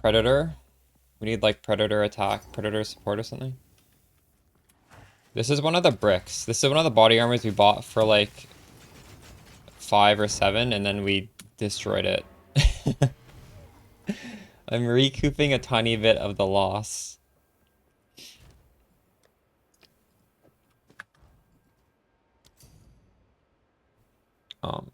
Predator. We need like Predator attack, Predator support or something. This is one of the bricks. This is one of the body armors we bought for like 5 or 7 and then we destroyed it. I'm recouping a tiny bit of the loss. Um,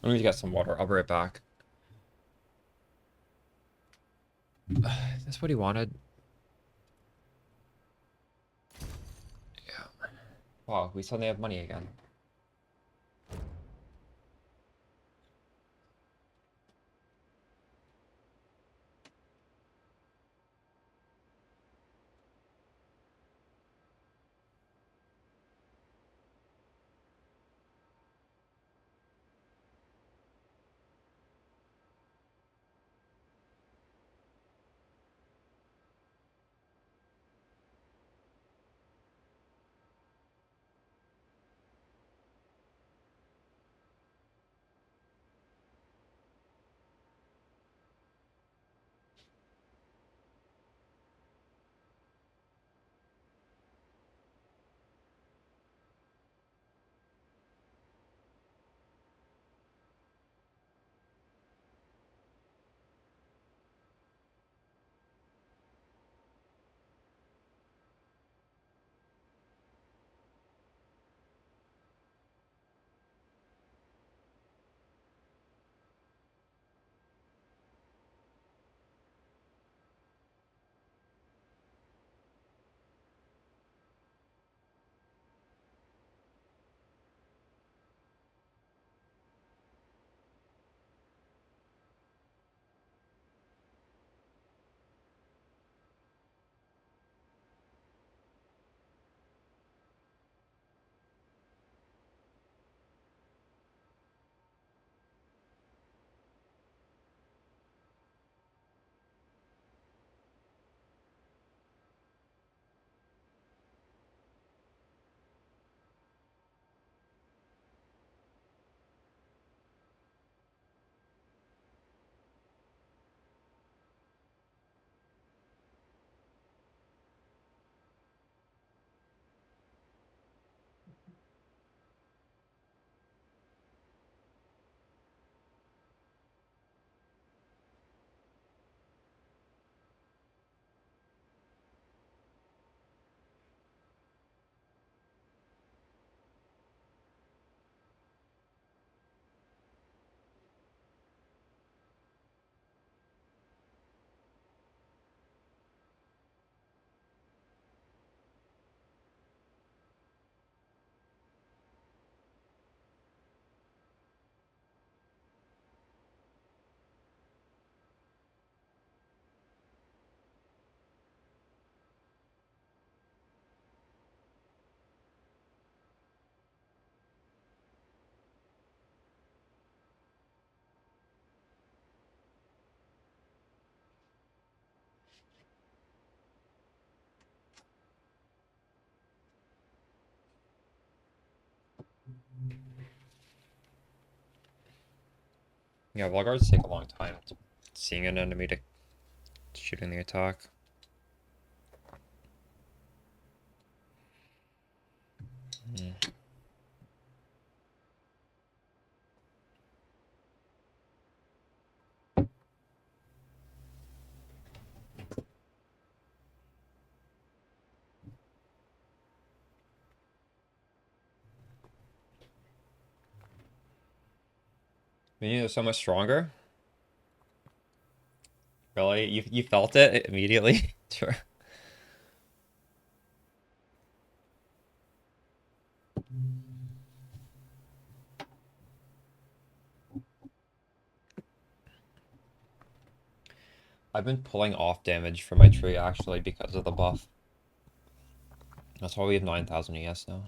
Let me get some water. I'll be right back. That's what he wanted. Yeah. Wow, we suddenly have money again. Yeah, wall guards take a long time. Seeing an enemy to shooting the attack. Hmm. Minions are so much stronger. Really? You felt it immediately? Sure. I've been pulling off damage from my tree actually because of the buff. That's why we have 9,000 ES now.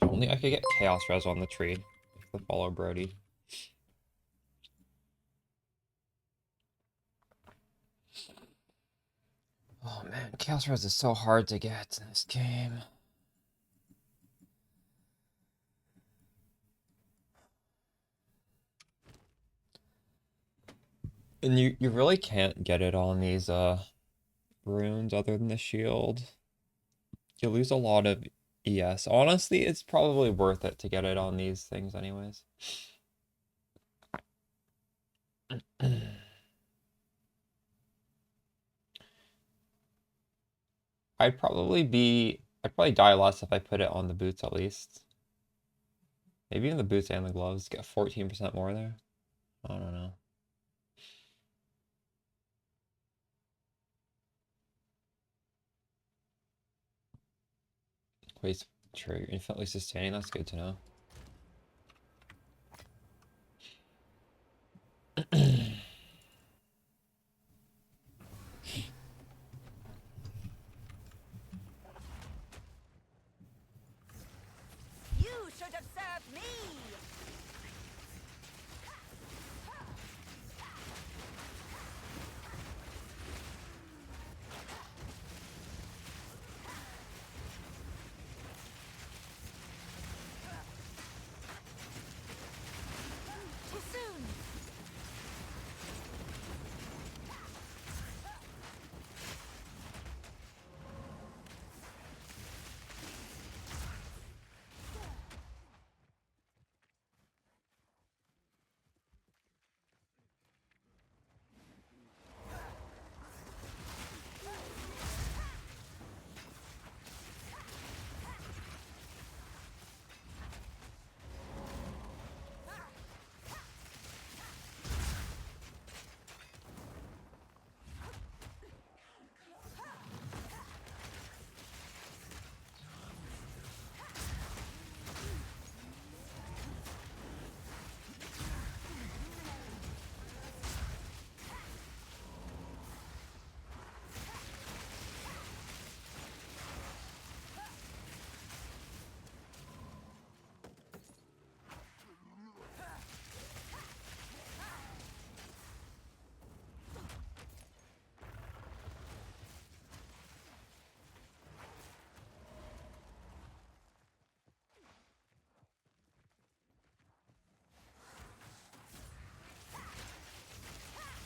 If only I could get Chaos Res on the tree to follow Brody. Oh man, Chaos Res is so hard to get in this game. And you really can't get it on these runes other than the shield. You lose a lot of ES. Honestly, it's probably worth it to get it on these things anyways. I'd probably die less if I put it on the boots at least. Maybe even the boots and the gloves get 14% more there. I don't know. Wait, sure, you're infinitely sustaining, that's good to know. You should have served me! Too soon!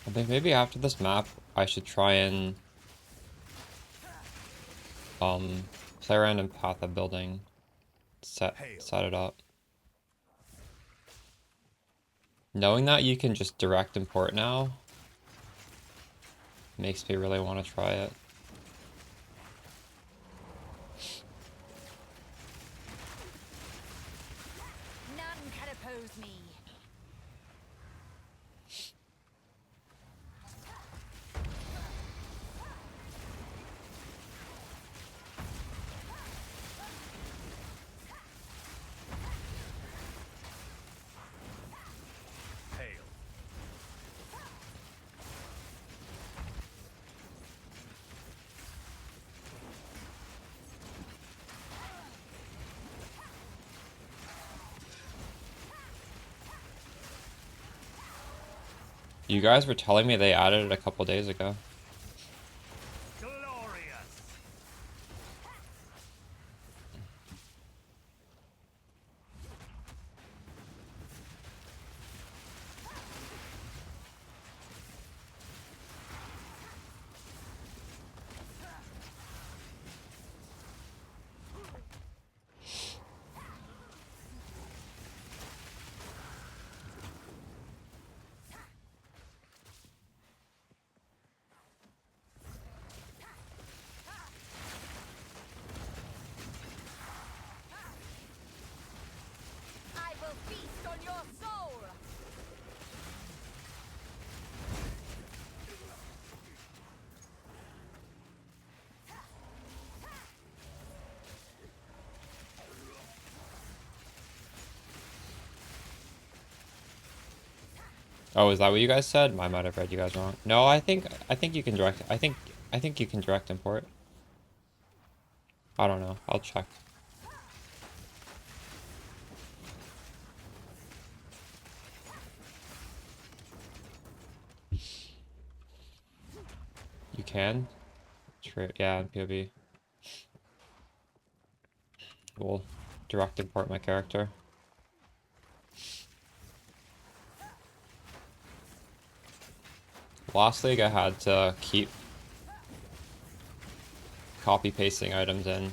I think maybe after this map, I should try and play around in Path of Building, set it up. Knowing that you can just direct import now makes me really want to try it. None can oppose me. Hail. You guys were telling me they added it a couple days ago. Glorious. I will feast on your soul! Oh, is that what you guys said? I might have read you guys wrong. No, I think you can direct. I think you can direct import. I don't know. I'll check. You can? True. Yeah, in POV. We'll direct import my character. Last league I had to keep copy pasting items in.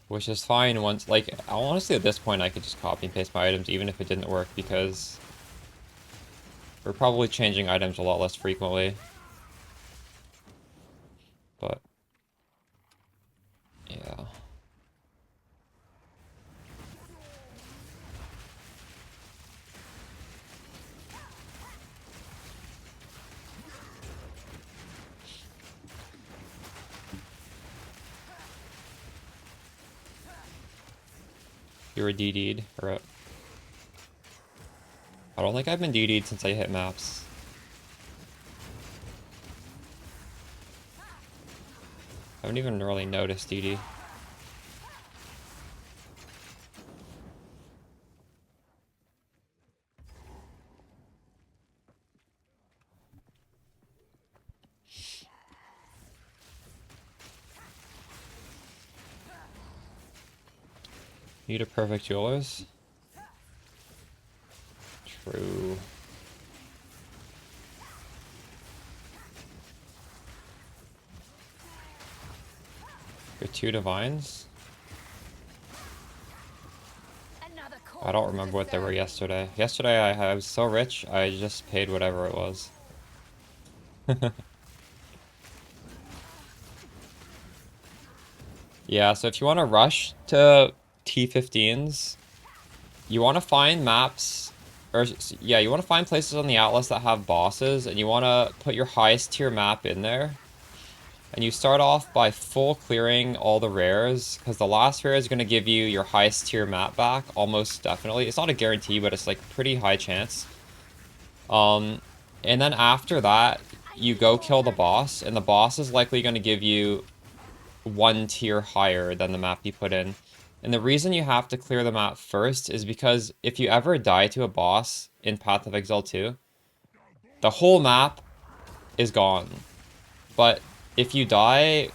Which is fine once, like, honestly at this point I could just copy and paste my items even if it didn't work because we're probably changing items a lot less frequently. But, yeah. You were DD'd, or I don't think I've been DD'd since I hit maps. I haven't even really noticed DD. Need a perfect jewelers? True. Your 2 divines? I don't remember what they were yesterday. Yesterday I was so rich, I just paid whatever it was. Yeah, so if you want to rush to T15s, you want to find maps, or yeah, you want to find places on the Atlas that have bosses, and you want to put your highest tier map in there. And you start off by full clearing all the rares, because the last rare is going to give you your highest tier map back, almost definitely. It's not a guarantee, but it's like pretty high chance. And then after that, you go kill the boss, and the boss is likely going to give you 1 tier higher than the map you put in. And the reason you have to clear the map first is because if you ever die to a boss in Path of Exile 2, the whole map is gone. But if you die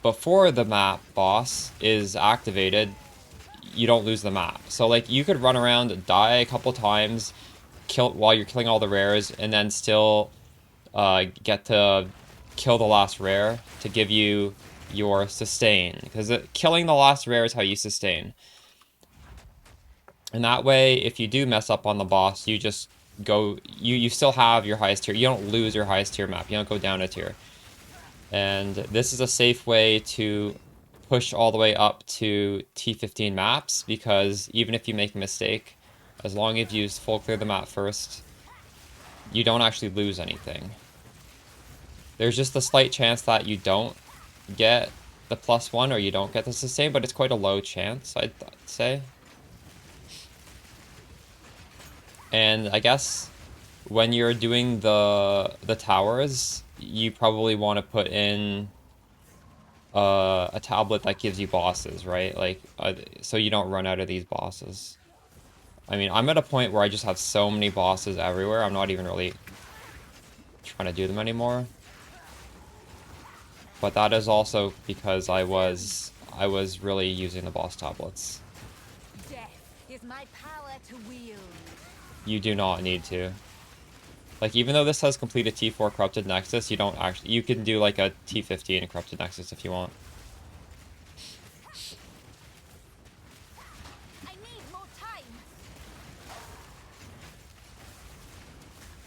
before the map boss is activated, you don't lose the map. So like you could run around, die a couple times, kill while you're killing all the rares, and then still get to kill the last rare to give you your sustain, because killing the last rare is how you sustain. And that way, if you do mess up on the boss, you just go, you still have your highest tier. You don't lose your highest tier map. You don't go down a tier. And this is a safe way to push all the way up to T15 maps, because even if you make a mistake, as long as you full clear the map first, you don't actually lose anything. There's just a slight chance that you don't get the +1 or you don't get the sustain, but it's quite a low chance, I'd say. And I guess when you're doing the towers, you probably want to put in a tablet that gives you bosses, right? Like, so you don't run out of these bosses. I mean, I'm at a point where I just have so many bosses everywhere, I'm not even really trying to do them anymore. But that is also because I was really using the boss tablets. Death is my power to wield. You do not need to. Like, even though this has completed T4 Corrupted Nexus, you don't actually... You can do, like, a T15 Corrupted Nexus if you want. I need more time.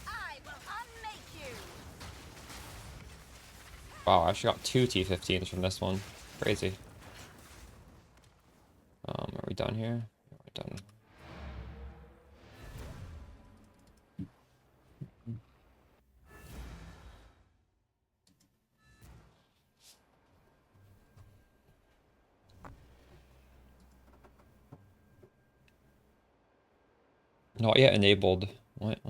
I will unmake you. Wow, I actually got 2 T15s from this one. Crazy. Are we done here? We're done. Not yet enabled. What?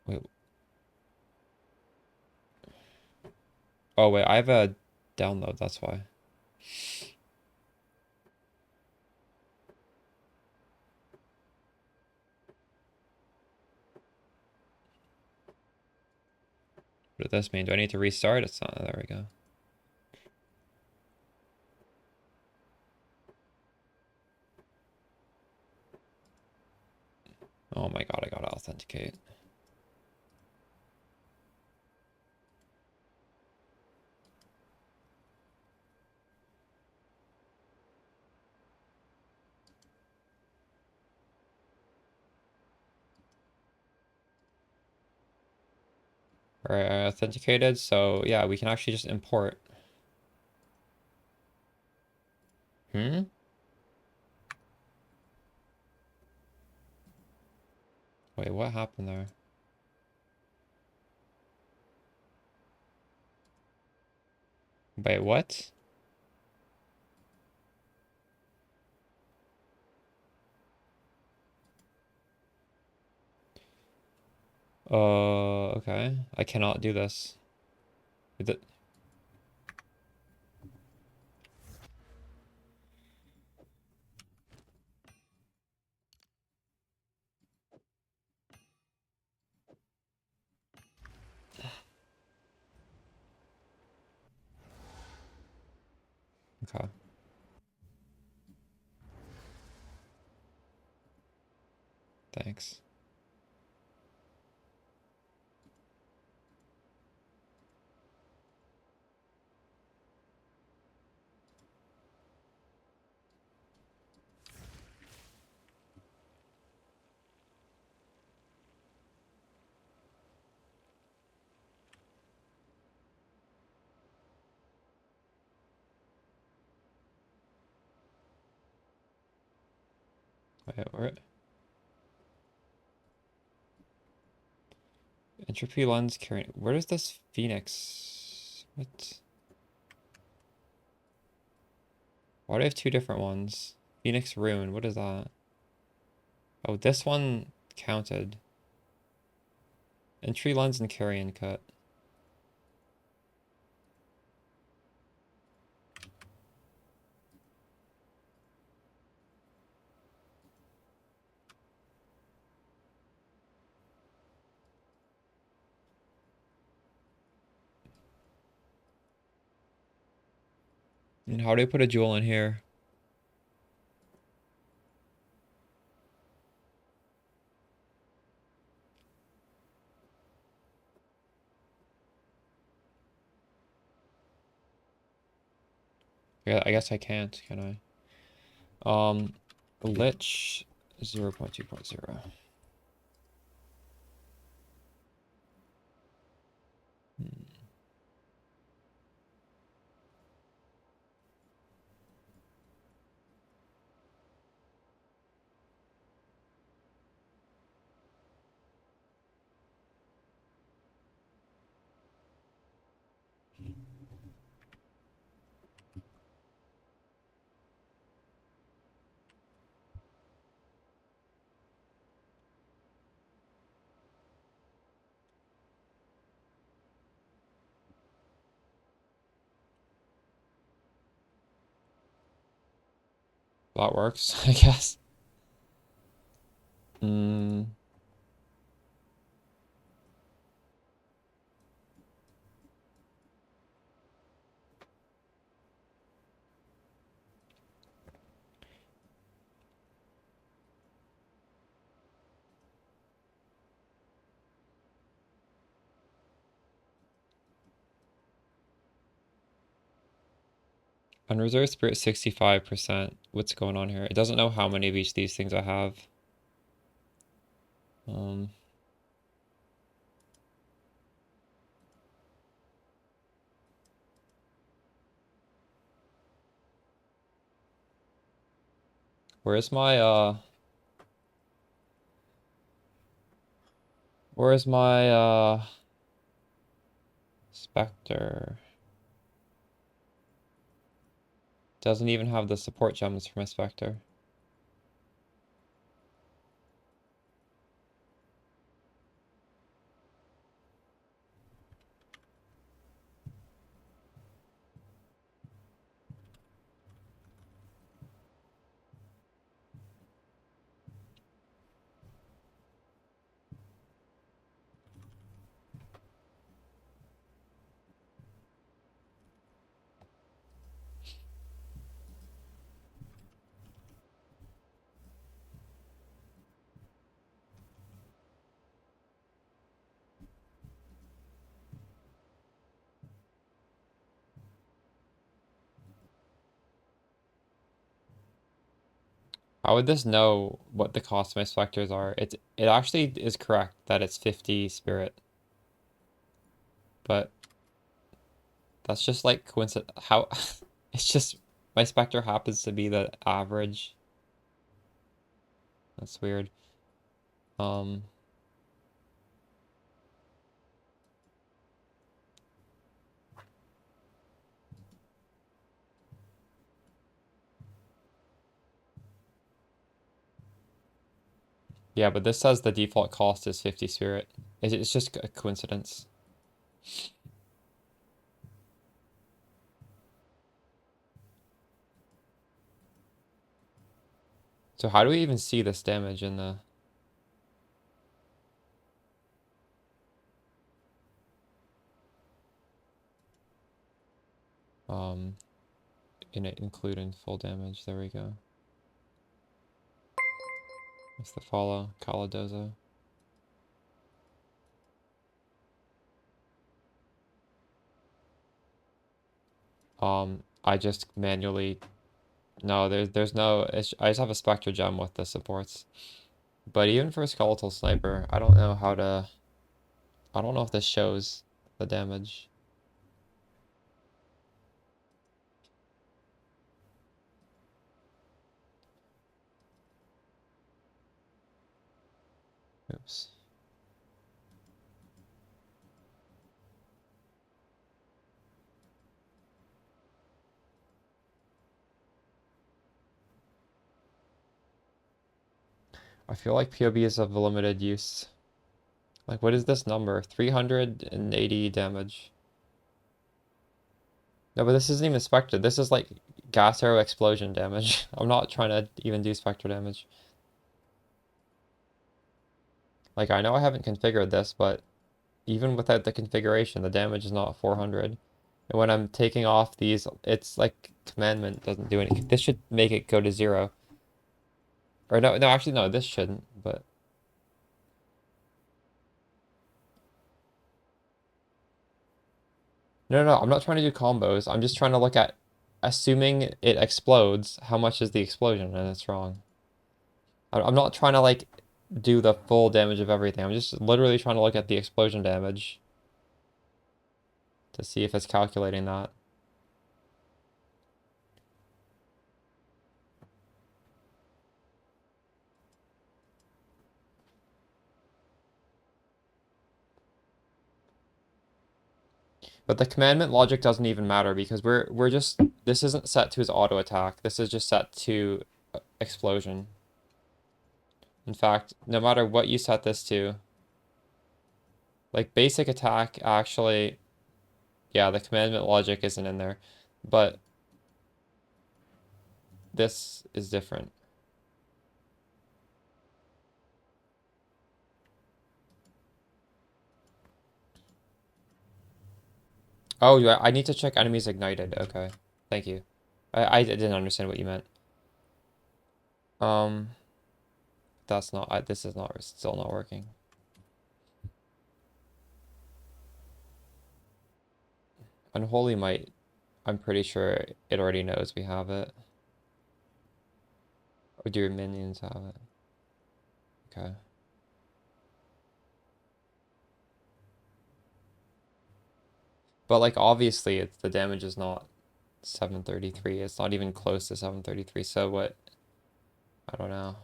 Wait. Oh, wait, I have a download, that's why. What does this mean? Do I need to restart? It's not. There we go. Oh my god, I gotta authenticate. Alright, I authenticated, so yeah, we can actually just import. Hmm? Wait, what happened there? Wait, what? Okay. I cannot do this. Is it- Okay. Thanks. Wait, where? Entropy lens carrying. Where is this Phoenix? What? Why do I have two different ones? Phoenix Rune, what is that? Oh, this one counted. Entry lens and carrion cut. And how do I put a jewel in here? Yeah, I guess I can't, can I? Lich 0.2.0. That works, I guess. Mm. Unreserved spirit 65%. What's going on here? It doesn't know how many of each of these things I have. Um, where's my where's my Spectre? Doesn't even have the support gems for my Spectre. How would this know what the cost of my specters are? It actually is correct that it's 50 spirit. But that's just like coincidence. How it's just my specter happens to be the average. That's weird. Um yeah, but this says the default cost is 50 spirit. It's just a coincidence. So how do we even see this damage in the um in it including full damage? There we go. That's the follow, Caladoza. I just manually no, there's no I just have a Spectre gem with the supports. But even for a skeletal sniper, I don't know how to I don't know if this shows the damage. Oops. I feel like POB is of limited use. Like, what is this number? 380 damage. No, but this isn't even Spectre. This is like gas arrow explosion damage. I'm not trying to even do Spectre damage. Like, I know I haven't configured this, but even without the configuration, the damage is not 400. And when I'm taking off these, it's like commandment doesn't do anything. This should make it go to 0. Or no, no, actually, no, this shouldn't, but... No, no, no, I'm not trying to do combos. I'm just trying to look at, assuming it explodes, how much is the explosion? And it's wrong. I'm not trying to, like, do the full damage of everything. I'm just literally trying to look at the explosion damage to see if it's calculating that. But the commandment logic doesn't even matter because we're just this isn't set to his auto attack. This is just set to explosion. In fact, no matter what you set this to, like basic attack actually, yeah, the commandment logic isn't in there, but this is different. Oh, yeah, I need to check enemies ignited. Okay, thank you. I didn't understand what you meant. Um, that's not. This is not still not working. Unholy Might. I'm pretty sure it already knows we have it. Or do your minions have it? Okay. But like obviously it's the damage is not 733. It's not even close to 733. So what? I don't know.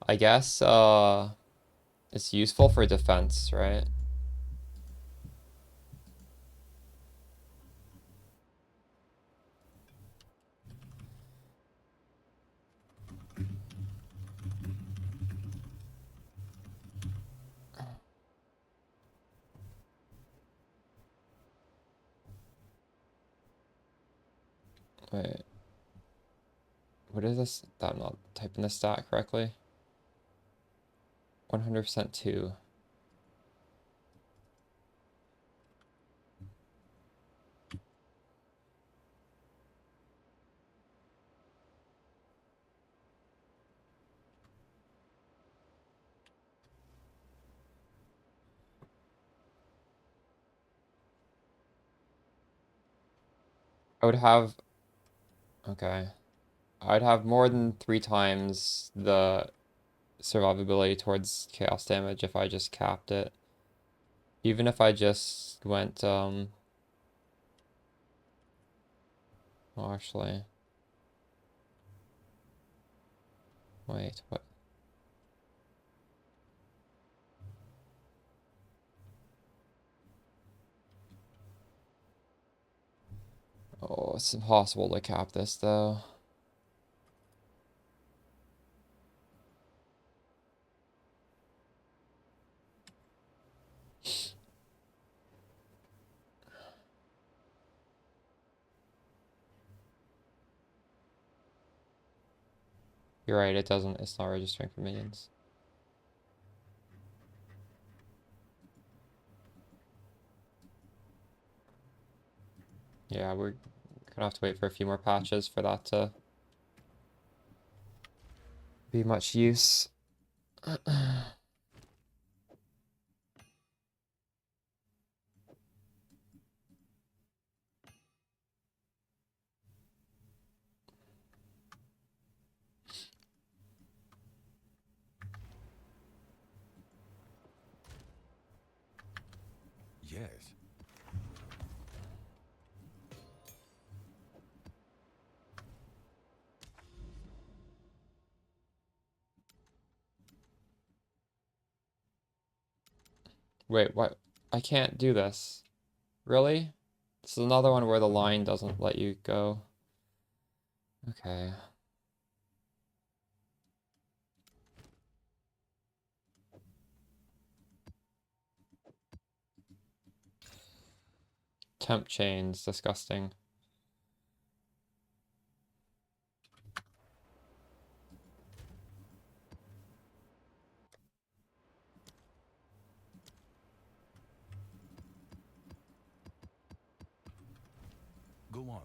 I guess it's useful for defense, right? Wait. What is this? I'm not typing the stat correctly. 100% 2. I would have, okay. I'd have more than 3 times the survivability towards chaos damage if I just capped it. Even if I just went, well, actually, wait, what? Oh, it's impossible to cap this though. You're right, it's not registering for minions. Yeah, we're gonna have to wait for a few more patches for that to be much use. Yes. Wait, what? I can't do this. Really? This is another one where the line doesn't let you go. Okay. Temp chains, disgusting. Go on.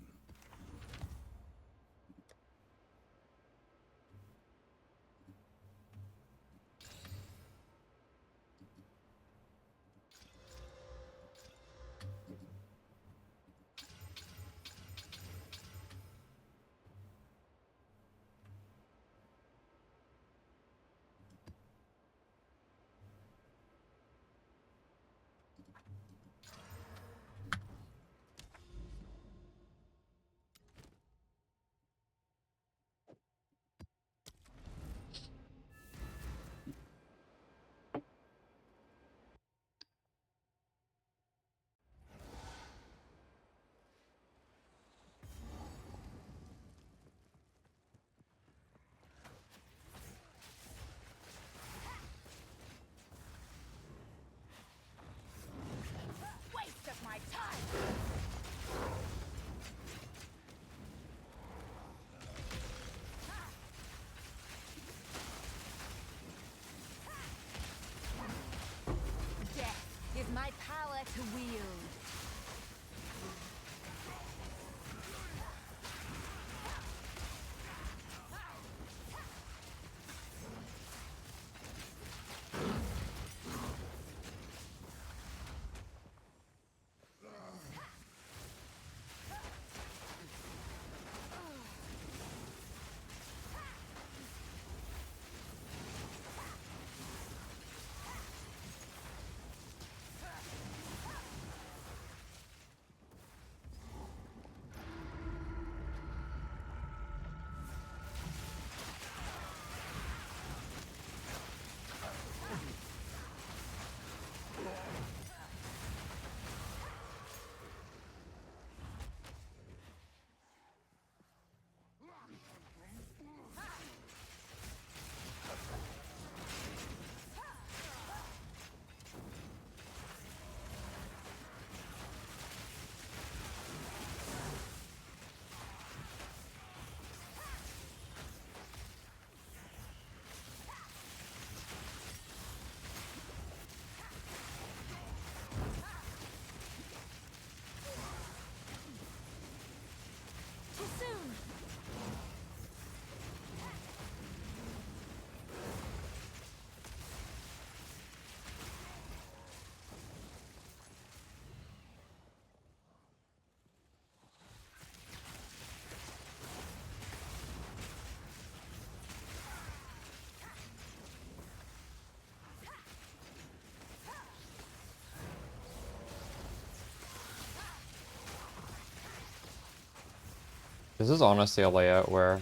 This is honestly a layout where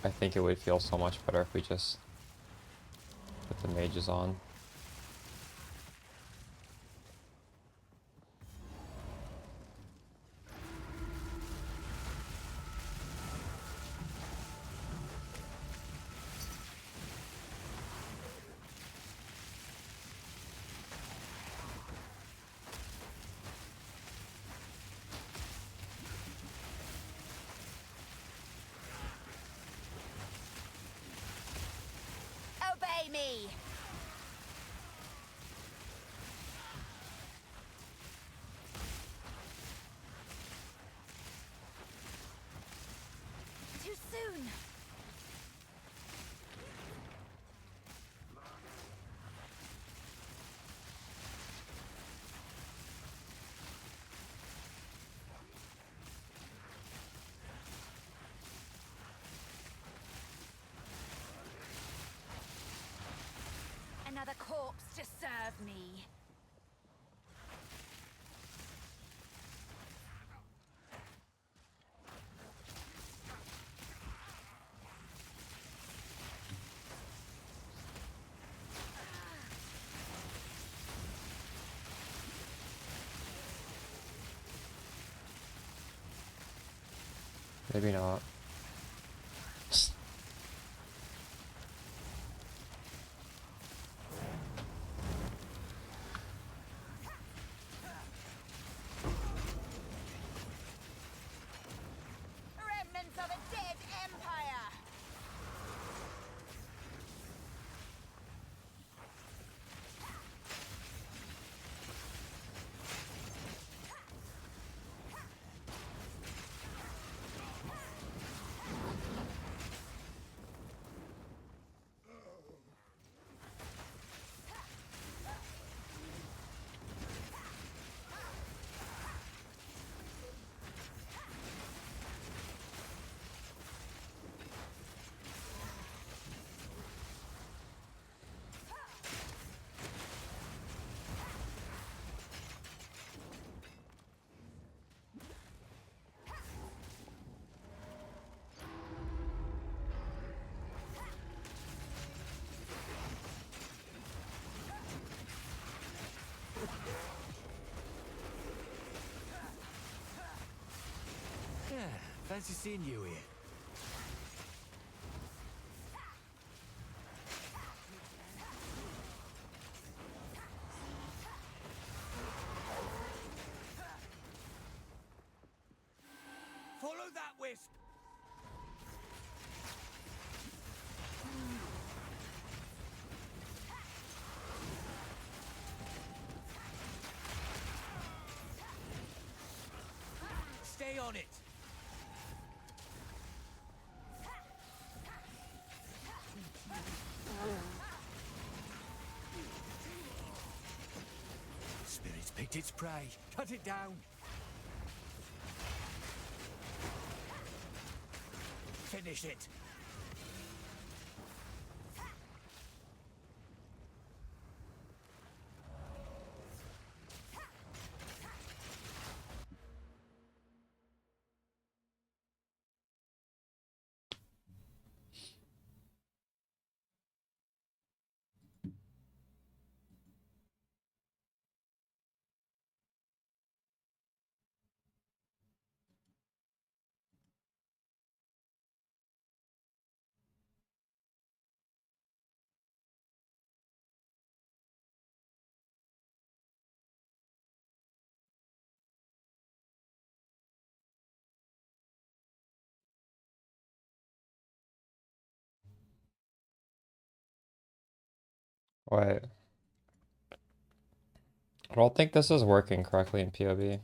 I think it would feel so much better if we just put the mages on. Obey me. Too soon. Another corpse to serve me. Maybe not. Remnants of a dead empire. Yeah, fancy seeing you here. Follow that wisp! Stay on it! Spirit's picked its prey. Cut it down. Finish it. Wait. I don't think this is working correctly in PoE.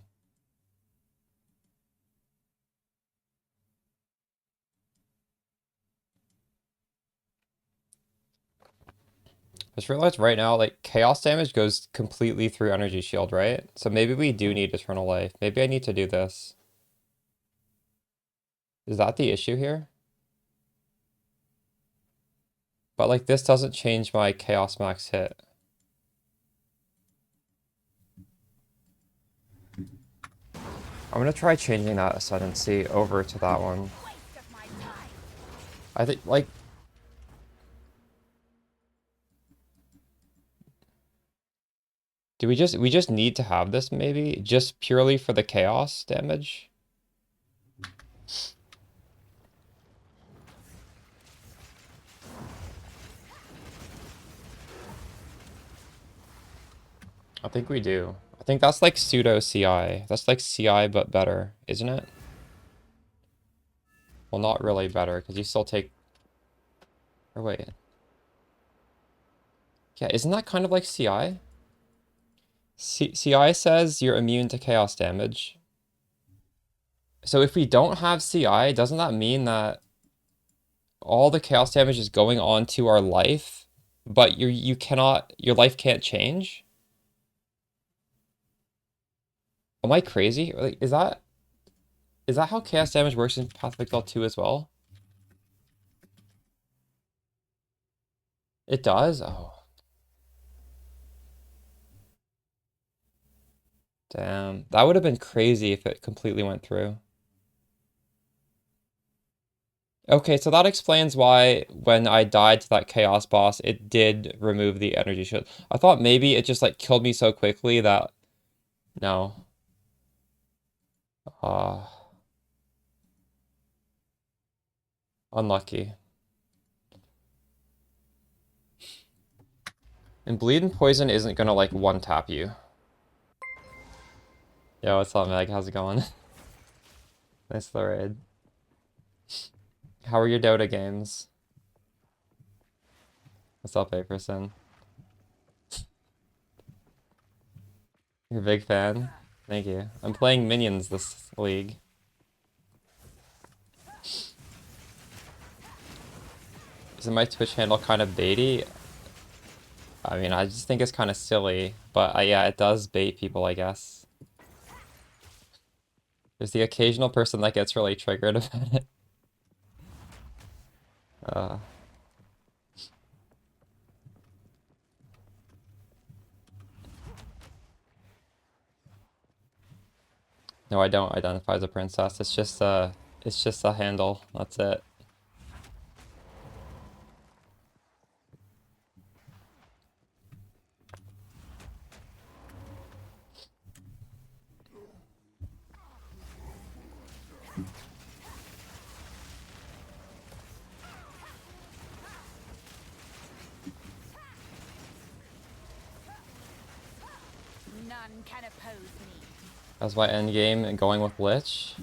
I just realized right now, like, chaos damage goes completely through energy shield, right? So maybe we do need eternal life. Maybe I need to do this. Is that the issue here? But, like, this doesn't change my chaos max hit. I'm gonna try changing that ascendancy over to that one. Waste of my time. I think, like... Do we just need to have this, maybe? Just purely for the chaos damage? I think we do. I think that's like pseudo CI. That's like CI but better, isn't it? Well, not really better, because you still take... Or wait. Yeah, isn't that kind of like CI? CI says you're immune to chaos damage. So if we don't have CI, doesn't that mean that all the chaos damage is going on to our life, but you cannot, your life can't change? Am I crazy? Like, is that how chaos damage works in Path of Exile 2 as well? It does? Oh. Damn. That would have been crazy if it completely went through. Okay, so that explains why when I died to that chaos boss, it did remove the energy shield. I thought maybe it just like killed me so quickly that... No. Uh, Unlucky. And bleed and poison isn't gonna like one tap you. Yo, what's up, Meg? How's it going? Nice the raid. How are your Dota games? What's up, A-Person? You're a big fan? Thank you. I'm playing minions this league. Isn't my Twitch handle kind of baity? I mean, I just think it's kind of silly, but yeah, it does bait people, I guess. There's the occasional person that gets really triggered about it. Uh, no, I don't identify as a princess. It's just a handle. That's it. None can oppose me. That's my end game and going with Lich.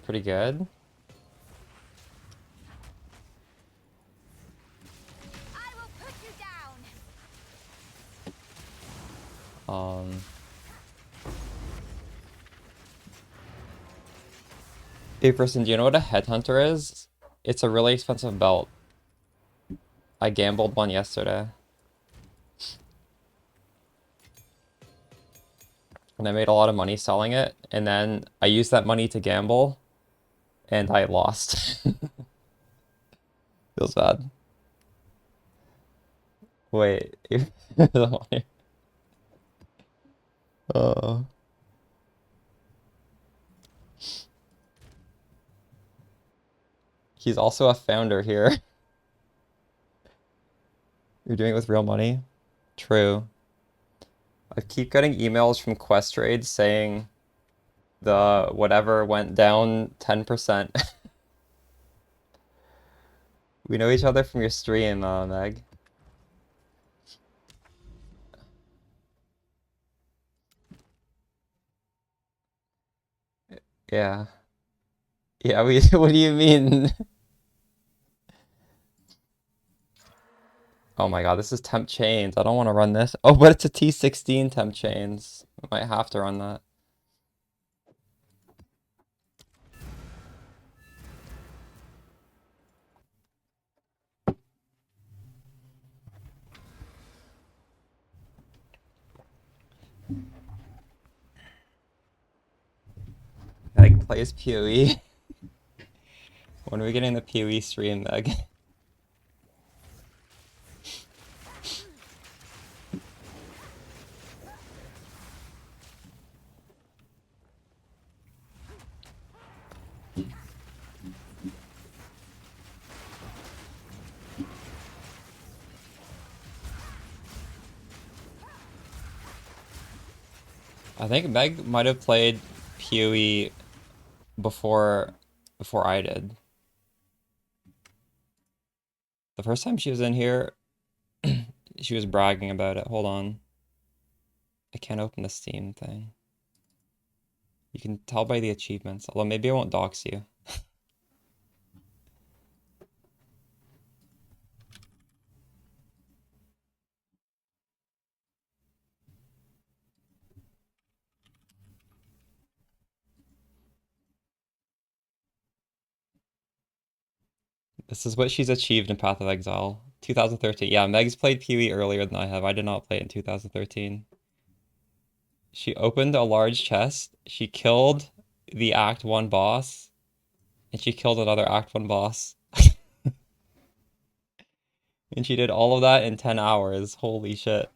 Pretty good. I will put you down. Hey person, do you know what a headhunter is? It's a really expensive belt. I gambled one yesterday. And I made a lot of money selling it, and then I used that money to gamble, and I lost. Feels bad. Wait. Uh, he's also a founder here. You're doing it with real money? True. I keep getting emails from Quest Trades saying the whatever went down 10%. We know each other from your stream, Meg. Yeah. Yeah, what do you mean? Oh my god, this is temp chains. I don't want to run this. Oh, but it's a T16 temp chains. I might have to run that. Meg plays PoE. When are we getting the PoE stream, Meg? I think Meg might have played PoE before I did. The first time she was in here, she was bragging about it. Hold on. I can't open the Steam thing. You can tell by the achievements, although maybe I won't dox you. This is what she's achieved in Path of Exile. 2013. Yeah, Meg's played PoE earlier than I have. I did not play it in 2013. She opened a large chest. She killed the Act 1 boss. And she killed another Act 1 boss. And she did all of that in 10 hours. Holy shit.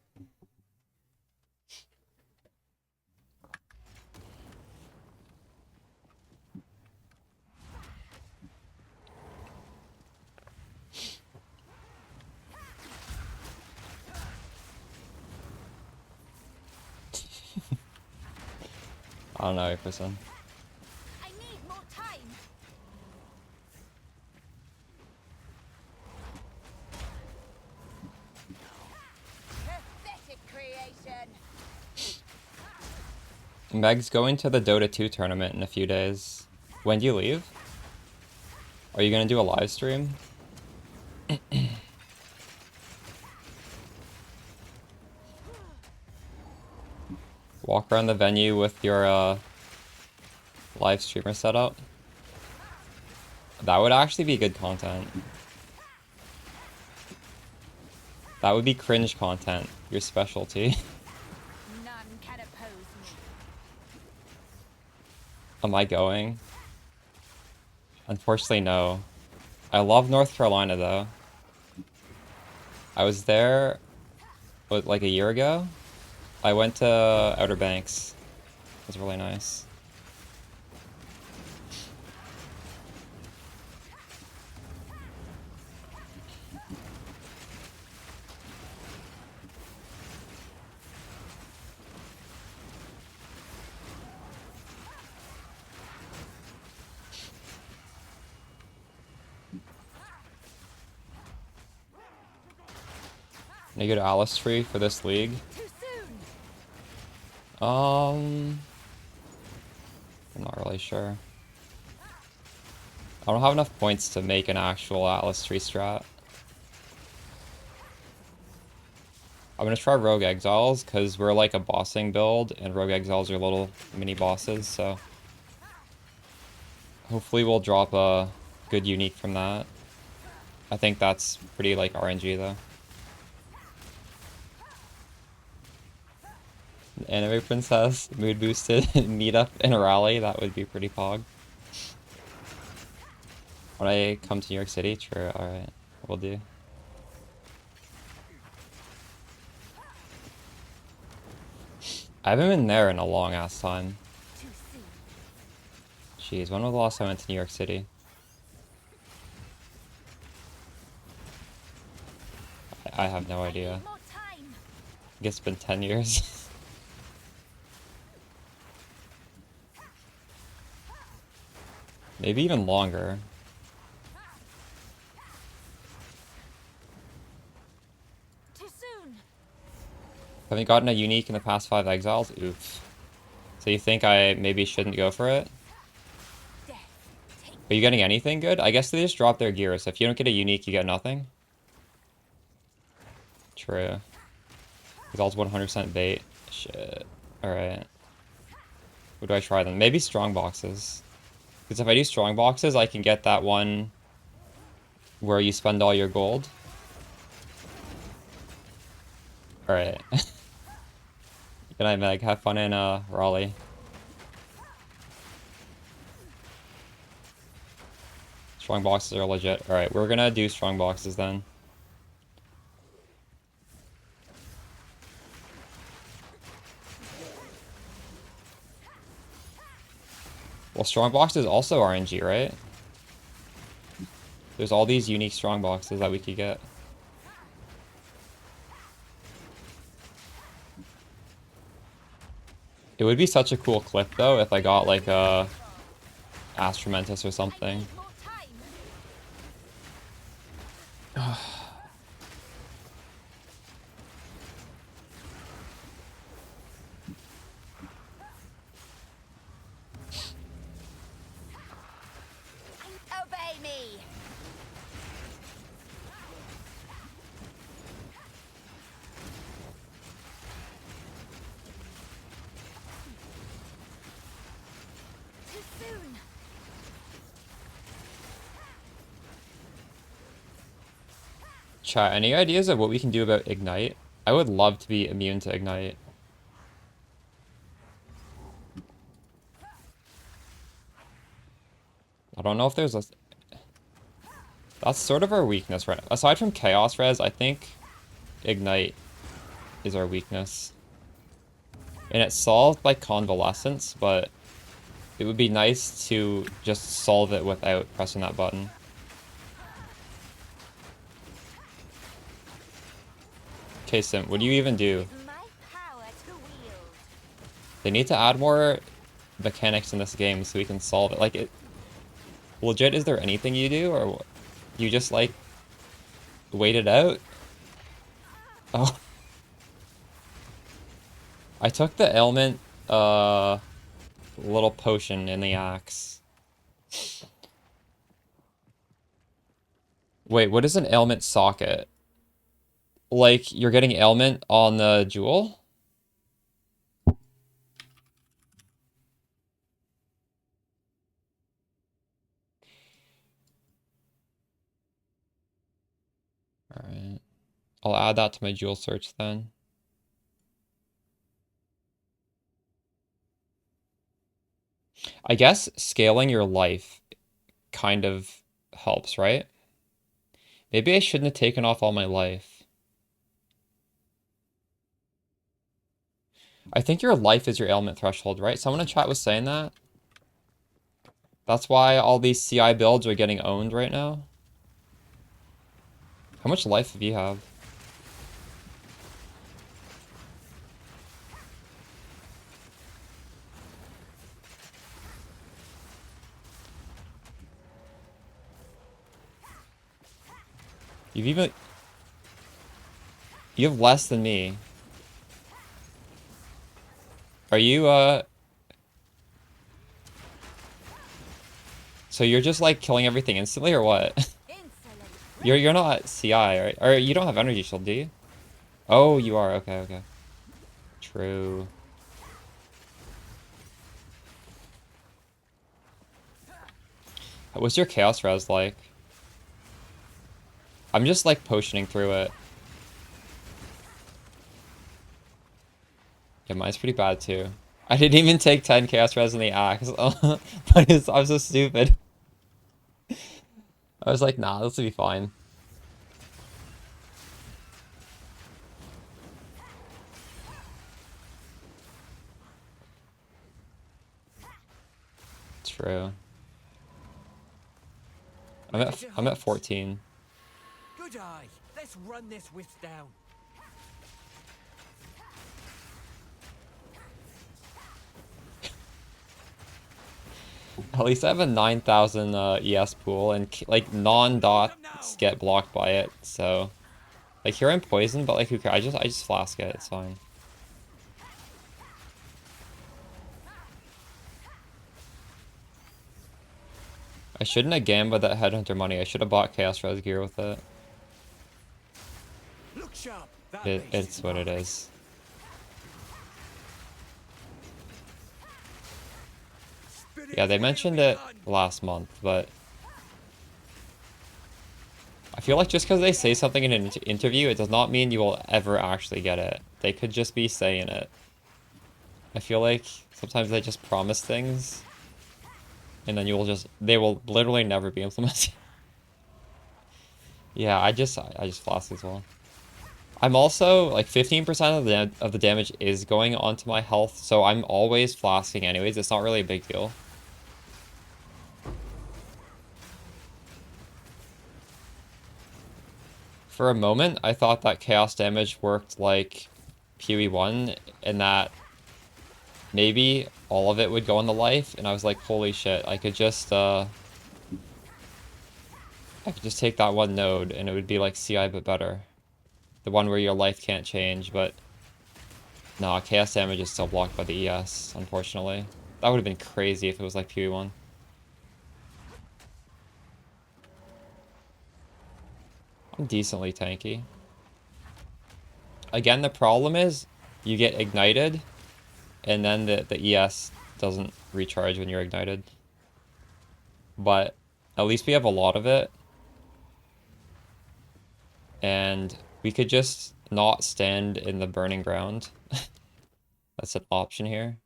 I don't know, person. I need more time. Pathetic creation. Meg's going to the Dota 2 tournament in a few days. When do you leave? Are you gonna do a live stream? Walk around the venue with your live streamer setup? That would actually be good content. That would be cringe content, your specialty. None can oppose me. Am I going? Unfortunately, no. I love North Carolina, though. I was there, what, like a year ago? I went to Outer Banks. It was really nice. Can you go to Alice Tree for this league? Too soon. I'm not really sure. I don't have enough points to make an actual Atlas Tree strat. I'm gonna try Rogue Exiles, because we're like a bossing build, and Rogue Exiles are little mini bosses, so... Hopefully we'll drop a good unique from that. I think that's pretty like RNG though. Anime Princess, mood boosted, meetup in a rally, that would be pretty pog. When I come to New York City, true, alright, we'll do. I haven't been there in a long ass time. Too soon. Jeez, when was the last time I went to New York City? I have no idea. More time. I guess it's been 10 years. Maybe even longer. Too soon. Have you gotten a unique in the past 5 exiles? Oof. So you think I maybe shouldn't go for it? Death. Take Are you getting anything good? I guess they just drop their gear, so if you don't get a unique, you get nothing. True. Exalt's 100% bait. Shit. Alright. What do I try then? Maybe strong boxes. Because if I do strong boxes, I can get that one where you spend all your gold. Alright. Good night, Meg. Have fun in Raleigh. Strong boxes are legit. Alright, we're gonna do strong boxes then. Well, strong box is also RNG, right? There's all these unique strong boxes that we could get. It would be such a cool clip though if I got like a Astromentus or I something. need more time. Obey me. Too soon. Chat, any ideas of what we can do about Ignite? I would love to be immune to Ignite. I don't know if there's a... That's sort of our weakness, right? Aside from Chaos Res, I think Ignite is our weakness. And it's solved by Convalescence, but it would be nice to just solve it without pressing that button. Okay, Sim, what do you even do? My power to wield. They need to add more mechanics in this game so we can solve it. Like, it... Legit, is there anything you do, or you just, like, wait it out? Oh. I took the ailment, little potion in the axe. Wait, what is an ailment socket? Like, you're getting ailment on the jewel? Alright. I'll add that to my jewel search then. I guess scaling your life kind of helps, right? Maybe I shouldn't have taken off all my life. I think your life is your ailment threshold, right? Someone in chat was saying that. That's why all these CI builds are getting owned right now. How much life do you have? You've even... You have less than me. Are you, So you're just, like, killing everything instantly, or what? Insolent. You're not CI, right? Or you don't have energy shield, do you? Oh, you are. Okay, okay. True. What's your chaos res like? I'm just, like, potioning through it. Yeah, mine's pretty bad, too. I didn't even take 10 chaos res in the axe. I'm so stupid. I was like, nah, this will be fine. True. I'm at 14. Good eye. Let's run this wisp down. At least I have a 9,000 ES pool, and like non-dots get blocked by it. So, like, here I'm poisoned, but like, who cares? I just flask it. It's fine. I shouldn't have gambled that headhunter money. I should have bought chaos res gear with it. Look sharp. That It's what it is. Yeah, they mentioned it last month, but I feel like just because they say something in an interview, it does not mean you will ever actually get it. They could just be saying it. I feel like sometimes they just promise things, and then they will literally never be implemented. Yeah, I just flask as well. I'm also, like, 15% of the damage is going onto my health, so I'm always flasking anyways. It's not really a big deal. For a moment, I thought that chaos damage worked like PoE 1, and that maybe all of it would go on the life, and I was like, holy shit, I could just take that one node and it would be like CI but better. The one where your life can't change, but nah, chaos damage is still blocked by the ES, unfortunately. That would have been crazy if it was like PoE 1. I'm decently tanky. Again, the problem is you get ignited and then the ES doesn't recharge when you're ignited. But at least we have a lot of it. And we could just not stand in the burning ground. That's an option here.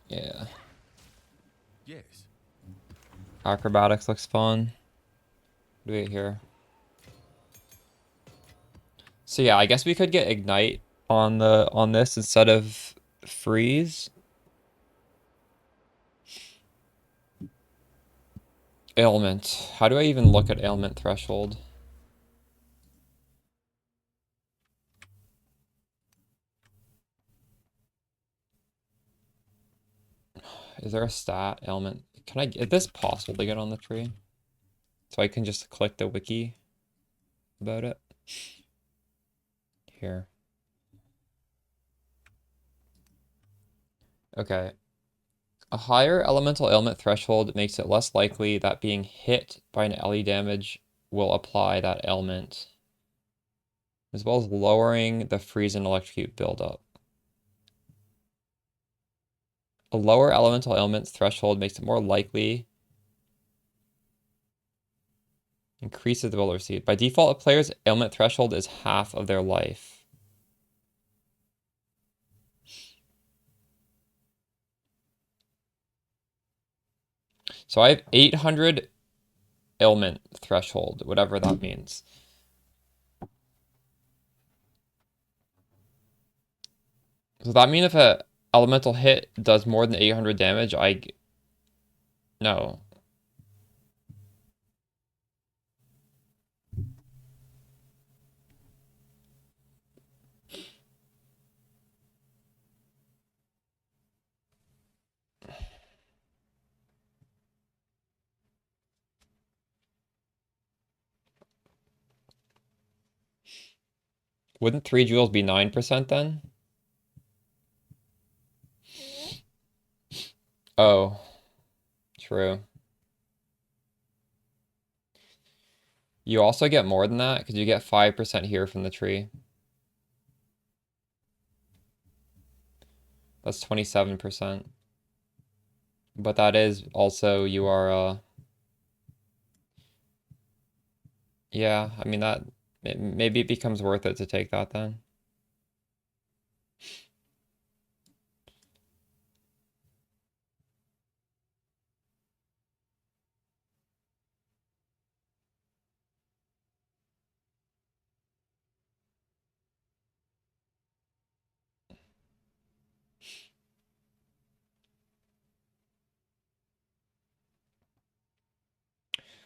Yeah. Yes. Acrobatics looks fun. What do we get here? So yeah, I guess we could get ignite on this instead of freeze. Ailment. How do I even look at ailment threshold? Is there a stat ailment? Is this possible to get on the tree? So I can just click the wiki about it. Here. Okay. A higher elemental ailment threshold makes it less likely that being hit by an LE damage will apply that ailment, as well as lowering the freeze and electrocute buildup. A lower elemental ailment threshold makes it more likely, increases the builder seed. By default, a player's ailment threshold is half of their life. So I have 800 ailment threshold, whatever that means. Does that mean if a elemental hit does more than 800 damage, no. Wouldn't 3 joules be 9% then? Oh, true. You also get more than that because you get 5% here from the tree. That's 27%. But that is also, you are, yeah, I mean that, maybe it becomes worth it to take that then.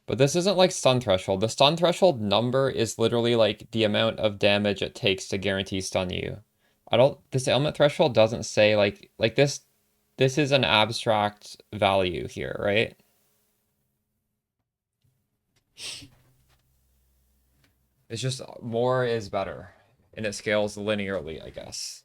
But this isn't like stun threshold. The stun threshold number is literally like the amount of damage it takes to guarantee stun you. This element threshold doesn't say like this is an abstract value here, right? It's just more is better and it scales linearly, I guess.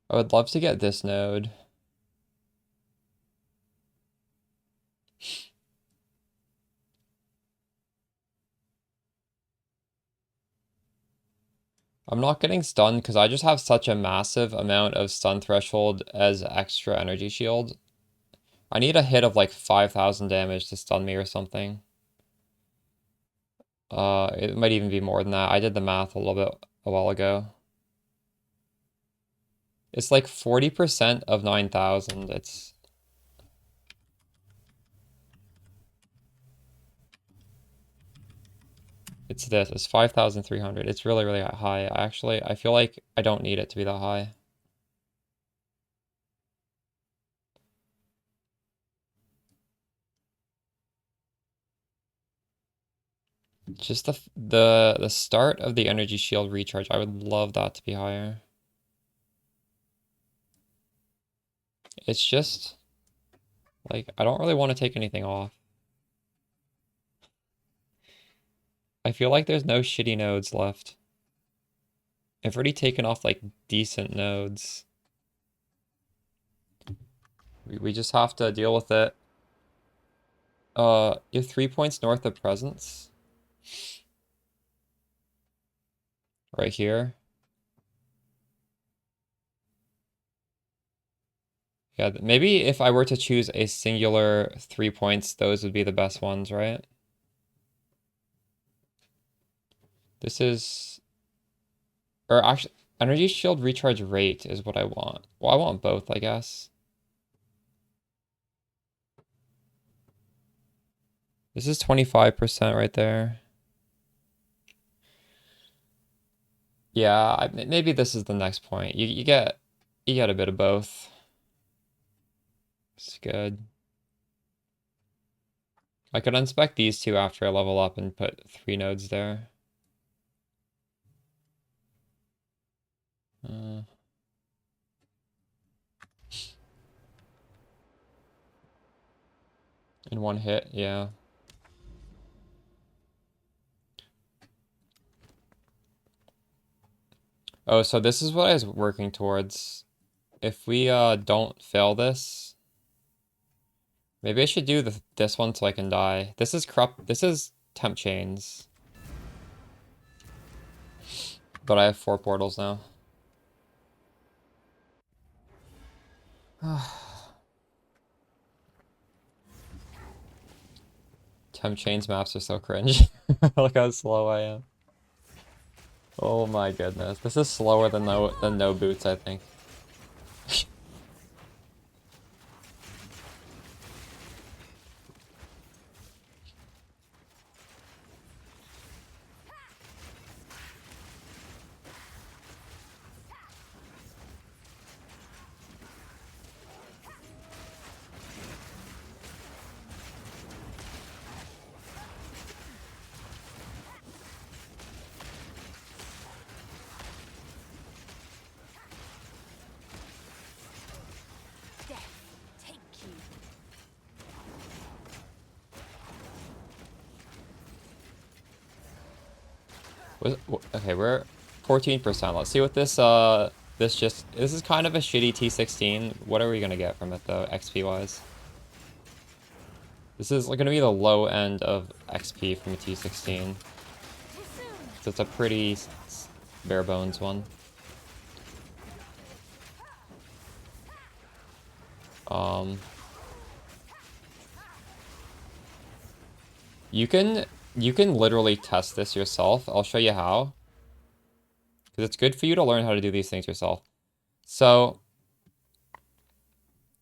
I would love to get this node. I'm not getting stunned because I just have such a massive amount of stun threshold as extra energy shield. I need a hit of like 5,000 damage to stun me or something. It might even be more than that. I did the math a little bit a while ago. It's like 40% of 9,000. It's this. It's 5,300. It's really, really high. I feel like I don't need it to be that high. Just the start of the energy shield recharge. I would love that to be higher. It's just like I don't really want to take anything off. I feel like there's no shitty nodes left. I've already taken off like decent nodes. We just have to deal with it. You're 3 points north of presence. Right here. Yeah, maybe if I were to choose a singular 3 points, those would be the best ones, right? This is... Or actually, energy shield recharge rate is what I want. Well, I want both, I guess. This is 25% right there. Yeah, maybe this is the next point. You get a bit of both. It's good. I could unspec these two after I level up and put 3 nodes there. In one hit, yeah. Oh, so this is what I was working towards. If we don't fail this, maybe I should do this one so I can die. This is temp chains. But I have 4 portals now. Temp chains maps are so cringe. Look how slow I am. Oh my goodness. This is slower than no boots, I think. Take you. Okay, we're 14%. Let's see what this this is kind of a shitty T16. What are we gonna get from it though, XP wise? This is gonna be the low end of XP from a T16. So it's a pretty bare bones one. You can literally test this yourself. I'll show you how. Because it's good for you to learn how to do these things yourself. So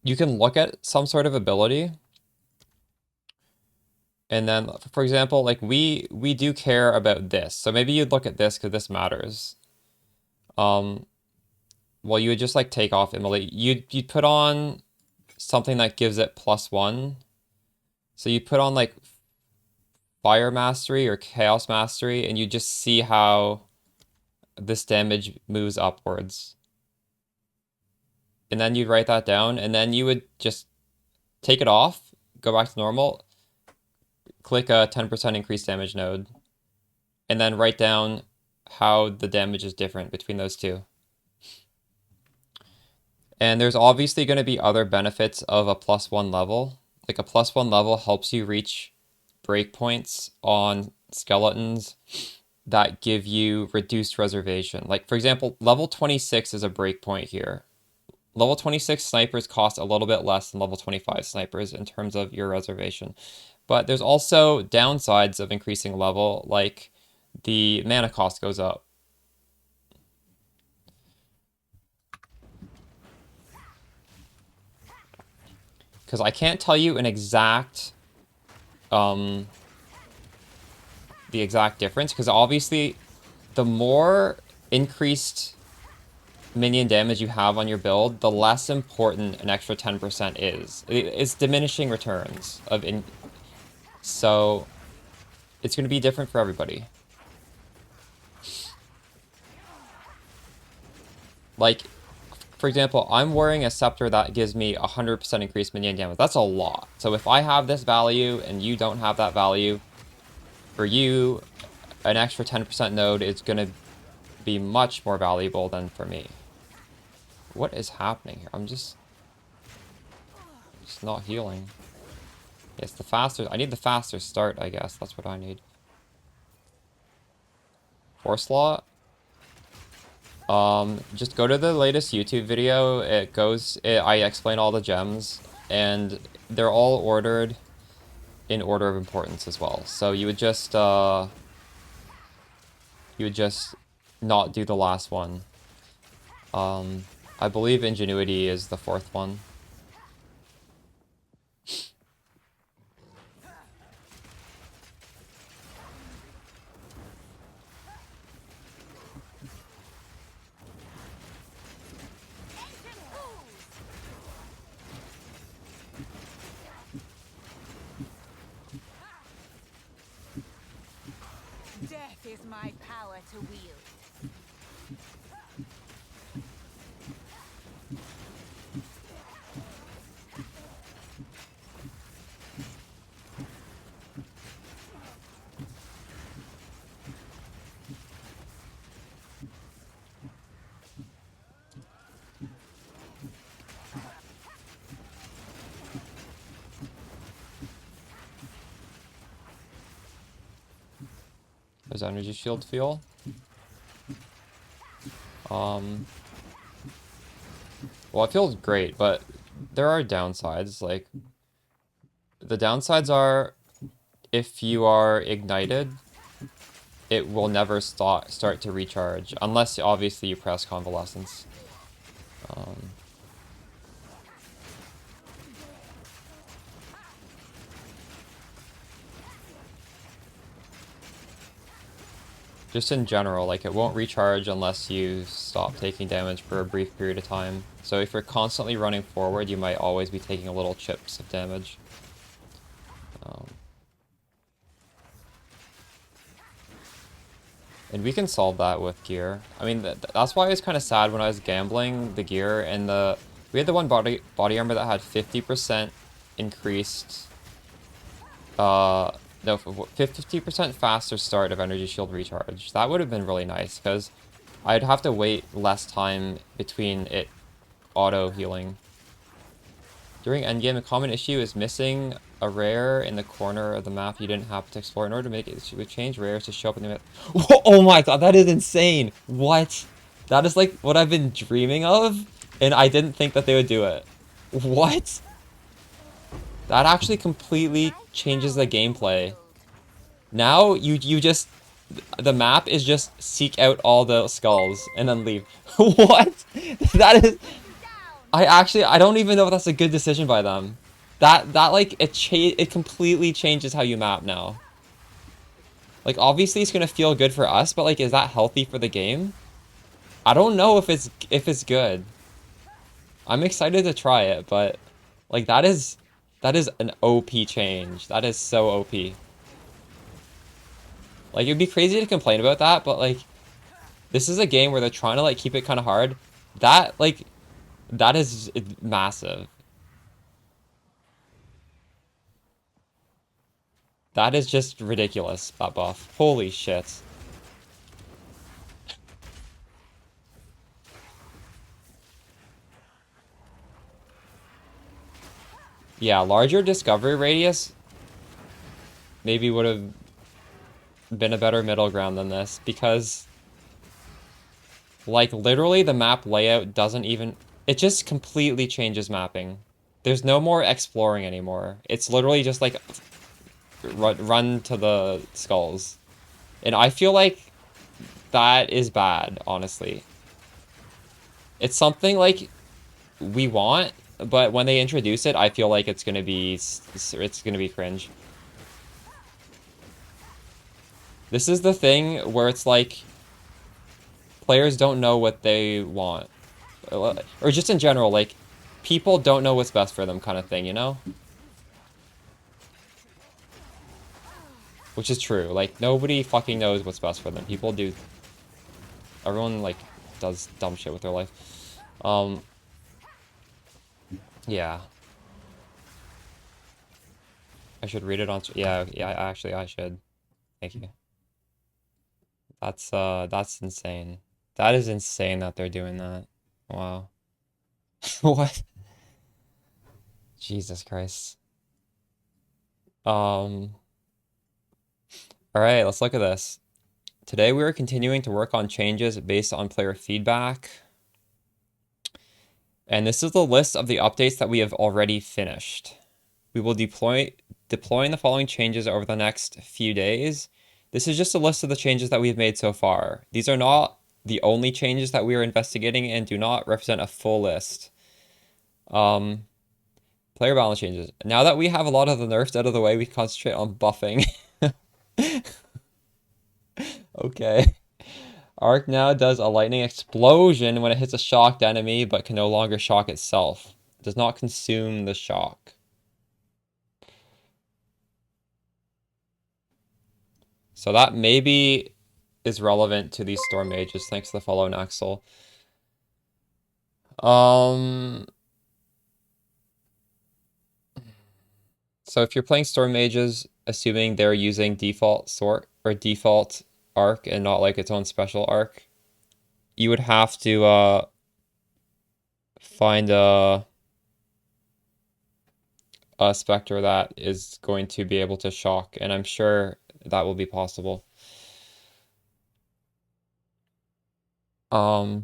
you can look at some sort of ability. And then, for example, like we do care about this. So maybe you'd look at this because this matters. Well, you would just like take off immolate. You'd put on something that gives it +1. So you put on like Fire Mastery or Chaos Mastery, and you just see how this damage moves upwards. And then you'd write that down, and then you would just take it off, go back to normal, click a 10% increased damage node, and then write down how the damage is different between those two. And there's obviously going to be other benefits of a +1 level. Like a +1 level helps you reach breakpoints on skeletons that give you reduced reservation. Like, for example, level 26 is a breakpoint here. Level 26 snipers cost a little bit less than level 25 snipers in terms of your reservation. But there's also downsides of increasing level, like the mana cost goes up. Because I can't tell you an exact, the exact difference, because obviously the more increased minion damage you have on your build, the less important an extra 10% is. It's diminishing returns of in, so it's going to be different for everybody. Like, for example, I'm wearing a scepter that gives me 100% increased minion damage. That's a lot. So if I have this value and you don't have that value, for you, an extra 10% node is going to be much more valuable than for me. What is happening here? I'm just not healing. Yes, the faster... I need the faster start, I guess. That's what I need. 4 slot? Just go to the latest YouTube video. I explain all the gems, and they're all ordered in order of importance as well. So you would just not do the last one. I believe Ingenuity is the 4th one. Death is my power to wield. Does energy shield feel? Well, it feels great, but there are downsides. Like, the downsides are if you are ignited, it will never start to recharge, unless obviously you press convalescence. Just in general, like, it won't recharge unless you stop taking damage for a brief period of time. So if you're constantly running forward, you might always be taking little chips of damage. And we can solve that with gear. I mean, that's why I was kind of sad when I was gambling the gear, and we had the one body armor that had 50% increased, no, 50% faster start of energy shield recharge. That would have been really nice, because I'd have to wait less time between it auto healing. During endgame, a common issue is missing a rare in the corner of the map you didn't have to explore. In order to make it, we change rares to show up in the map. Oh my god, that is insane! What? That is like what I've been dreaming of, and I didn't think that they would do it. What? That actually completely changes the gameplay. Now you just... The map is just seek out all the skulls and then leave. What? That is... I don't even know if that's a good decision by them. That like it completely changes how you map now. Like, obviously it's gonna feel good for us, but like, is that healthy for the game? I don't know if it's good. I'm excited to try it, but like, that is an OP change. That is so OP. Like, it'd be crazy to complain about that, but like, this is a game where they're trying to like keep it kind of hard. That is massive. That is just ridiculous, that buff. Holy shit. Yeah, larger discovery radius maybe would have been a better middle ground than this, because like literally the map layout doesn't even, it just completely changes mapping. There's no more exploring anymore. It's literally just like run to the skulls. And I feel like that is bad, honestly. It's something like we want, but when they introduce it, I feel like it's gonna be cringe. This is the thing where it's like players don't know what they want, or just in general, like people don't know what's best for them, kind of thing, you know? Which is true. Like nobody fucking knows what's best for them. People do. Everyone like does dumb shit with their life. Yeah. I should read it on. Yeah, yeah. Actually, I should. Thank you. That's insane. That is insane that they're doing that. Wow. What? Jesus Christ. All right, let's look at this. Today we are continuing to work on changes based on player feedback. And this is the list of the updates that we have already finished. We will deploying the following changes over the next few days. This is just a list of the changes that we've made so far. These are not the only changes that we are investigating and do not represent a full list. Player balance changes. Now that we have a lot of the nerfs out of the way, we concentrate on buffing. Okay. Arc now does a lightning explosion when it hits a shocked enemy, but can no longer shock itself. It does not consume the shock. So that maybe is relevant to these Storm Mages, thanks to the follow Naxel. So if you're playing Storm Mages, assuming they're using default sort or default arc and not like its own special arc, you would have to find a Spectre that is going to be able to shock, and I'm sure that will be possible. Eye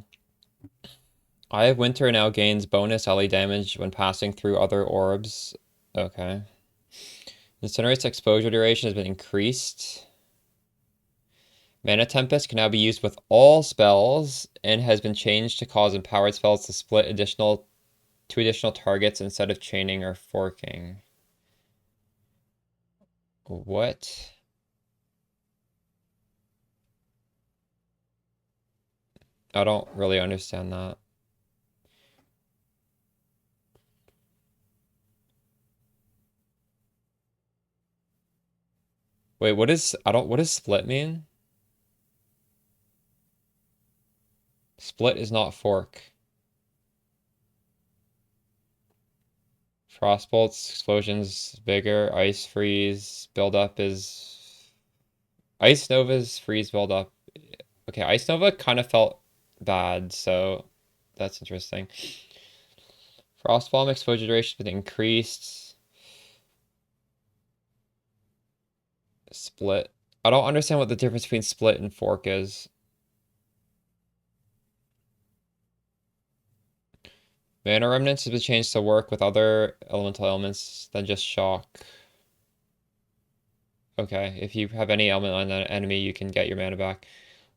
of Winter now gains bonus LE damage when passing through other orbs. Okay. Incinerate's exposure duration has been increased. Mana Tempest can now be used with all spells and has been changed to cause empowered spells to split two additional targets instead of chaining or forking. What? I don't really understand that. Wait, what does split mean? Split is not fork. Frostbolt's explosions bigger. Ice freeze buildup is Ice Nova's freeze buildup. Okay, Ice Nova kind of felt bad, so that's interesting. Frostbomb exposure duration has been increased. Split. I don't understand what the difference between split and fork is. Mana Remnants has been changed to work with other elemental elements than just shock. Okay, if you have any element on an enemy, you can get your mana back.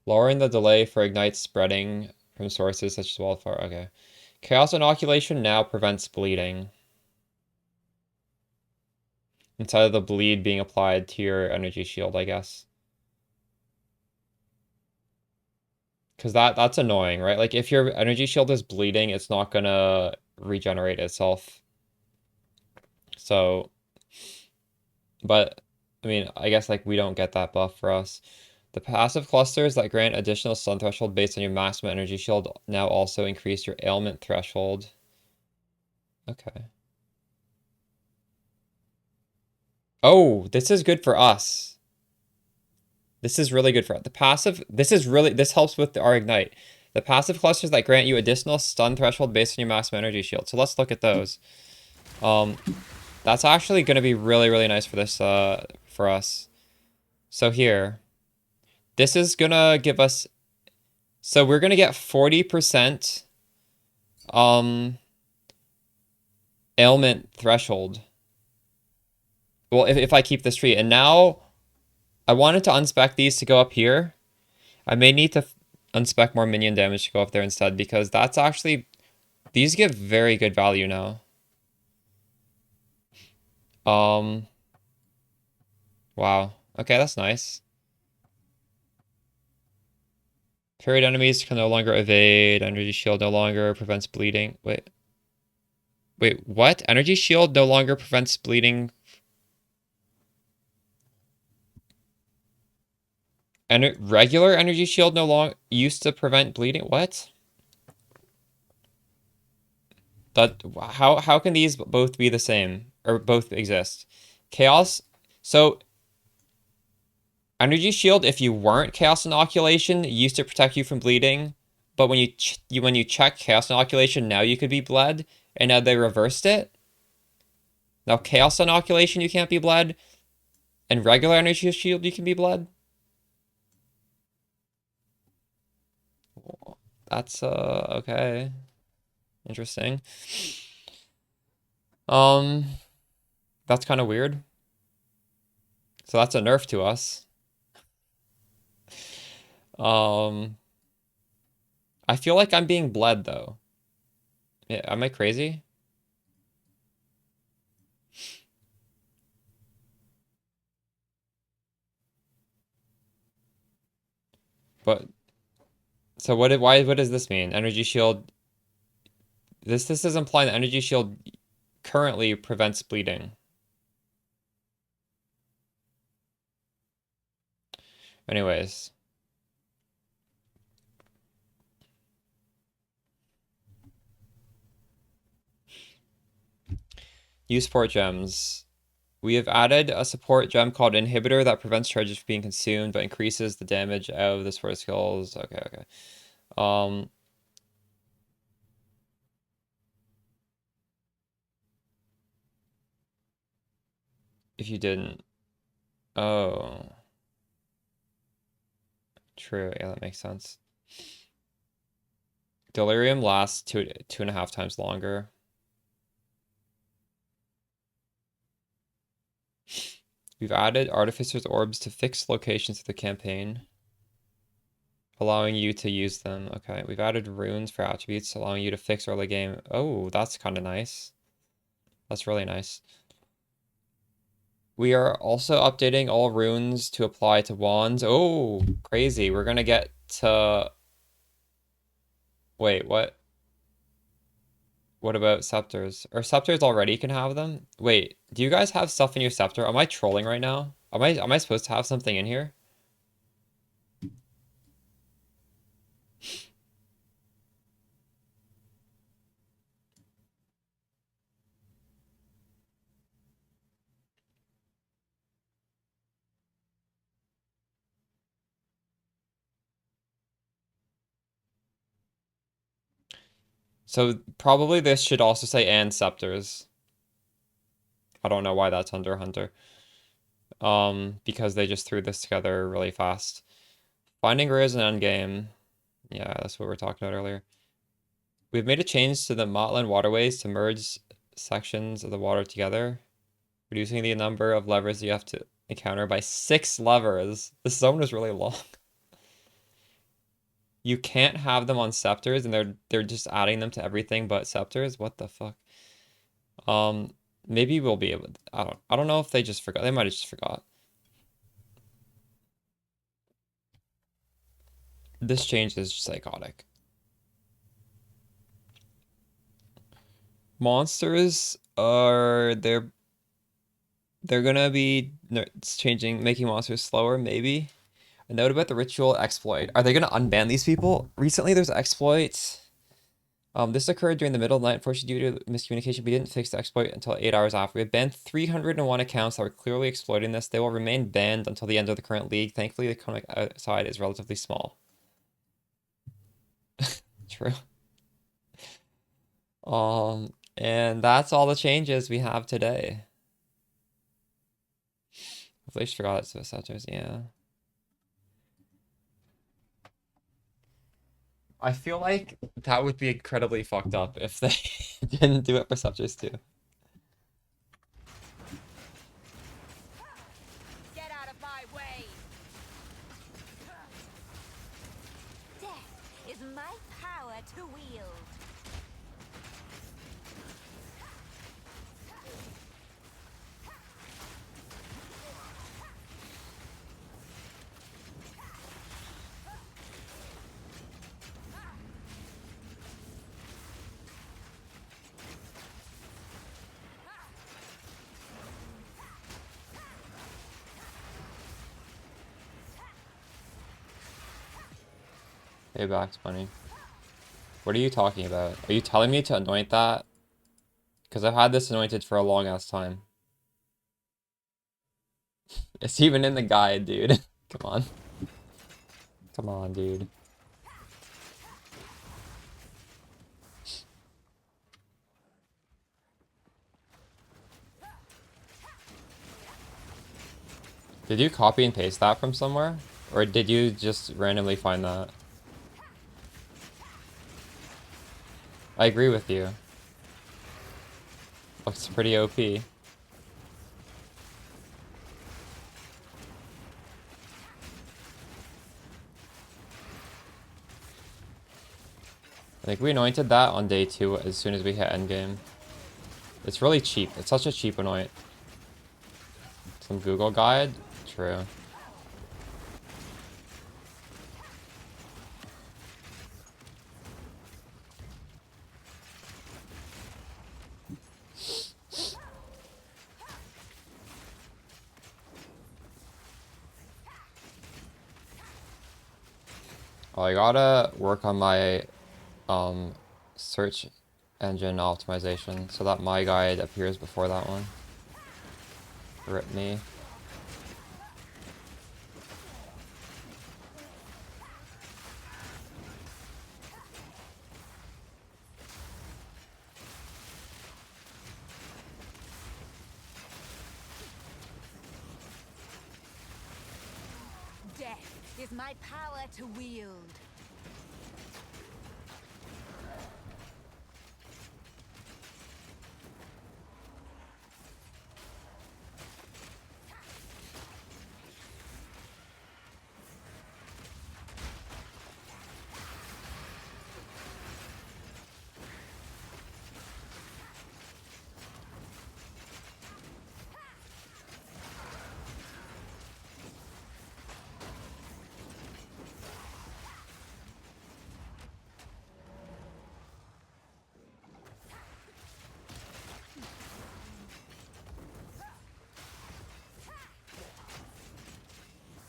Lowering the delay for ignite spreading from sources such as wildfire. Okay. Chaos Inoculation now prevents bleeding. Instead of the bleed being applied to your energy shield, I guess. Because that's annoying, right? Like, if your energy shield is bleeding, it's not gonna regenerate itself. So, but, I mean, I guess, like, we don't get that buff for us. The passive clusters that grant additional stun threshold based on your maximum energy shield now also increase your ailment threshold. Okay. Oh, this is good for us. This is really good for the passive. This helps with our ignite. The passive clusters that grant you additional stun threshold based on your maximum energy shield. So let's look at those. That's actually going to be really, really nice for this, for us. So here, This is gonna give us, so we're gonna get 40% ailment threshold. Well, if I keep this tree, and now I wanted to unspec these to go up here. I may need to unspec more minion damage to go up there instead, because that's actually, these give very good value now. Wow. Okay, that's nice. Parried enemies can no longer evade. Energy shield no longer prevents bleeding. Wait. Wait, what? Energy shield no longer prevents bleeding. Regular energy shield no longer used to prevent bleeding. What? That how can these both be the same or both exist? Chaos. So energy shield, if you weren't chaos inoculation, used to protect you from bleeding, but when you check chaos inoculation, now you could be bled, and now they reversed it. Now chaos inoculation you can't be bled, and regular energy shield you can be bled. That's okay. Interesting. Um that's kind of weird. So that's a nerf to us. Um I feel like I'm being bled though. Yeah, am I crazy? But so what does this mean? Energy shield, this is implying that energy shield currently prevents bleeding. Anyways. Use support gems. We have added a support gem called Inhibitor that prevents charges from being consumed but increases the damage of the support skills. Okay, okay. Um if you didn't. Oh. True, yeah, that makes sense. Delirium lasts 2.5 times longer. We've added Artificer's Orbs to fixed locations of the campaign, allowing you to use them. Okay, we've added runes for attributes, allowing you to fix early game. Oh, that's kind of nice. That's really nice. We are also updating all runes to apply to wands. Oh, crazy. We're gonna get to... Wait, what? What about scepters? Or scepters already can have them? Wait, do you guys have stuff in your scepter? Am I trolling right now? Am I supposed to have something in here? So probably this should also say and scepters. I don't know why that's under Hunter. Because they just threw this together really fast. Finding rares and endgame. Yeah, that's what we were talking about earlier. We've made a change to the Motland waterways to merge sections of the water together, reducing the number of levers you have to encounter by 6 levers. This zone is really long. You can't have them on scepters, and they're just adding them to everything but scepters. What the fuck? Maybe we'll be able to, I don't know if they just forgot. They might have just forgot. This change is psychotic. Monsters are they're gonna be changing, making monsters slower, maybe. A note about the ritual exploit. Are they gonna unban these people? Recently there's exploits. This occurred during the middle of the night. Unfortunately, due to miscommunication, we didn't fix the exploit until 8 hours after. We have banned 301 accounts that were clearly exploiting this. They will remain banned until the end of the current league. Thankfully, the economic outside is relatively small. True. And that's all the changes we have today. Hopefully I just forgot it's the scepters, yeah. I feel like that would be incredibly fucked up if they didn't do it for Subjects too. Get out of my way! Death is my power to wield. Payback's funny. What are you talking about? Are you telling me to anoint that? Because I've had this anointed for a long ass time. It's even in the guide, dude. Come on. Come on, dude. Did you copy and paste that from somewhere? Or did you just randomly find that? I agree with you. Looks pretty OP. I think we anointed that on day 2 as soon as we hit endgame. It's really cheap. It's such a cheap anoint. Some Google guide? True. Oh, I gotta work on my search engine optimization so that my guide appears before that one. Rip me. Death is my power to wield.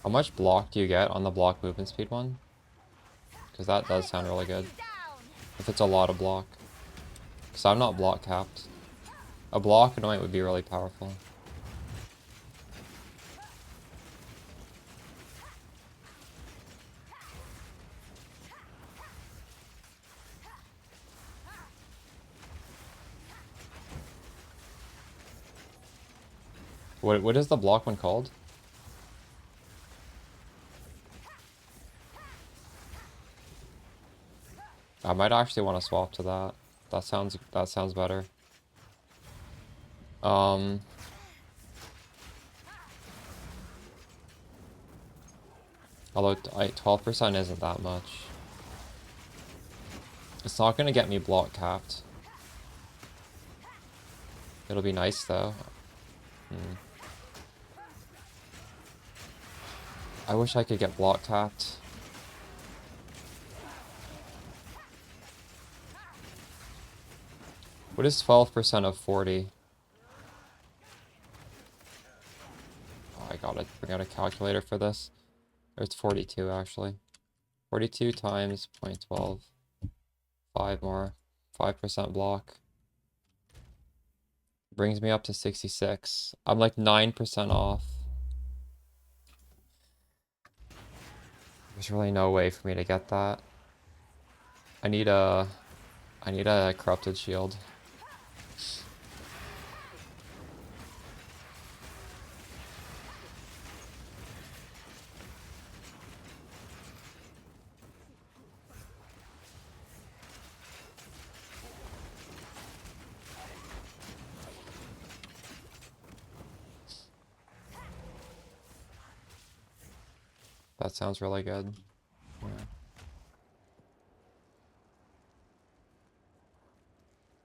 How much block do you get on the block movement speed one? Because that does sound really good. If it's a lot of block. Because I'm not block capped. A block anoint would be really powerful. What is the block one called? I might actually want to swap to that. That sounds better. Although 12% isn't that much. It's not gonna get me block capped. It'll be nice though. I wish I could get block capped. What is 12% of 40? Oh, I gotta bring out a calculator for this. It's 42 actually. 42 times 0.12. 5 more. 5% block. Brings me up to 66. I'm like 9% off. There's really no way for me to get that. I need a corrupted shield. That sounds really good. Yeah.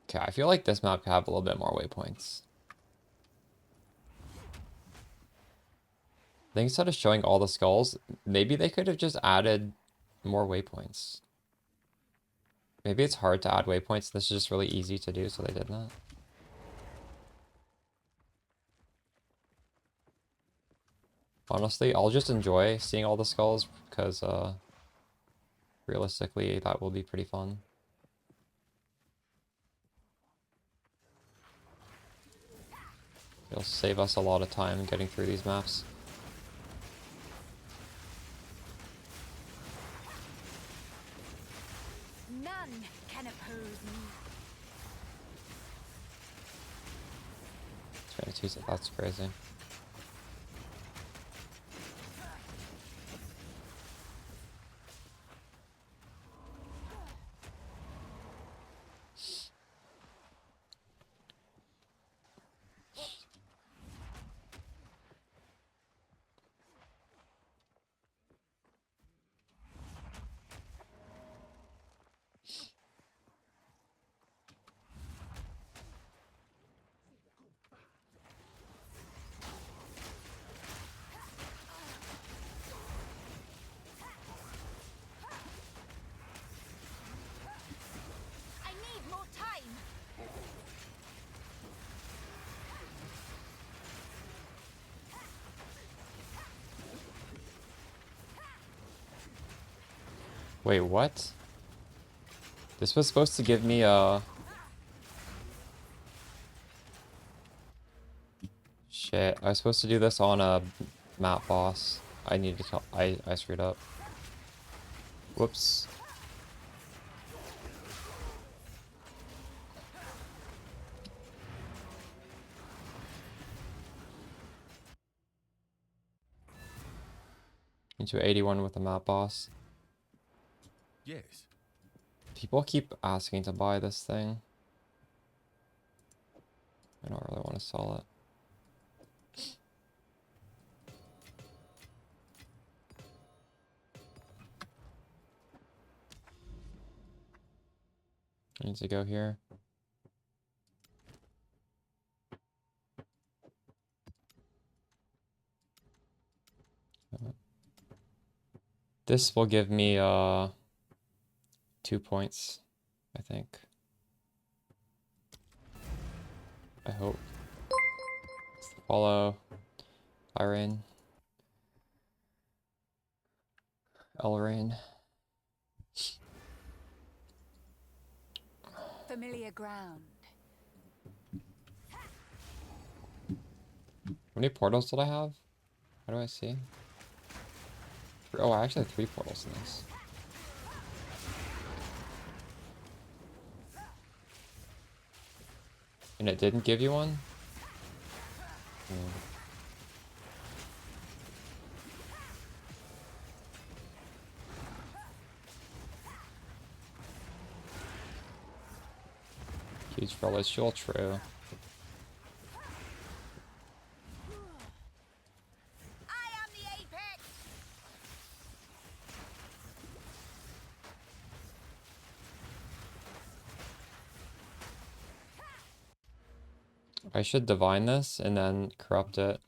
Okay, I feel like this map could have a little bit more waypoints. I think instead of showing all the skulls, maybe they could have just added more waypoints. Maybe it's hard to add waypoints. This is just really easy to do, so they did that. Honestly, I'll just enjoy seeing all the skulls because realistically, that will be pretty fun. It'll save us a lot of time getting through these maps. None can oppose me. 22, that's crazy. I need more time. Wait, what? This was supposed to give me a... Shit, I was supposed to do this on a map boss. I needed to kill... I screwed up. Whoops. Into 81 with the map boss. Yes. People keep asking to buy this thing. I don't really want to sell it. I need to go here. This will give me 2 points, I think. I hope. Follow Irene. Elrain. Familiar ground. How many portals did I have? How do I see? Oh, I actually have 3 portals in this. And it didn't give you one? Hmm. Huge celestial, true. I am the apex. I should divine this and then corrupt it.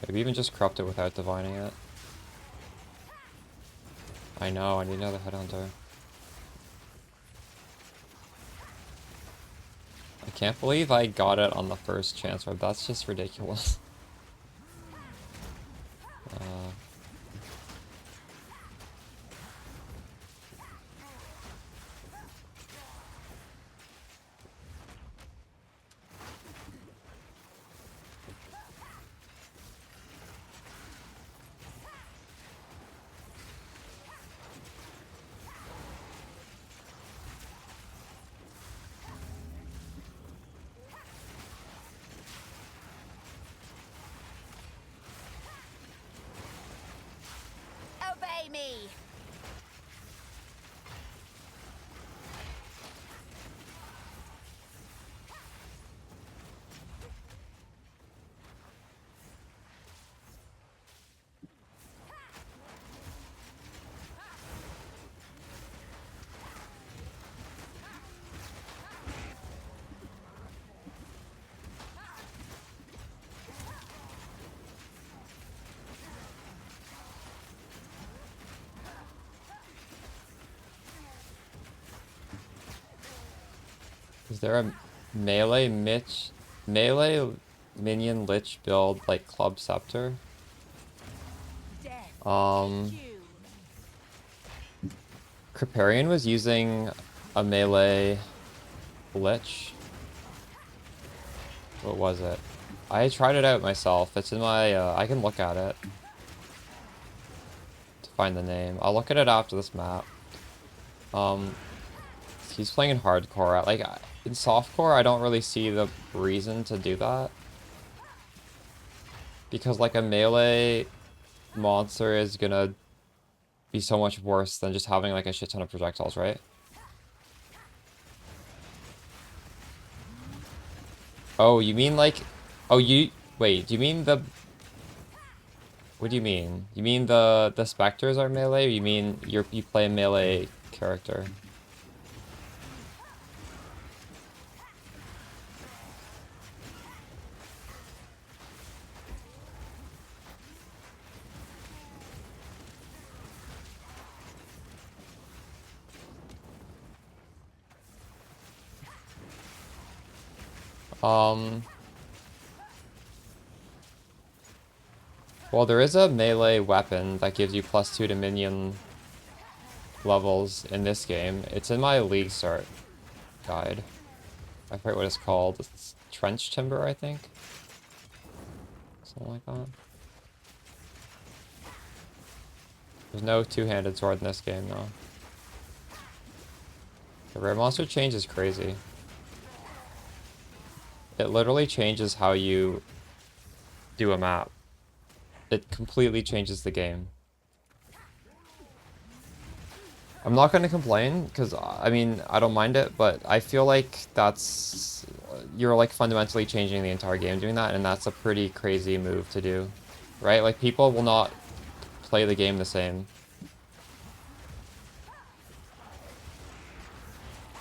Maybe even just corrupt it without divining it. I know, I need another headhunter. I can't believe I got it on the first chance, or that's just ridiculous. me. Is there a melee minion lich build like Club Scepter? Death. Um, You. Kripparrian was using a melee lich. What was it? I tried it out myself. It's in my, I can look at it to find the name. I'll look at it after this map. He's playing in hardcore. Like, in softcore, I don't really see the reason to do that. Because, like, a melee monster is gonna be so much worse than just having, like, a shit ton of projectiles, right? Oh, you mean, like... Oh, Wait, do you mean the... What do you mean? You mean the Spectres are melee, or you mean you play a melee character? Well, there is a melee weapon that gives you +2 to minion levels in this game. It's in my League Start guide. I forget what it's called. It's Trench Timber, I think. Something like that. There's no two-handed sword in this game, though. The rare monster change is crazy. It literally changes how you do a map. It completely changes the game. I'm not going to complain, because, I mean, I don't mind it, but I feel like that's... You're, like, fundamentally changing the entire game doing that, and that's a pretty crazy move to do. Right? Like, people will not play the game the same.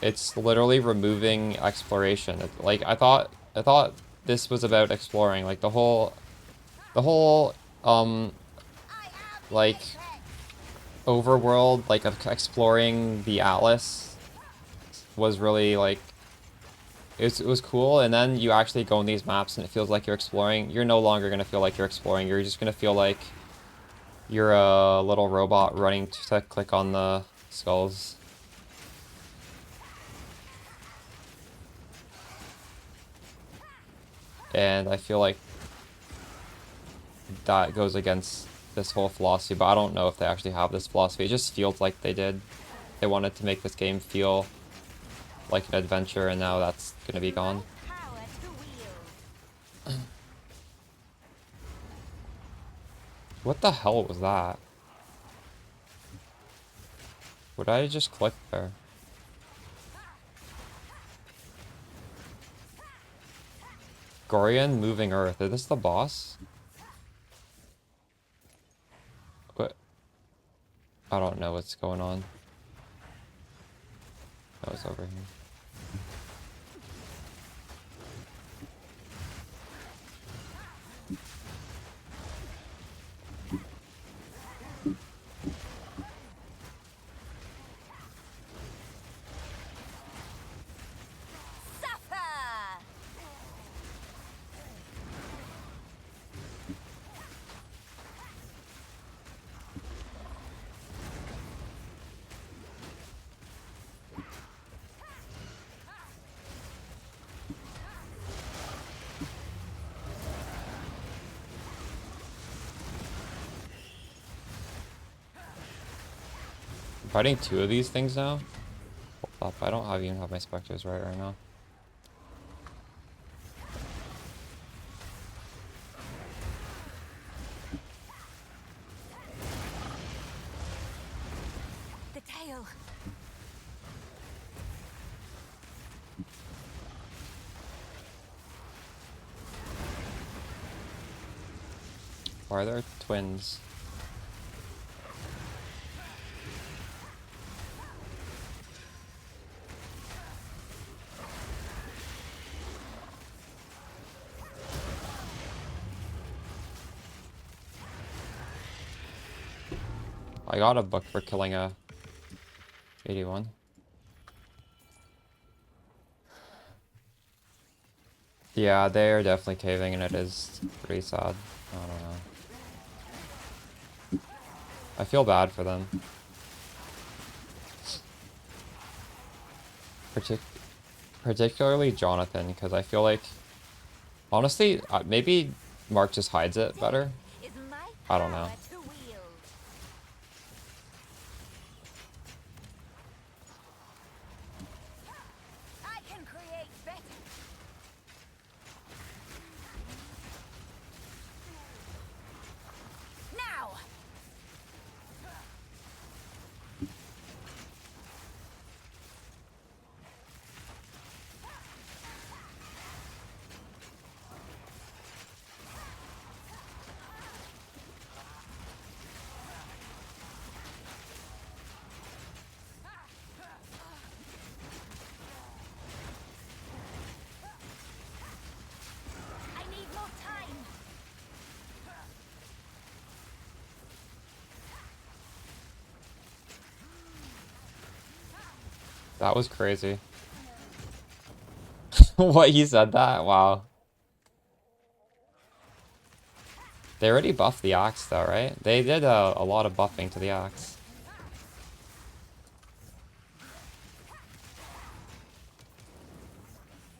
It's literally removing exploration. Like, I thought this was about exploring. Like, the whole, like, overworld, like, of exploring the Atlas was really, like, it was cool, and then you actually go on these maps and it feels like you're exploring. You're no longer going to feel like you're exploring. You're just going to feel like you're a little robot running to click on the skulls. And I feel like that goes against this whole philosophy, but I don't know if they actually have this philosophy. It just feels like they did. They wanted to make this game feel like an adventure, and now that's gonna be gone. Power to wield. What the hell was that? Would I just click there? Gorian moving earth. Is this the boss? What? I don't know what's going on. That was over here. Suffer. I'm fighting two of these things now? Hold up, I don't even have my Spectres right now. Why are there twins? I got a book for killing a 81. Yeah, they're definitely caving, and it is pretty sad. I don't know. I feel bad for them. Particularly Jonathan, because I feel like, honestly, maybe Mark just hides it better. Is my I don't know. power to wield. I can create better. Now. I need more time. That was crazy. What, he said that? Wow. They already buffed the axe though, right? They did a lot of buffing to the axe.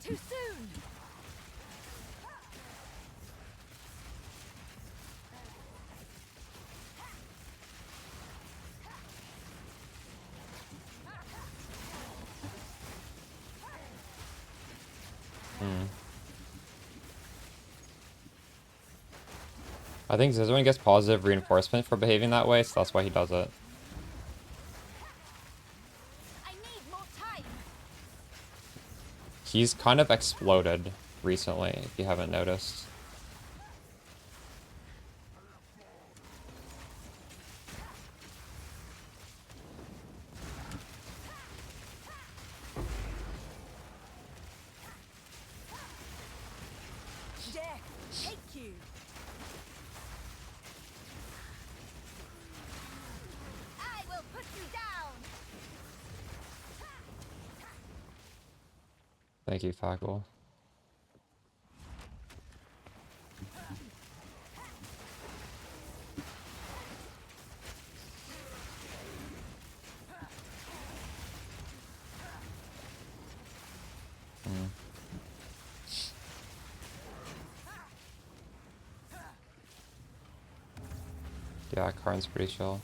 Too soon. I think Zizwin gets positive reinforcement for behaving that way, so that's why he does it. I need more time. He's kind of exploded recently, if you haven't noticed. Death, take you. I will put you down. Thank you, Fackle. Yeah, Karn's pretty chill.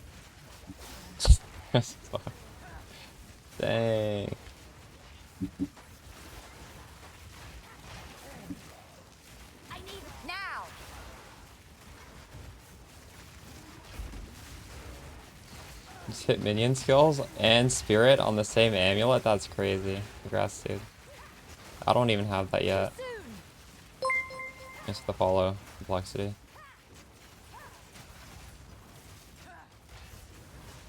Dang. I need now. Just hit minion skills and spirit on the same amulet? That's crazy. Congrats, dude. I don't even have that yet. Soon. Just the follow complexity.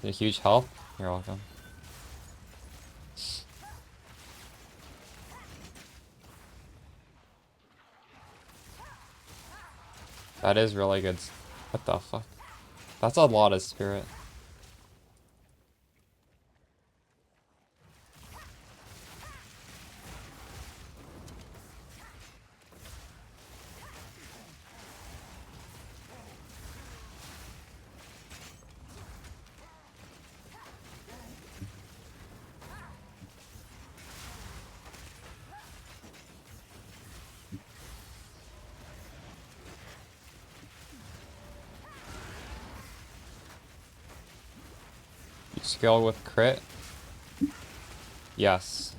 A huge help. You're welcome. That is really good. What the fuck? That's a lot of spirit. You scale with crit? Yes.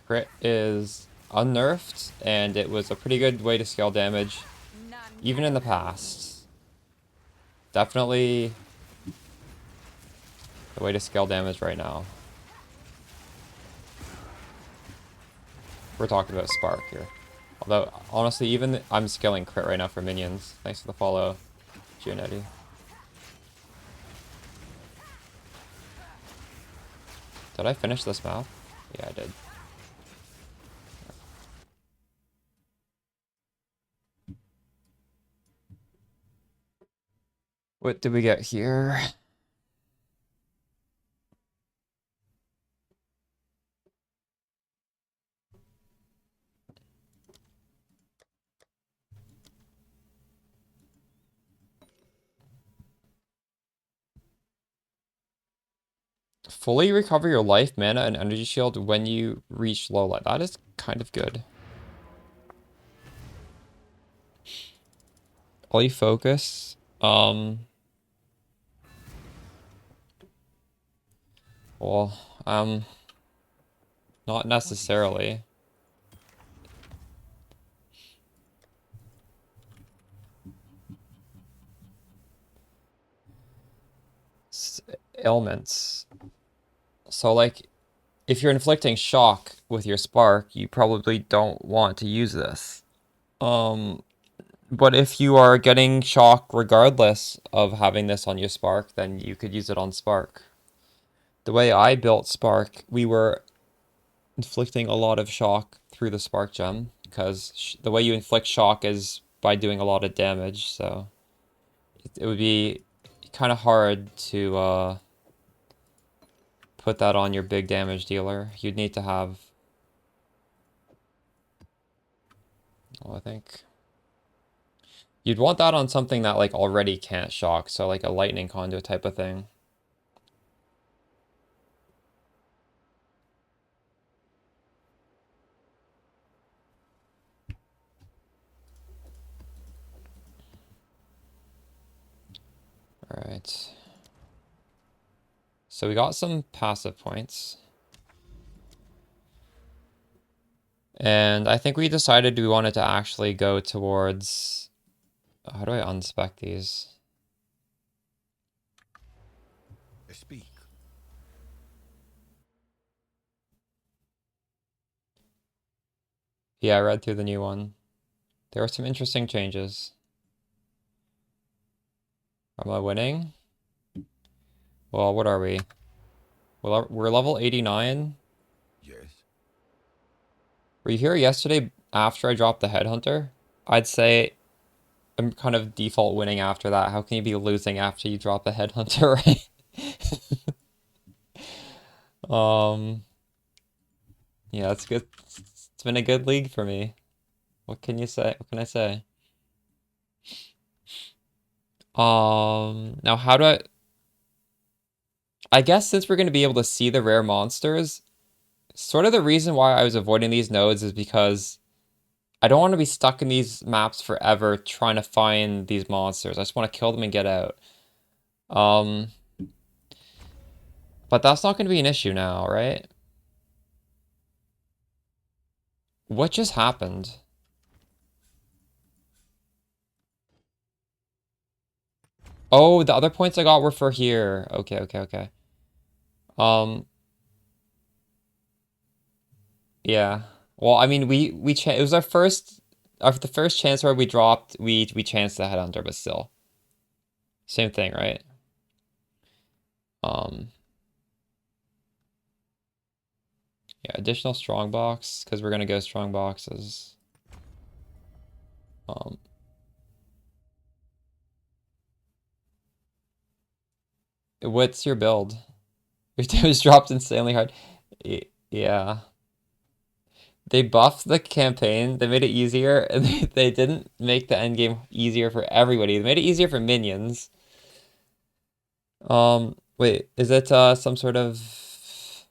Crit is unnerfed, and it was a pretty good way to scale damage, None. even in the past. Definitely the way to scale damage right now. We're talking about Spark here. Although, honestly, even I'm scaling crit right now for minions. Thanks for the follow, Gianetti. Did I finish this map? Yeah, I did. What did we get here? Fully recover your life, mana, and energy shield when you reach low light. That is kind of good. Fully focus. Well, not necessarily. Ailments. So, like, if you're inflicting shock with your spark, you probably don't want to use this. But if you are getting shock regardless of having this on your spark, then you could use it on spark. The way I built spark, we were inflicting a lot of shock through the spark gem, because the way you inflict shock is by doing a lot of damage, so it would be kind of hard to put that on your big damage dealer. You'd need to have, well, I think you'd want that on something that like already can't shock, so like a lightning conduit type of thing. All right. So we got some passive points. And I think we decided we wanted to actually go towards... How do I unspec these? Speak. Yeah, I read through the new one. There were some interesting changes. Am I winning? Well, what are we? Well, we're level 89. Yes. Were you here yesterday after I dropped the Headhunter? I'd say I'm kind of default winning after that. How can you be losing after you drop the Headhunter, right? Yeah, it's good. It's been a good league for me. What can you say? What can I say? Now how do I guess since we're going to be able to see the rare monsters, sort of the reason why I was avoiding these nodes is because I don't want to be stuck in these maps forever trying to find these monsters. I just want to kill them and get out. But that's not going to be an issue now, right? What just happened? Oh, the other points I got were for here. Okay, okay, okay. Yeah. Well, I mean, it was our first, the first chance where we dropped, we chanced the headhunter, but still, same thing, right? Um, yeah, additional strong box because we're gonna go strong boxes. Um, what's your build? Your damage dropped insanely hard. Yeah. They buffed the campaign, they made it easier, and they didn't make the end game easier for everybody. They made it easier for minions. Wait, is it some sort of...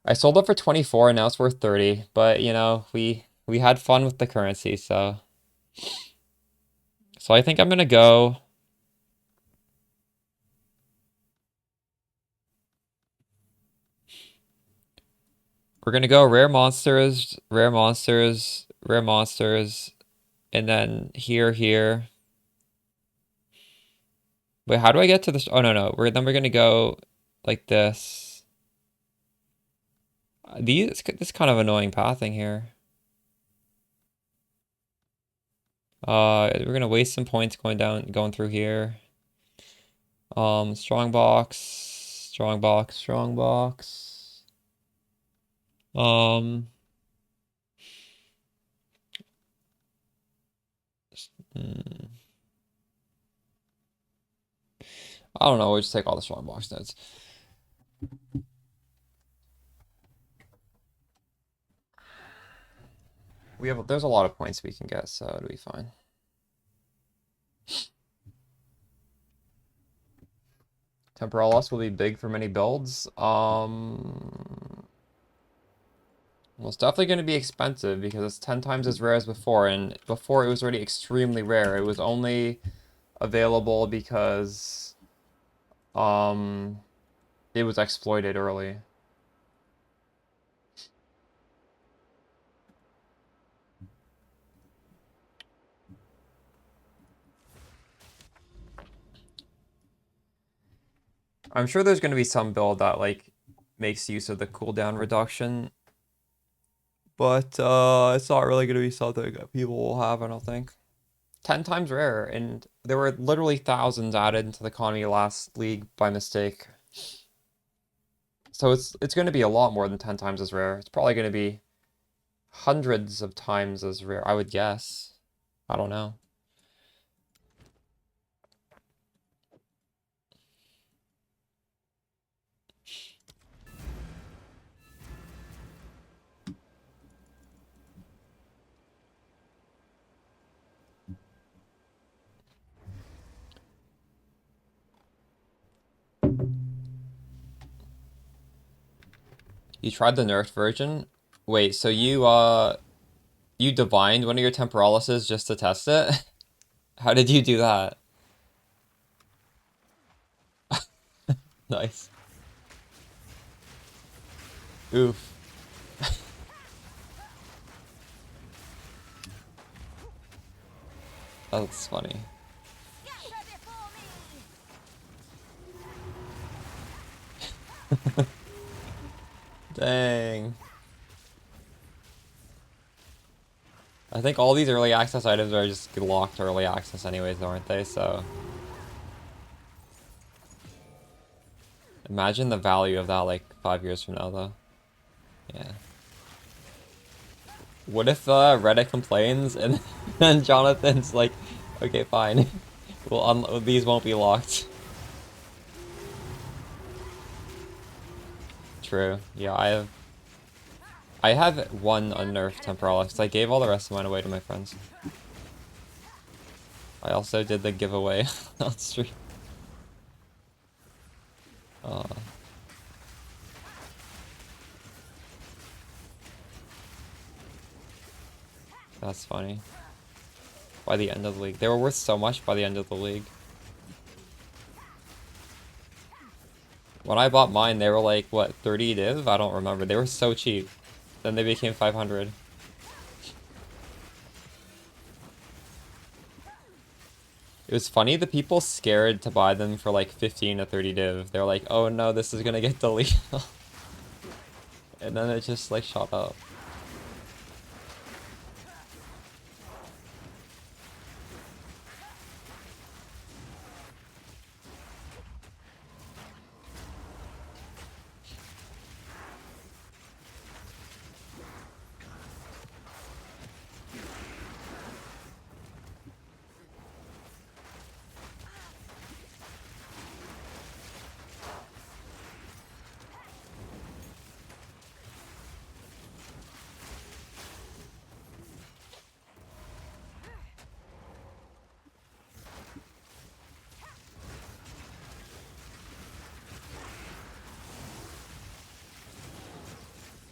I sold it for 24 and now it's worth 30, but you know, we had fun with the currency, so I think I'm gonna go. We're gonna go rare monsters, rare monsters, rare monsters, and then here. Wait, how do I get to this? Oh no, no. Then we're gonna go like this. This kind of annoying pathing here. We're gonna waste some points going through here. Strong box, strong box, strong box. Um, hmm. I don't know. We'll just take all the strong box nodes. There's a lot of points we can get, so it'll be fine. Temporal loss will be big for many builds. Well, it's definitely going to be expensive because it's 10 times as rare as before, and before it was already extremely rare. It was only available because it was exploited early. I'm sure there's going to be some build that like makes use of the cooldown reduction, but it's not really going to be something that people will have, I don't think. 10 times rarer, and there were literally thousands added into the economy last league by mistake. So it's going to be a lot more than 10 times as rare. It's probably going to be hundreds of times as rare, I would guess. I don't know. You tried the nerfed version? Wait, so you divined one of your temporalises just to test it? How did you do that? Nice. Oof. That's funny. Get ready for me. Dang. I think all these early access items are just locked early access anyways, aren't they? So imagine the value of that like 5 years from now though. Yeah. What if Reddit complains and then Jonathan's like, okay, fine. Well, these won't be locked. True. Yeah, I have one unnerfed temporal because I gave all the rest of mine away to my friends. I also did the giveaway on stream. Uh, that's funny. By the end of the league. They were worth so much by the end of the league. When I bought mine, they were like, what, 30 div? I don't remember. They were so cheap. Then they became 500. It was funny, the people scared to buy them for like 15 to 30 div. They're like, oh no, this is gonna get deleted. And then it just like shot up.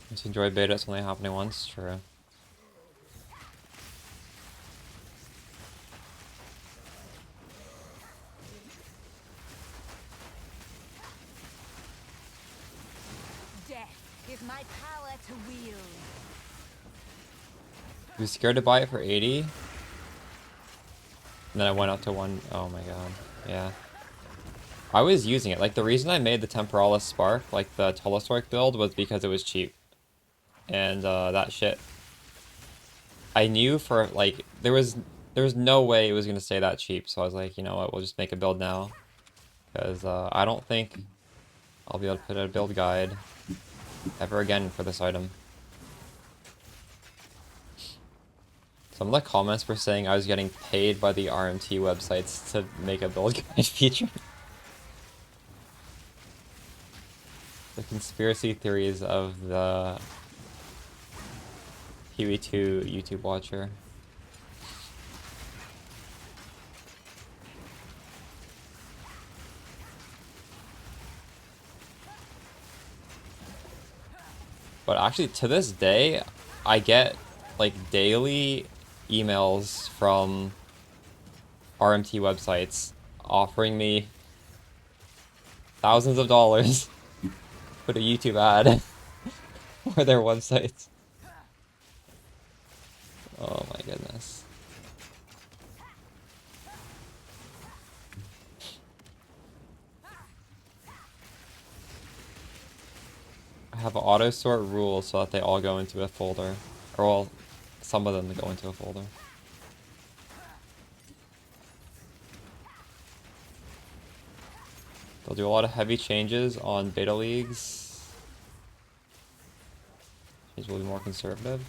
Just enjoy beta, it's only happening once, true. Death is my power to wield. You was scared to buy it for 80? And then I went up to one. Oh my god. Yeah. I was using it. Like, the reason I made the Temporalis Spark, like the Telestoric build, was because it was cheap. And that shit, I knew for, like, there was no way it was going to stay that cheap. So I was like, you know what, we'll just make a build now. Because I don't think I'll be able to put a build guide ever again for this item. Some of the comments were saying I was getting paid by the RMT websites to make a build guide feature. The conspiracy theories of the Huey2 YouTube watcher. But actually, to this day, I get like daily emails from RMT websites offering me thousands of dollars to put a YouTube ad for their websites. Oh my goodness. I have an auto sort rule so that they all go into a folder. Or well, some of them go into a folder. They'll do a lot of heavy changes on beta leagues. These will be more conservative.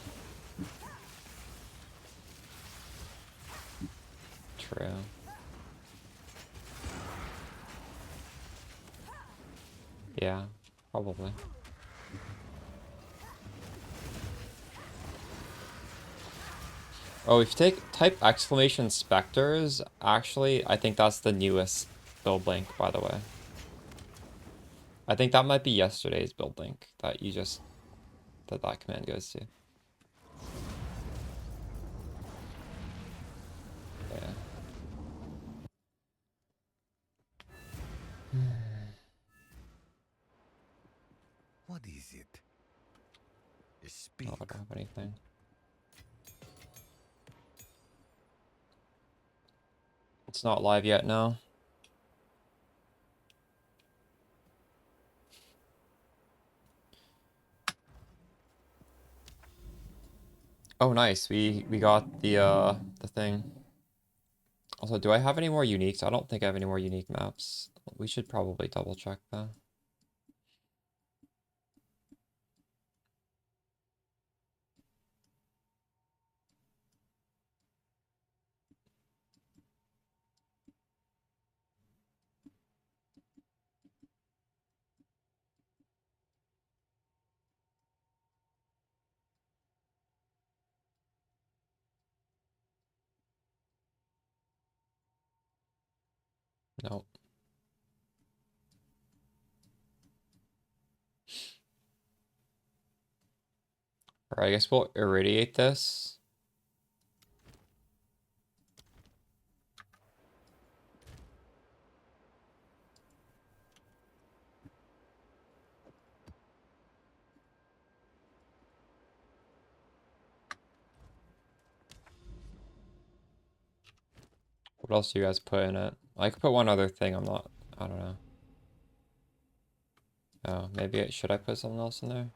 True. Yeah, probably. Oh, if you type exclamation specters, actually, I think that's the newest build link, by the way. I think that might be yesterday's build link that you just, that command goes to. Yeah. What is it? Speak. Oh, I don't have anything. It's not live yet, no. Oh, nice. We got the thing. Also, do I have any more uniques? I don't think I have any more unique maps. We should probably double check that. No. Alright, I guess we'll irradiate this. What else do you guys put in it? I could put one other thing, I don't know. Oh, maybe should I put something else in there?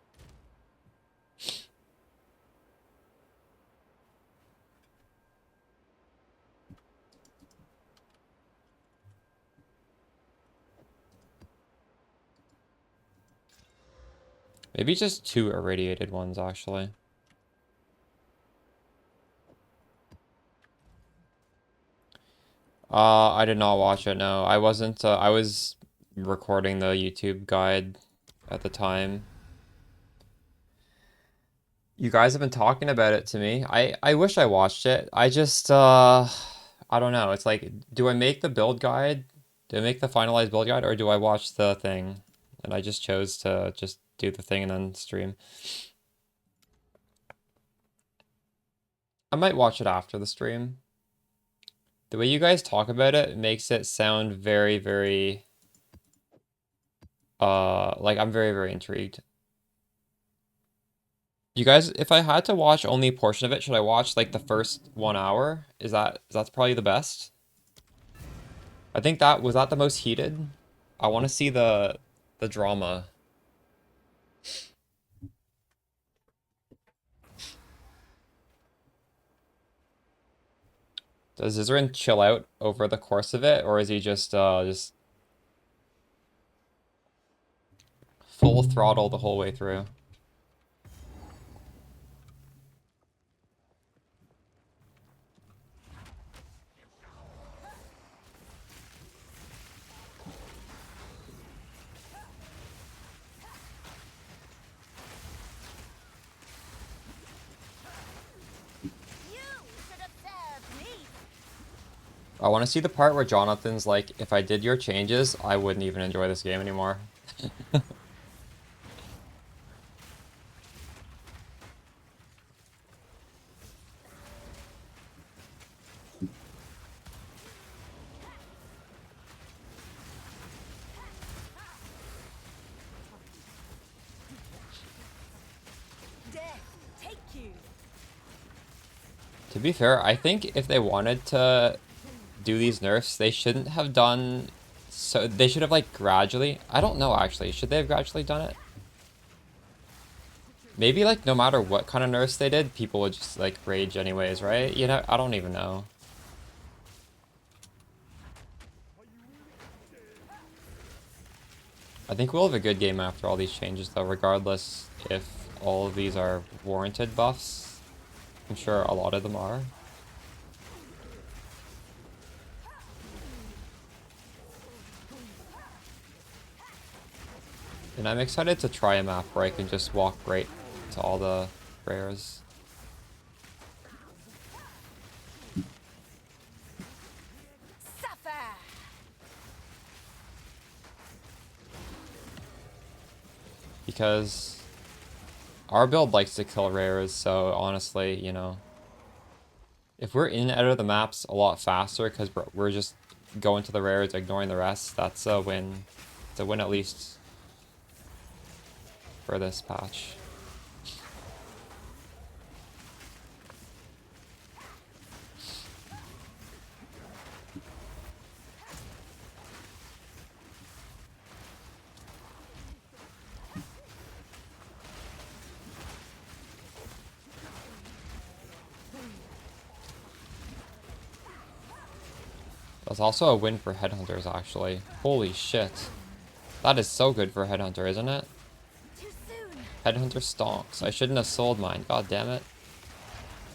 Maybe just 2 irradiated ones, actually. I did not watch it, no. I wasn't, I was recording the YouTube guide at the time. You guys have been talking about it to me. I wish I watched it. I just, I don't know. It's like, do I make the build guide? Do I make the finalized build guide, or do I watch the thing? And I just chose to just do the thing and then stream. I might watch it after the stream. The way you guys talk about it makes it sound very, very, like I'm very, very intrigued. You guys, if I had to watch only a portion of it, should I watch like the first 1 hour? That's probably the best? I think was that the most heated? I want to see the drama. Does Izrin chill out over the course of it, or is he just full throttle the whole way through? You should have served me. I want to see the part where Jonathan's like, if I did your changes, I wouldn't even enjoy this game anymore. Death, take you. To be fair, I think if they wanted to do these nerfs, they shouldn't have done... So they should have like gradually... I don't know actually. Should they have gradually done it? Maybe like no matter what kind of nerfs they did, people would just like rage anyways, right? You know, I don't even know. I think we'll have a good game after all these changes though, regardless if all of these are warranted buffs. I'm sure a lot of them are. And I'm excited to try a map where I can just walk right to all the rares. Suffer. Because our build likes to kill rares, so honestly, you know, if we're in and out of the maps a lot faster because we're just going to the rares, ignoring the rest, that's a win. It's a win at least for this patch. That's also a win for Headhunters, actually. Holy shit. That is so good for Headhunter, isn't it? Too soon. Headhunter stonks. I shouldn't have sold mine. God damn it.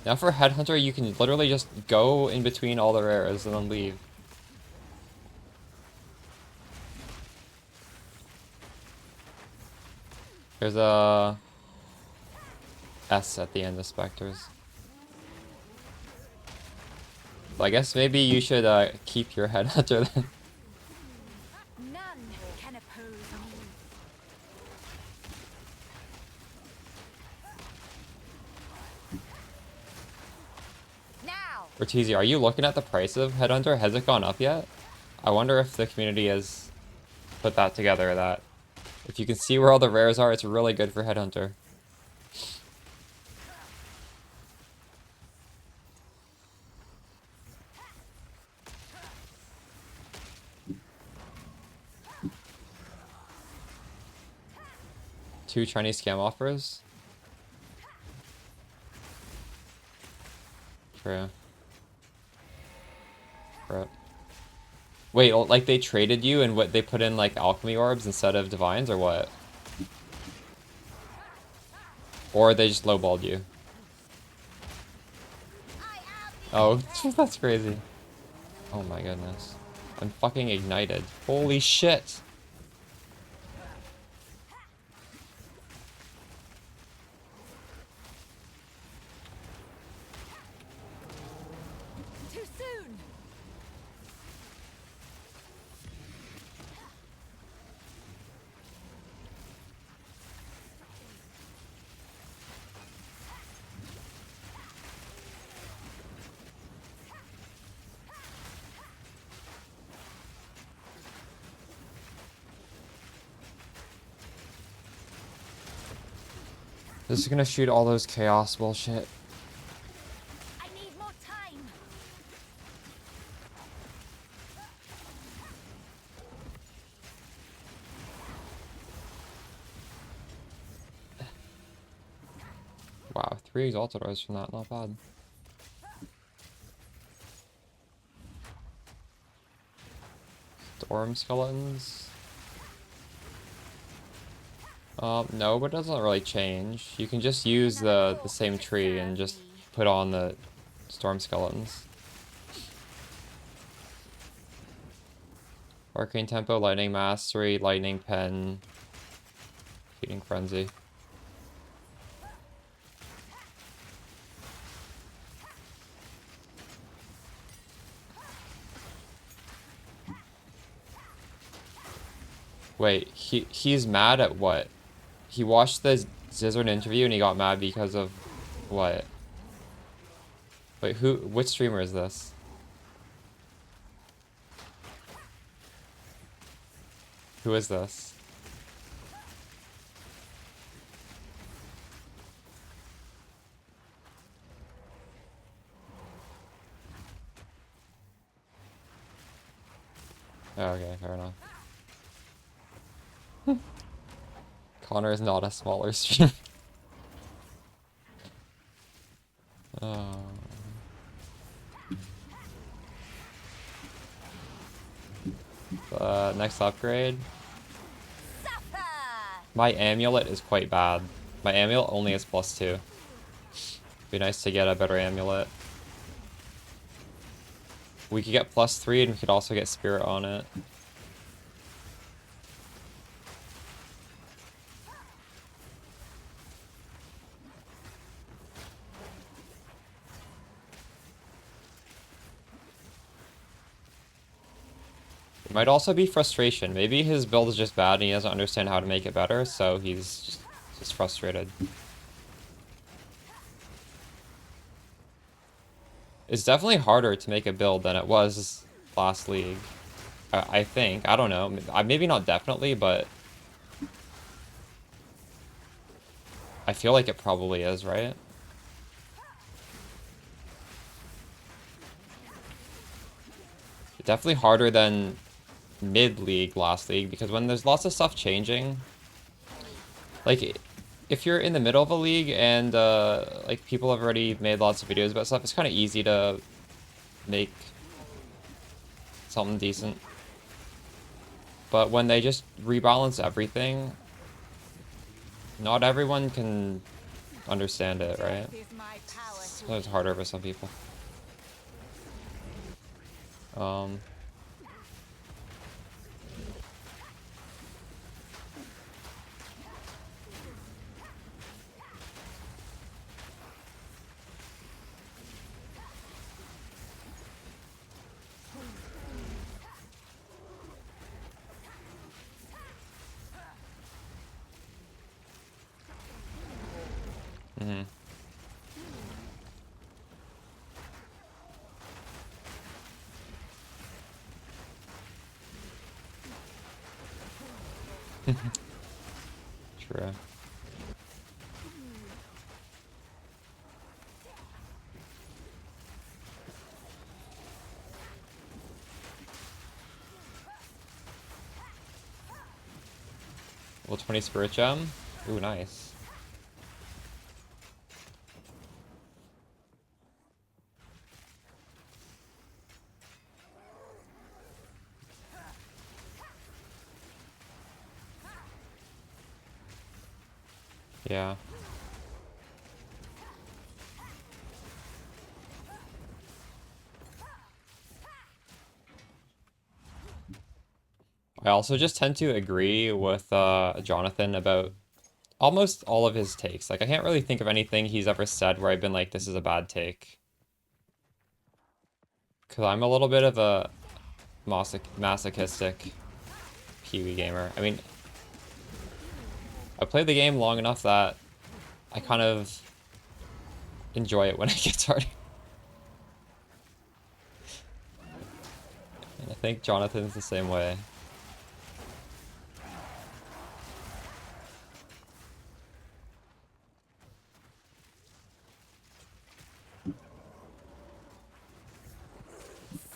Now for Headhunter, you can literally just go in between all the rares and then leave. There's a S at the end of Spectres. So I guess maybe you should keep your Headhunter then. None can oppose me. Now. Ortiz, are you looking at the price of Headhunter? Has it gone up yet? I wonder if the community has put that together, that if you can see where all the rares are, it's really good for Headhunter. Two Chinese scam offers? True. Right. Wait, like they traded you and what they put in like alchemy orbs instead of divines or what? Or they just lowballed you? Oh, that's crazy. Oh my goodness. I'm fucking ignited. Holy shit. Too soon. This is gonna shoot all those chaos bullshit. I need more time. Wow, 3 exalted ores from that, not bad. Storm skeletons. No, but it doesn't really change. You can just use the same tree and just put on the storm skeletons. Arcane Tempo, Lightning Mastery, Lightning Pen, Feeding Frenzy. Wait, he's mad at what? He watched the Zizzard interview and he got mad because of what? Wait, which streamer is this? Who is this? Oh, okay, fair enough. Connor is not a smaller streamer. Oh. Next upgrade. Supper! My amulet is quite bad. My amulet only has +2. Be nice to get a better amulet. We could get +3 and we could also get spirit on it. It might also be frustration. Maybe his build is just bad and he doesn't understand how to make it better, so he's just frustrated. It's definitely harder to make a build than it was last league. I think. I don't know. Maybe not definitely, but I feel like it probably is, right? Definitely harder than mid-league last league, because when there's lots of stuff changing, like if you're in the middle of a league and like people have already made lots of videos about stuff, it's kind of easy to make something decent. But when they just rebalance everything, not everyone can understand it, right? So it's harder for some people. Mm-hmm. True. Level 20 Spirit Gem. Ooh, nice. Yeah. I also just tend to agree with Jonathan about almost all of his takes. Like, I can't really think of anything he's ever said where I've been like, this is a bad take. Because I'm a little bit of a masochistic PoE gamer. I mean, I played the game long enough that I kind of enjoy it when it gets harder. And I think Jonathan's the same way.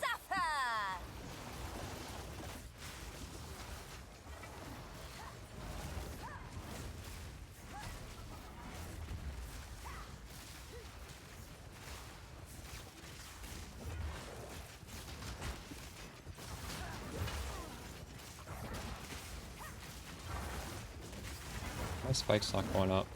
Supper! My spike's not going up.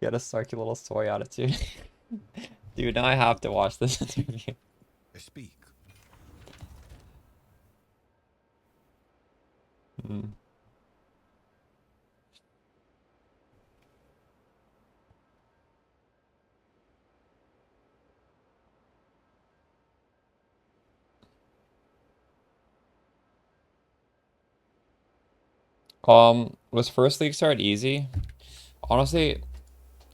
Get a snarky little soy attitude. Dude, now I have to watch this interview. Speak. Mm. Was first league start easy? Honestly,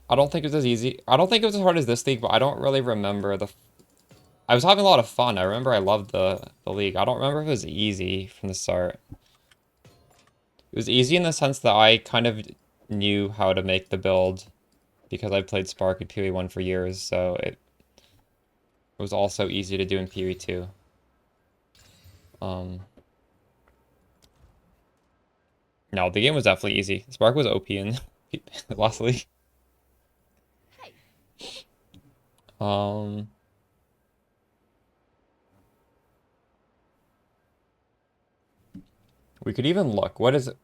I don't think it was as easy. I don't think it was as hard as this league, but I don't really remember the... I was having a lot of fun. I remember I loved the league. I don't remember if it was easy from the start. It was easy in the sense that I kind of knew how to make the build because I played Spark and PoE 1 for years, so it was also easy to do in PoE 2. No, the game was definitely easy. Spark was OP in last league. Hey, Um, we could even look. What is it?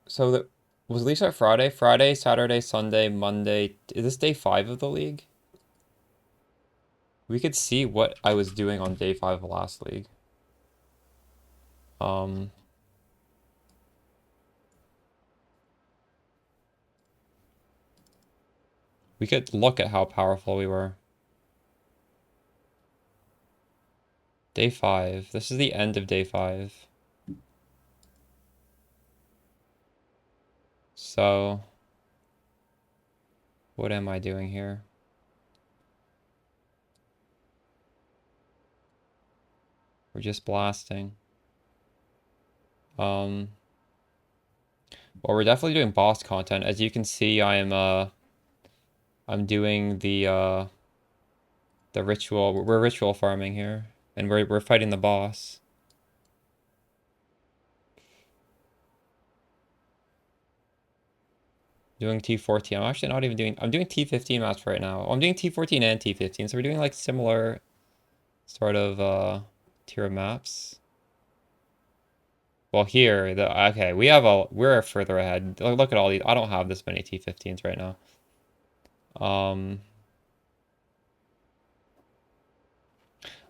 So that was Lisa Friday? Friday, Saturday, Sunday, Monday. Is this day 5 of the league? We could see what I was doing on day 5 of last league. Um, we could look at how powerful we were. Day 5. This is the end of day 5. So, what am I doing here? We're just blasting. Well, we're definitely doing boss content. As you can see, I'm doing the ritual. We're ritual farming here, and we're fighting the boss. Doing T14. I'm actually not even doing... I'm doing T15 maps right now. I'm doing T14 and T15, so we're doing like similar sort of tier of maps. Well, here, okay, we're further ahead. Look at all these. I don't have this many T15s right now.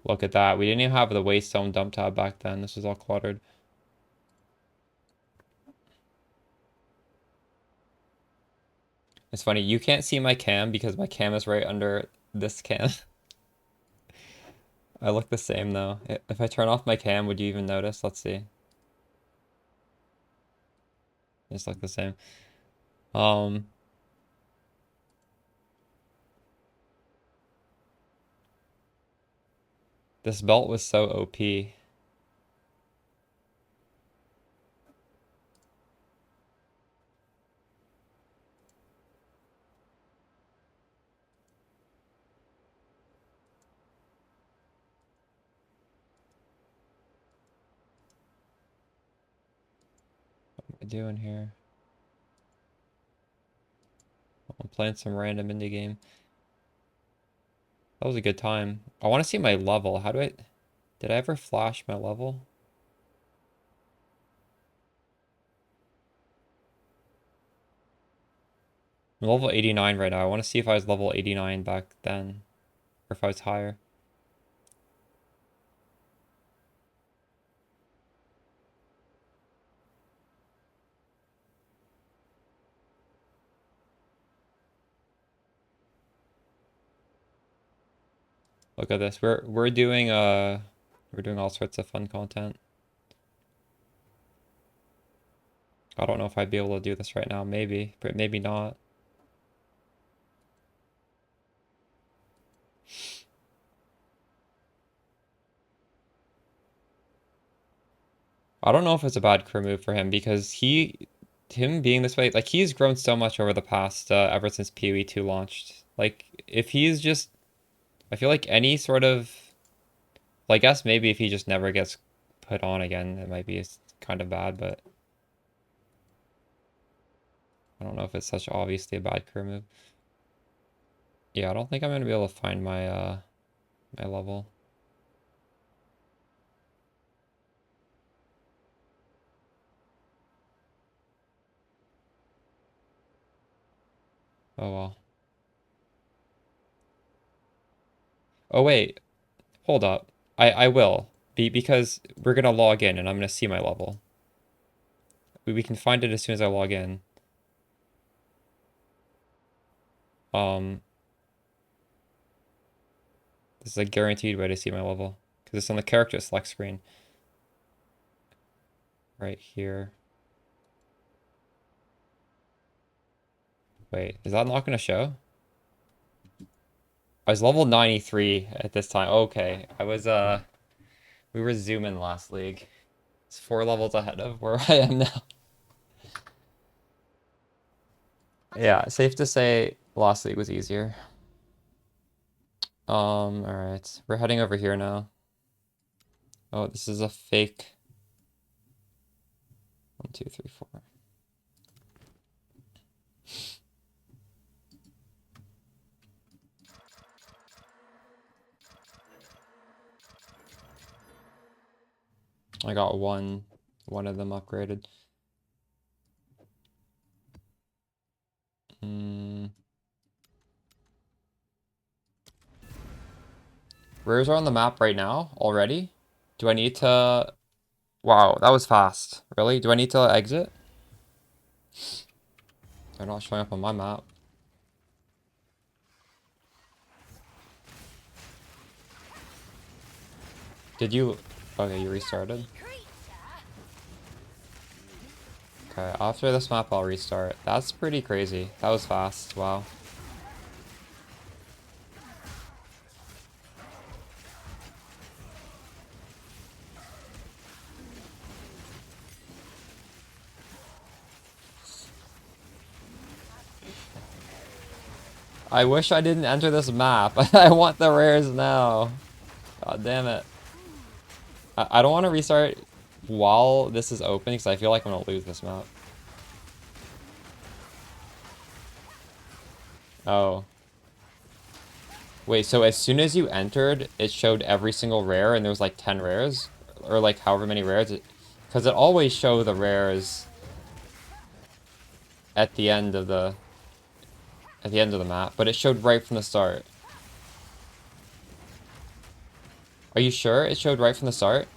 Look at that. We didn't even have the waste zone dump tab back then. This was all cluttered. It's funny, you can't see my cam because my cam is right under this cam. I look the same though. If I turn off my cam, would you even notice? Let's see. Just look the same. Um, this belt was so OP. What am I doing here? I'm playing some random indie game. That was a good time. I want to see my level. How do I... Did I ever flash my level? I'm level 89 right now. I want to see if I was level 89 back then. Or if I was higher. Look at this. We're doing all sorts of fun content. I don't know if I'd be able to do this right now. Maybe, but maybe not. I don't know if it's a bad career move for him because him being this way, like he's grown so much over the past, ever since PoE 2 launched. Like if he's just, I feel like any sort of, well, I guess maybe if he just never gets put on again, it might be kind of bad, but I don't know if it's such obviously a bad career move. Yeah, I don't think I'm gonna be able to find my level. Oh well. Oh wait, hold up. I will. Because we're gonna log in and I'm gonna see my level. We can find it as soon as I log in. Um, this is a guaranteed way to see my level. Because it's on the character select screen. Right here. Wait, is that not gonna show? I was level 93 at this time. Okay. We were zooming last league. It's 4 levels ahead of where I am now. Yeah, safe to say last league was easier. Alright. We're heading over here now. Oh, this is a fake. 1, 2, 3, 4. I got one of them upgraded. Rares are on the map right now already? Do I need to... Wow, that was fast. Really? Do I need to exit? They're not showing up on my map. Did you... Okay, you restarted. Okay, after this map I'll restart. That's pretty crazy. That was fast. Wow. I wish I didn't enter this map. I want the rares now. God damn it. I don't want to restart while this is open because I feel like I'm going to lose this map. Oh. Wait, so as soon as you entered, it showed every single rare and there was like 10 rares? Or like however many rares? Because it always show the rares at the end of the map, but it showed right from the start. Are you sure it showed right from the start?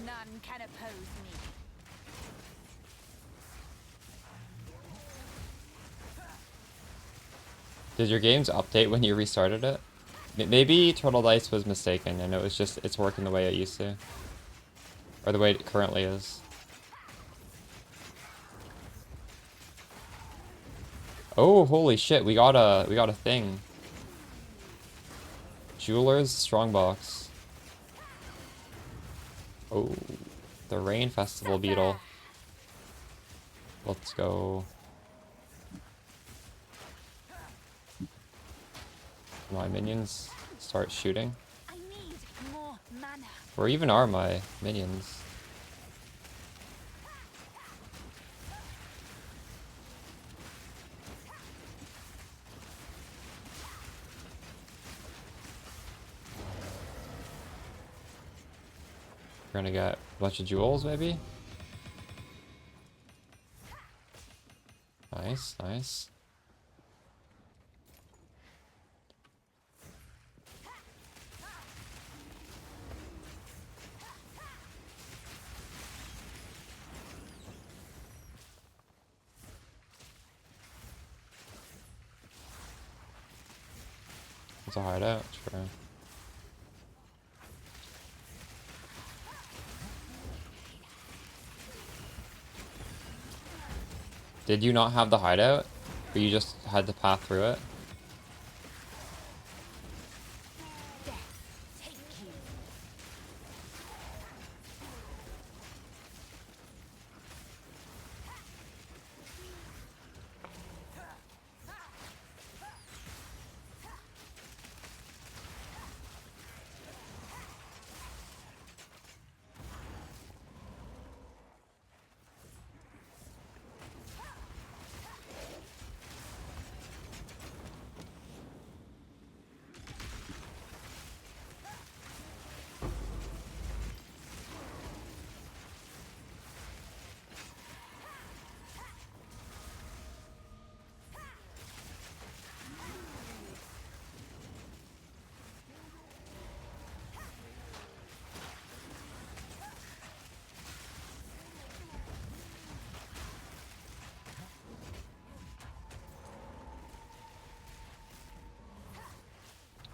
None can oppose me. Did your games update when you restarted it? Maybe Turtle Dice was mistaken and it's working the way it used to. Or the way it currently is. Oh, holy shit, we got a thing. Jeweler's Strongbox. Oh, the Rain Festival Beetle. Let's go. My minions start shooting. I need more mana. Where even are my minions? We're gonna get a bunch of jewels, maybe? Nice, nice. It's a hideout, sure. Did you not have the hideout? Or you just had to path through it? Death, take you.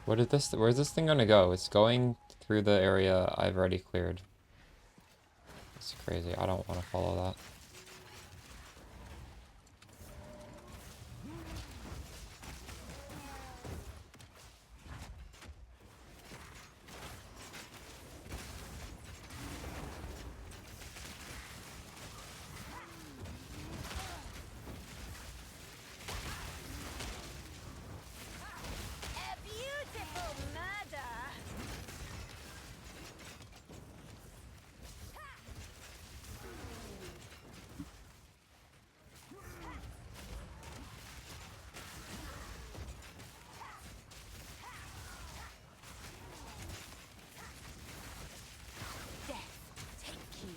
Where's this thing gonna go? It's going through the area I've already cleared. It's crazy. I don't want to follow that. A beautiful murder. Death, take you.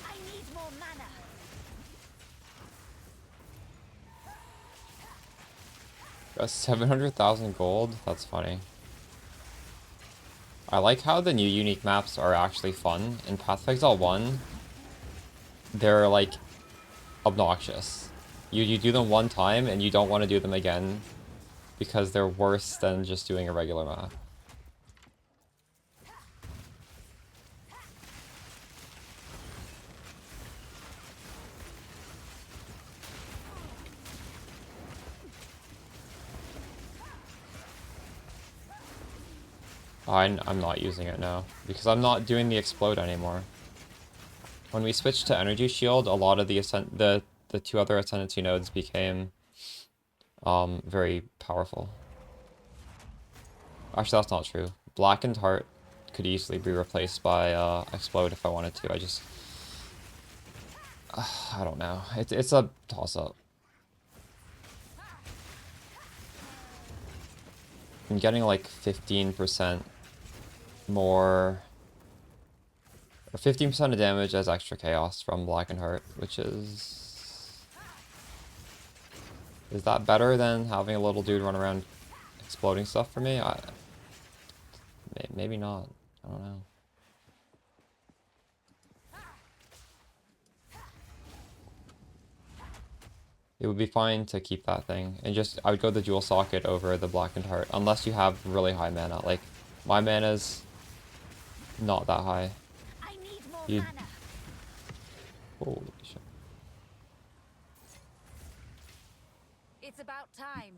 I need more mana. Got 700,000 gold? That's funny. I like how the new unique maps are actually fun. In Path of Exile 1, they're like obnoxious. You do them one time and you don't want to do them again because they're worse than just doing a regular map. I'm not using it now because I'm not doing the explode anymore. When we switched to energy shield, a lot of the two other ascendancy nodes became very powerful. Actually, that's not true. Blackened Heart could easily be replaced by explode if I wanted to. I don't know. It's a toss up. I'm getting like 15% more, or 15% of damage as extra chaos from Blackened Heart, which is that better than having a little dude run around exploding stuff for me? Maybe not. I don't know. It would be fine to keep that thing, and I would go the dual socket over the Blackened Heart, unless you have really high mana. Like, my mana's not that high. I need more You- mana. Holy shit. It's about time.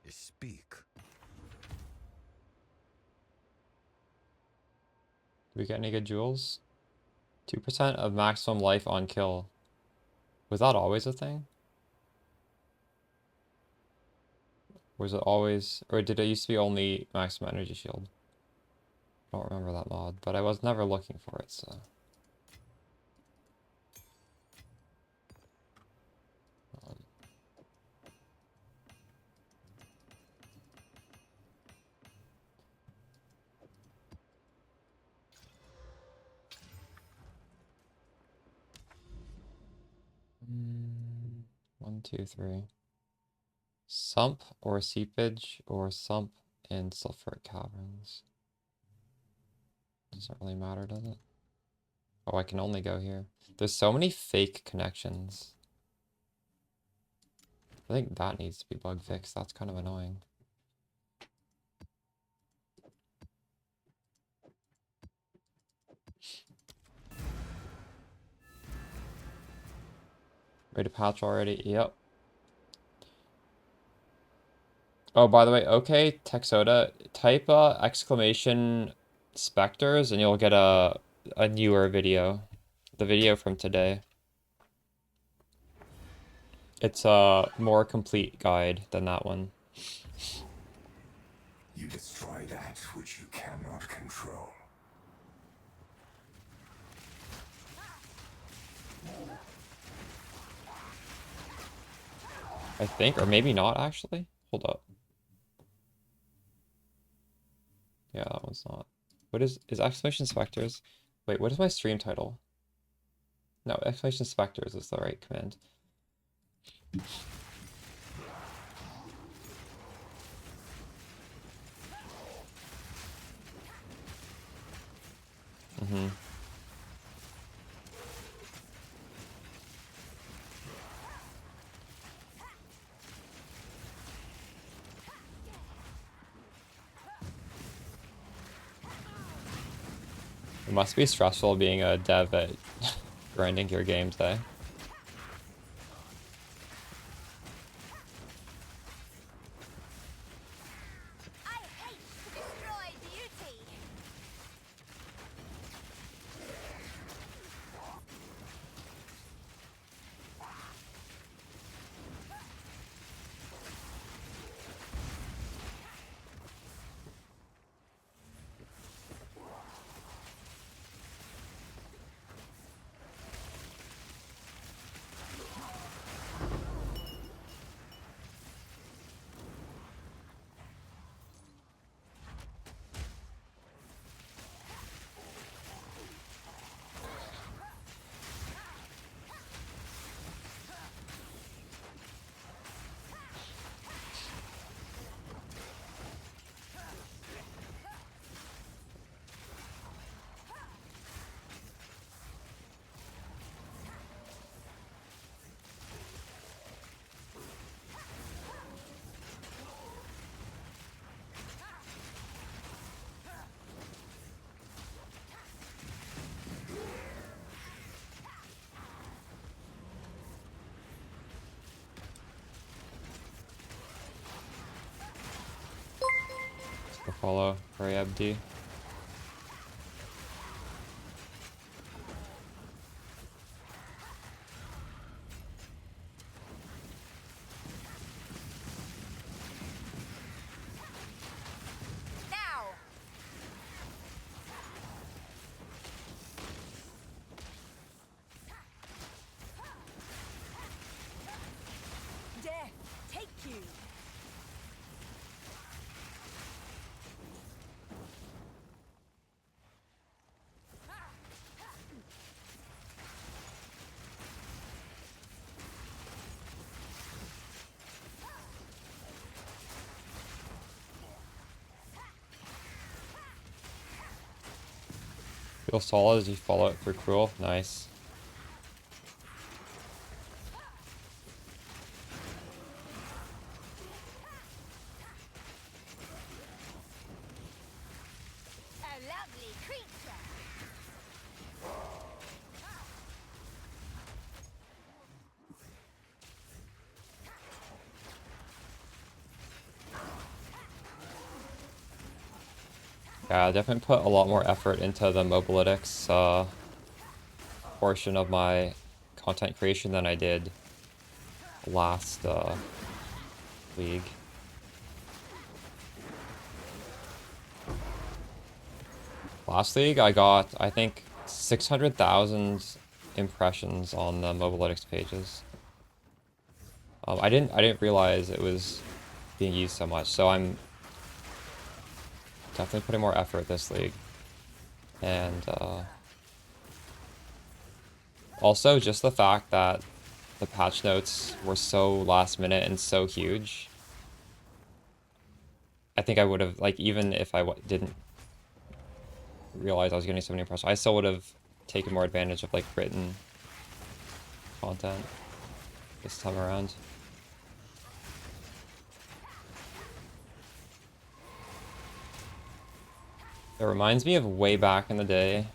Speak. Do we get any good jewels? 2% of maximum life on kill. Was that always a thing? Was it always, or did it used to be only maximum energy shield? I don't remember that mod, but I was never looking for it, so. Um, mm, 1, 2, 3. Sump or seepage or sump in sulfuric caverns. Doesn't really matter, does it? Oh, I can only go here. There's so many fake connections. I think that needs to be bug fixed. That's kind of annoying. Ready to patch already? Yep. Oh, by the way, okay, Texoda, type exclamation specters and you'll get a newer video. The video from today. It's a more complete guide than that one. You destroy that which you cannot control. I think, or maybe not actually. Hold up. Yeah, that one's not. What is exclamation specters? Wait, what is my stream title? No, exclamation specters is the right command. Mm-hmm. It must be stressful being a dev at grinding your games, eh? I hate to destroy beauty. The follow for ABD. Now. Death, take you. Feel solid as you follow it for cruel. Nice. A lovely creature. Yeah, I definitely put a lot more effort into the mobalytics portion of my content creation than I did last league. Last league, I got, I think, 600,000 impressions on the mobalytics pages. I didn't realize it was being used so much, so I'm definitely putting more effort this league. And also just the fact that the patch notes were so last minute and so huge. I think I would have, like, even if I didn't realize I was getting so many impressions, I still would have taken more advantage of, like, written content this time around. It reminds me of way back in the day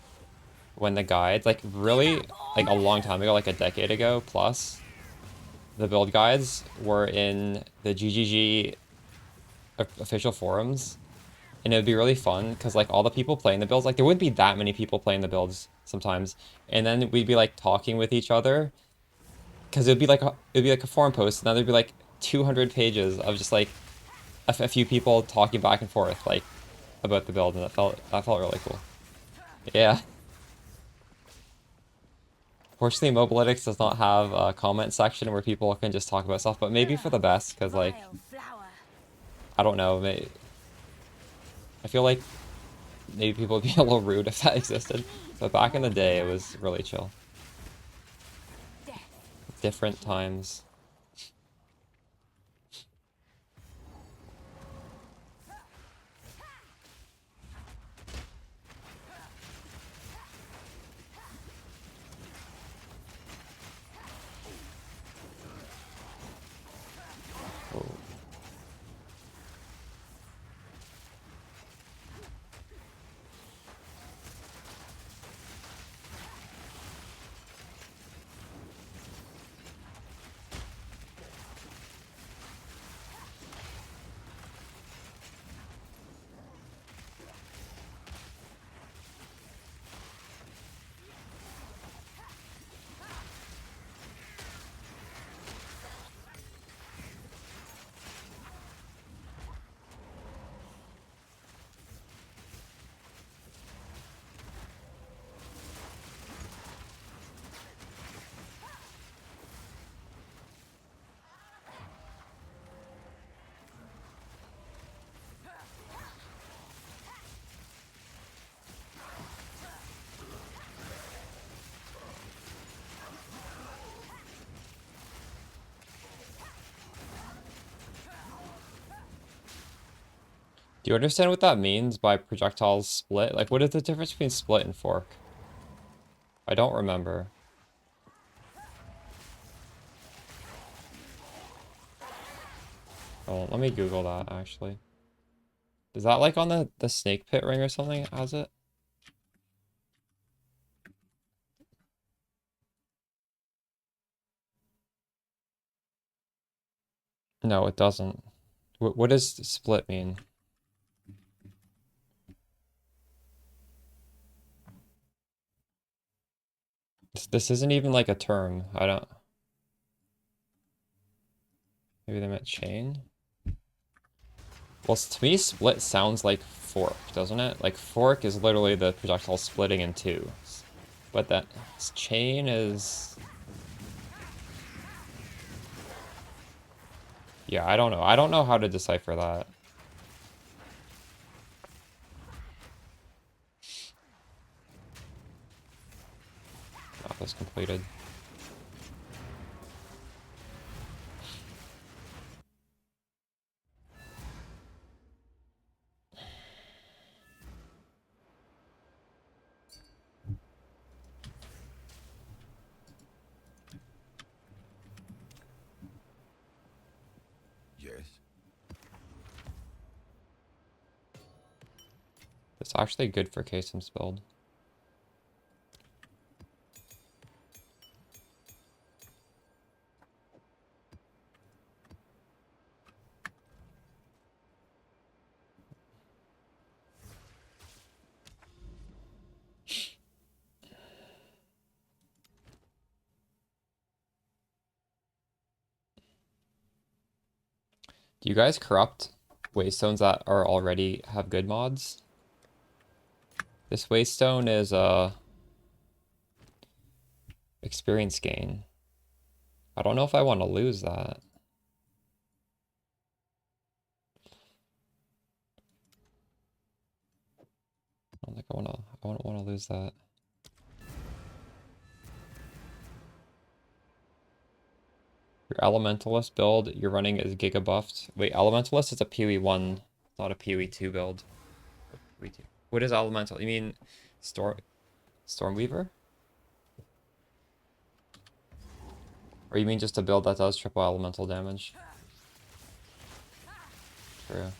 when the guides, like, really, like, a long time ago, like a decade ago plus, the build guides were in the GGG official forums. And it would be really fun because, like, all the people playing the builds, like, there wouldn't be that many people playing the builds sometimes. And then we'd be, like, talking with each other because it'd be like a forum post, and then there'd be, like, 200 pages of just, like, a few people talking back and forth, like, about the build, and that felt really cool. Yeah. Fortunately, Mobalytics does not have a comment section where people can just talk about stuff, but maybe for the best, because, like, Vile flower. I don't know, I feel like maybe people would be a little rude if that existed. But back in the day, it was really chill. Death. Different times. Oh. Do you understand what that means by projectiles split? Like, what is the difference between split and fork? I don't remember. Oh, let me Google that, actually. Is that, like, on the snake pit ring or something? Has it? No, it doesn't. What does split mean? This isn't even, like, a term. I don't... Maybe they meant chain? Well, to me, split sounds like fork, doesn't it? Like, fork is literally the projectile splitting in two. But that chain is... Yeah, I don't know. I don't know how to decipher that. Map is completed. Yes. It's actually good for Kasim's build. Do you guys corrupt waystones that are already have good mods? This waystone is experience gain. I don't know if I want to lose that. I don't think I wouldn't want to lose that. Your Elementalist build you're running is Giga buffed. Wait, Elementalist is a PoE 1, not a PoE 2 build. PoE 2. What is Elemental? You mean Stormweaver? Or you mean just a build that does triple elemental damage? True.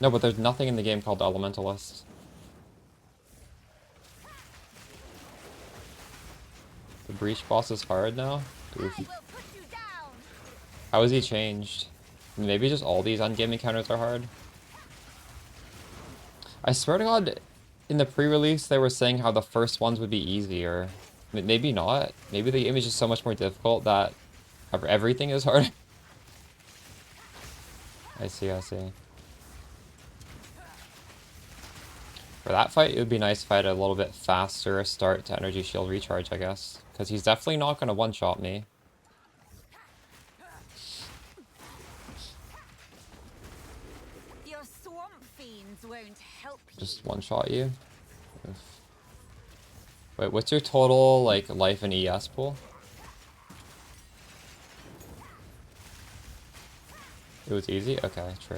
No, but there's nothing in the game called Elementalist. The Breach boss is hard now? Oof. I will put you down. How has he changed? Maybe just all these endgame encounters are hard? I swear to God, in the pre-release they were saying how the first ones would be easier. Maybe not. Maybe the game is just so much more difficult that everything is hard. I see, I see. For that fight, it would be nice if I had a little bit faster start to energy shield recharge, I guess. Because he's definitely not going to one-shot me. Your swamp fiends won't help you. Just one-shot you. Oof. Wait, what's your total, like, life and ES pool? It was easy? Okay, true.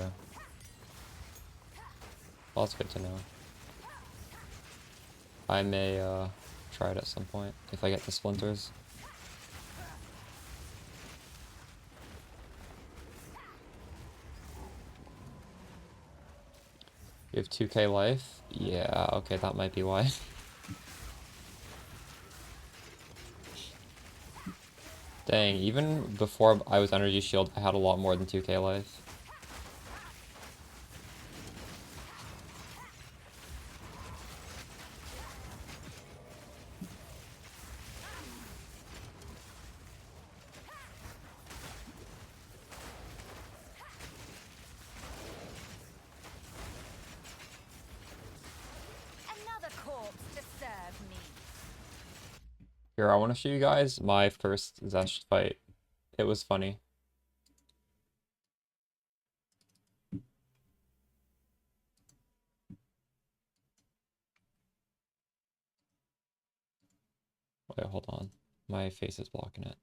Well, that's good to know. I may, try it at some point, if I get the splinters. You have 2k life? Yeah, okay, that might be why. Dang, even before I was energy shield, I had a lot more than 2k life. Another corpse to serve me. Here, I want to show you guys my first Zesh fight. It was funny. Wait, hold on. My face is blocking it.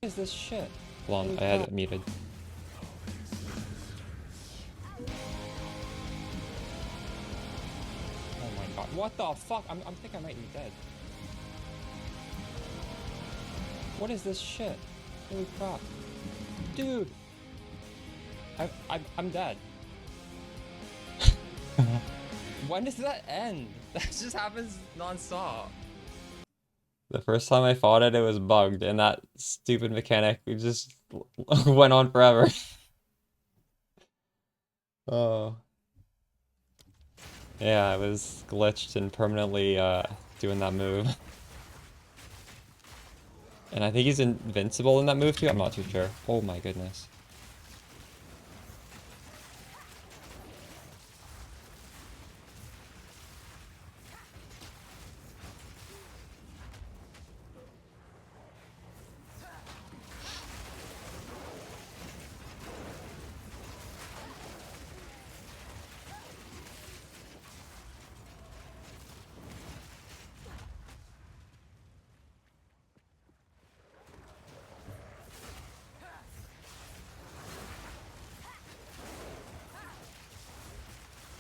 What is this shit? Hold on, I had it muted. Oh my god, what the fuck? I think I might be dead. What is this shit? Holy crap. Dude! I'm dead. When does that end? That just happens non-stop. The first time I fought it, it was bugged, and that stupid mechanic just went on forever. Oh. Yeah, I was glitched and permanently doing that move. And I think he's invincible in that move too, I'm not too sure. Oh my goodness.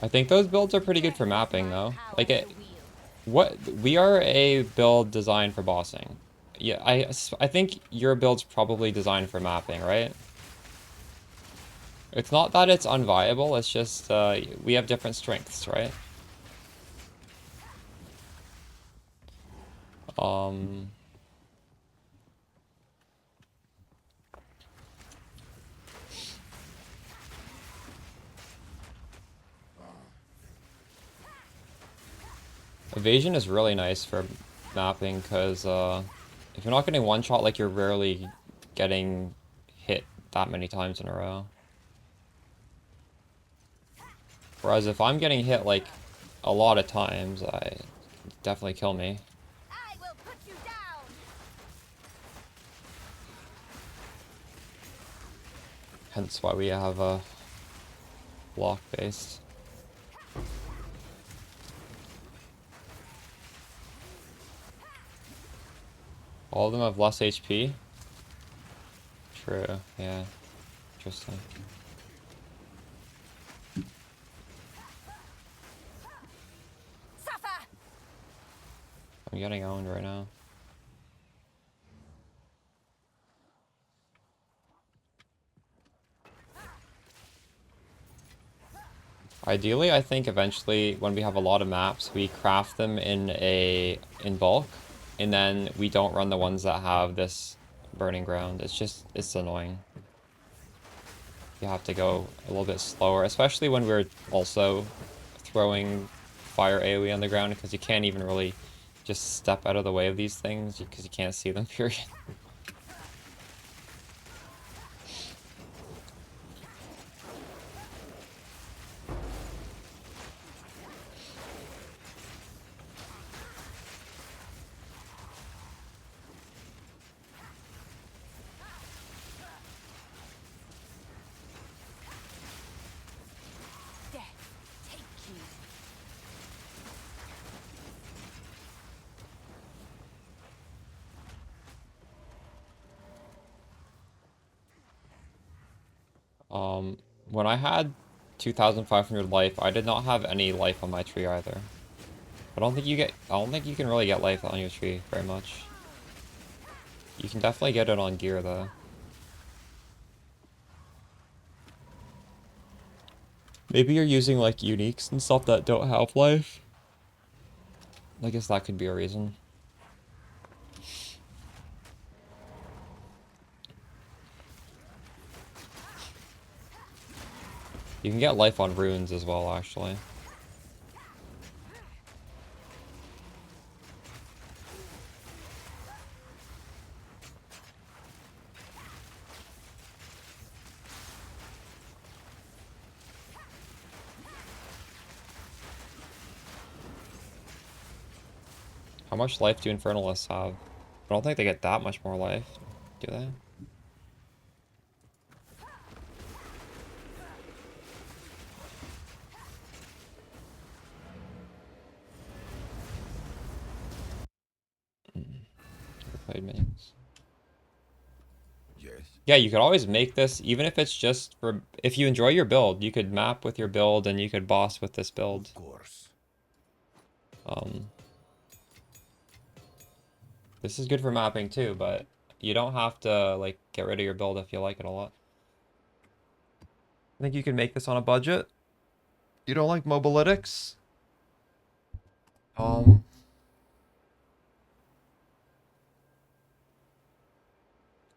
I think those builds are pretty good for mapping though. Like we are a build designed for bossing. Yeah, I think your build's probably designed for mapping, right? It's not that it's unviable, it's just we have different strengths, right? Um Evasion is really nice for mapping, because if you're not getting one shot, like, you're rarely getting hit that many times in a row. Whereas if I'm getting hit, like, a lot of times, I definitely kill me. I will put you down. Hence why we have a block based. All of them have less HP? True, yeah. Interesting. Suffer. I'm getting owned right now. Ideally, I think eventually when we have a lot of maps, we craft them in bulk, and then we don't run the ones that have this burning ground. It's annoying. You have to go a little bit slower, especially when we're also throwing fire AoE on the ground, because you can't even really just step out of the way of these things because you can't see them, period. Death, take you. When I had 2,500 life, I did not have any life on my tree either. I don't think you can really get life on your tree very much. You can definitely get it on gear though. Maybe you're using like uniques and stuff that don't have life. I guess that could be a reason. You can get life on runes as well, actually. How much life do Infernalists have? I don't think they get that much more life, do they? Never played minions. Yes. Yeah, you could always make this, even if it's just for... If you enjoy your build, you could map with your build and you could boss with this build. Of course. This is good for mapping too, but you don't have to, like, get rid of your build if you like it a lot. I think you can make this on a budget. You don't like mobalytics? I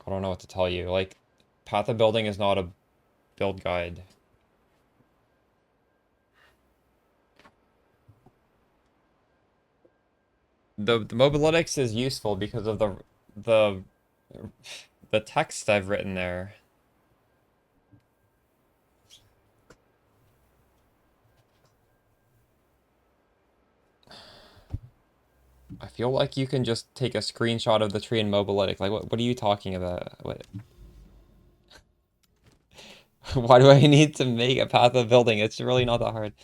don't know what to tell you. Like, Path of Building is not a build guide. The mobalytics is useful because of the the text I've written there. I feel like you can just take a screenshot of the tree in mobalytic. Like, what are you talking about? What? Why do I need to make a Path of Building? It's really not that hard.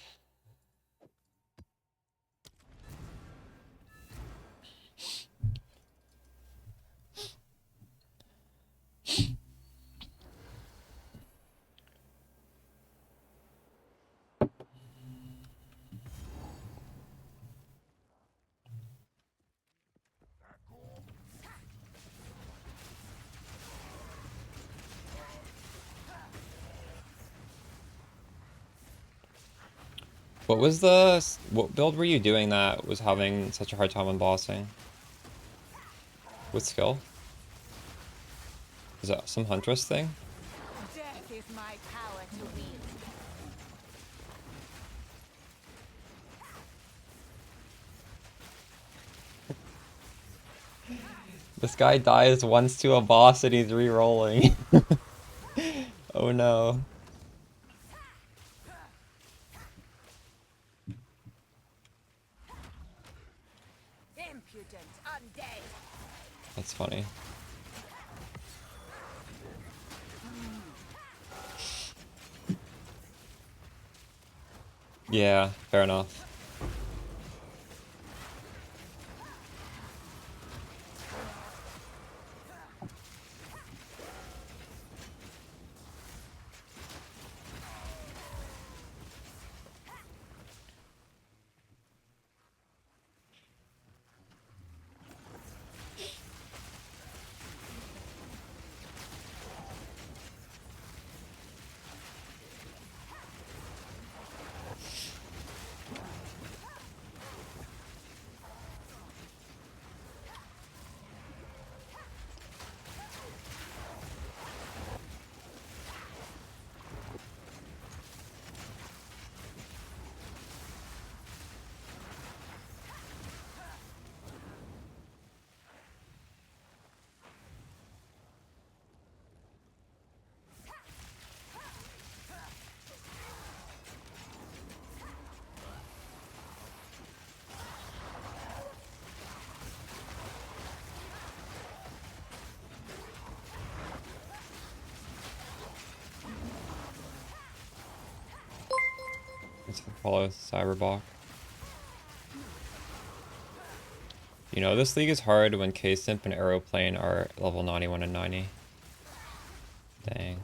What build were you doing that was having such a hard time on bossing? With skill? Is that some Huntress thing? Death is my power to wield. This guy dies once to a boss and he's re-rolling. Oh no. Impudent undead. That's funny. Yeah, fair enough. Let's follow Cyberbach. You know, this league is hard when K-Simp and Aeroplane are level 91 and 90. Dang.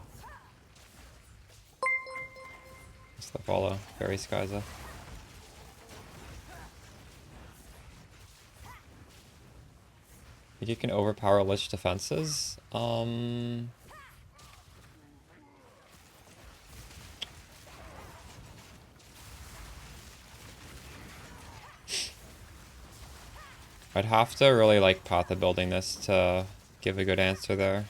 What's the follow? Fairy Skyza. Think you can overpower Lich defenses? I'd have to really like path of building this to give a good answer there.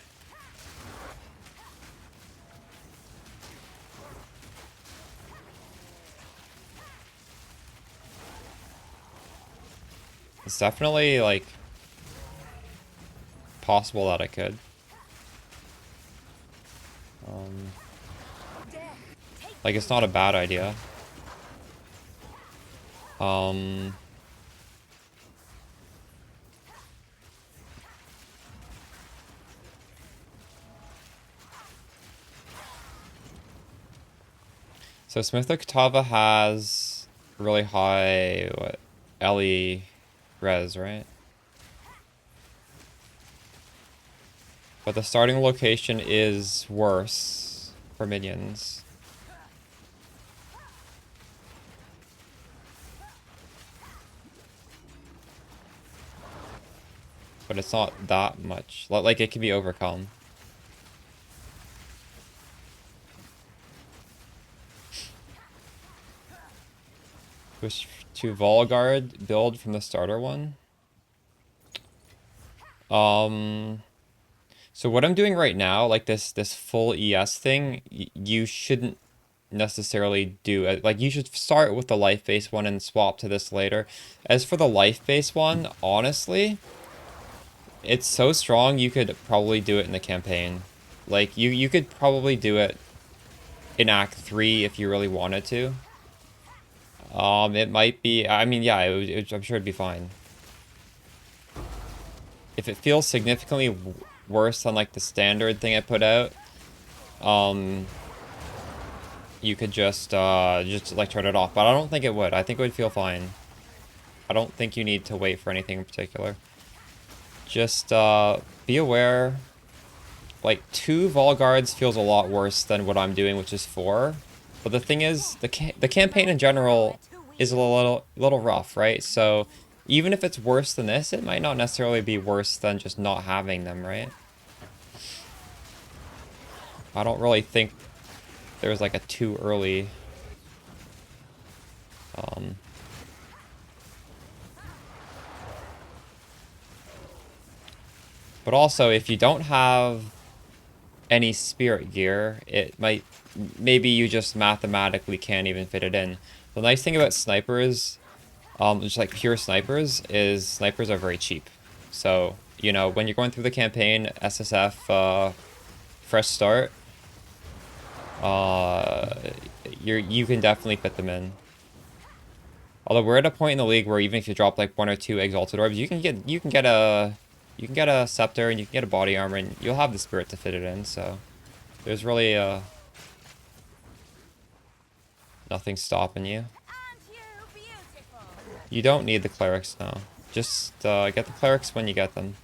It's definitely like possible that I could. Like it's not a bad idea. So Smith Octava has really high, what, LE res, right? But the starting location is worse for minions. But it's not that much. Like, it can be overcome. Switch to Volguard build from the starter one. So what I'm doing right now, like this full ES thing, you shouldn't necessarily do it. Like you should start with the life-based one and swap to this later. As for the life-based one, honestly, it's so strong you could probably do it in the campaign. Like you could probably do it in Act 3 if you really wanted to. It might be, I mean, yeah, I'm sure it'd be fine. If it feels significantly worse than like the standard thing I put out, you could just like turn it off. But I don't think it would. I think it would feel fine. I don't think you need to wait for anything in particular. Just be aware. Like 2 Volguards feels a lot worse than what I'm doing, which is 4. But the thing is, the campaign in general is a little rough, right? So even if it's worse than this, it might not necessarily be worse than just not having them, right? I don't really think there's like a too early but also if you don't have any spirit gear, it might, maybe you just mathematically can't even fit it in. The nice thing about snipers, just like pure snipers, is snipers are very cheap. So you know, when you're going through the campaign, SSF, fresh start, you can definitely fit them in. Although we're at a point in the league where even if you drop like 1 or 2 exalted orbs, you can get a scepter and you can get a body armor and you'll have the spirit to fit it in. So there's really nothing stopping you. Aren't you beautiful? You don't need the clerics now. Just get the clerics when you get them.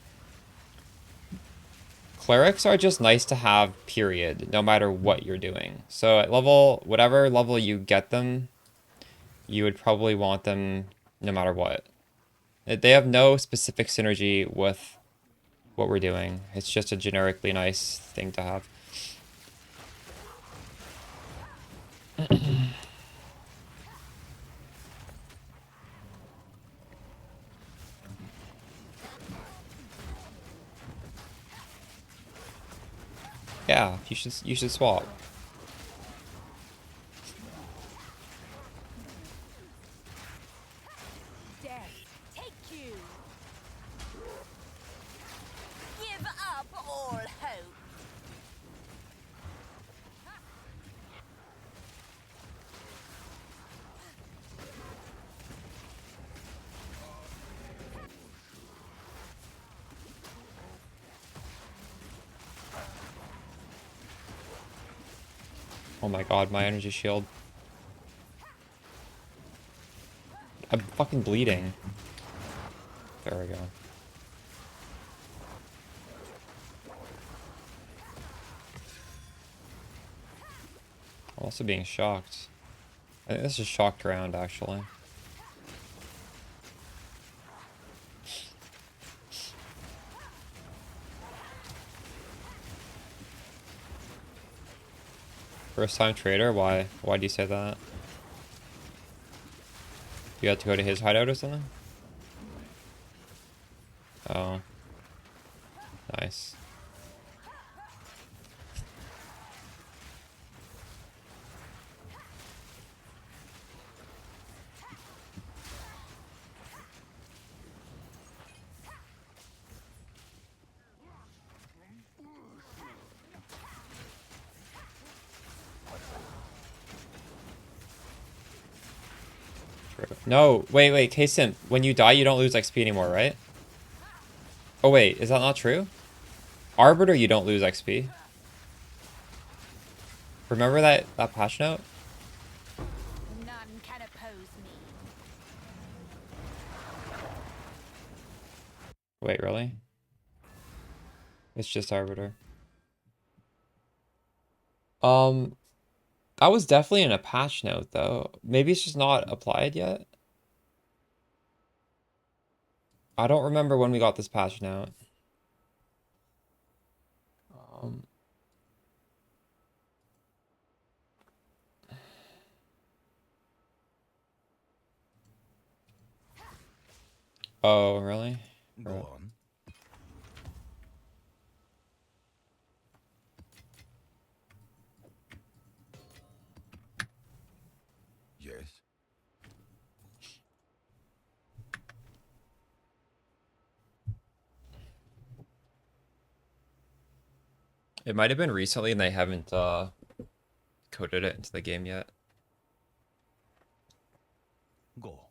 Clerics are just nice to have, period, no matter what you're doing. So at whatever level you get them, you would probably want them no matter what. They have no specific synergy with what we're doing. It's just a generically nice thing to have. Yeah, you should swap. Death, take you. Give up all hope. Oh my god, my energy shield. I'm fucking bleeding. There we go. I'm also being shocked. I think this is shocked round, actually. First time trader? Why? Why do you say that? You had to go to his hideout or something? Oh. Nice. True. No, wait, K-Simp, when you die, you don't lose XP anymore, right? Oh, wait, is that not true? Arbiter, you don't lose XP. Remember that patch note? None can oppose me. Wait, really? It's just Arbiter. That was definitely in a patch note, though. Maybe it's just not applied yet? I don't remember when we got this patch note. Um, oh, really? Go Right. on. Yes. It might have been recently and they haven't coded it into the game yet. Go.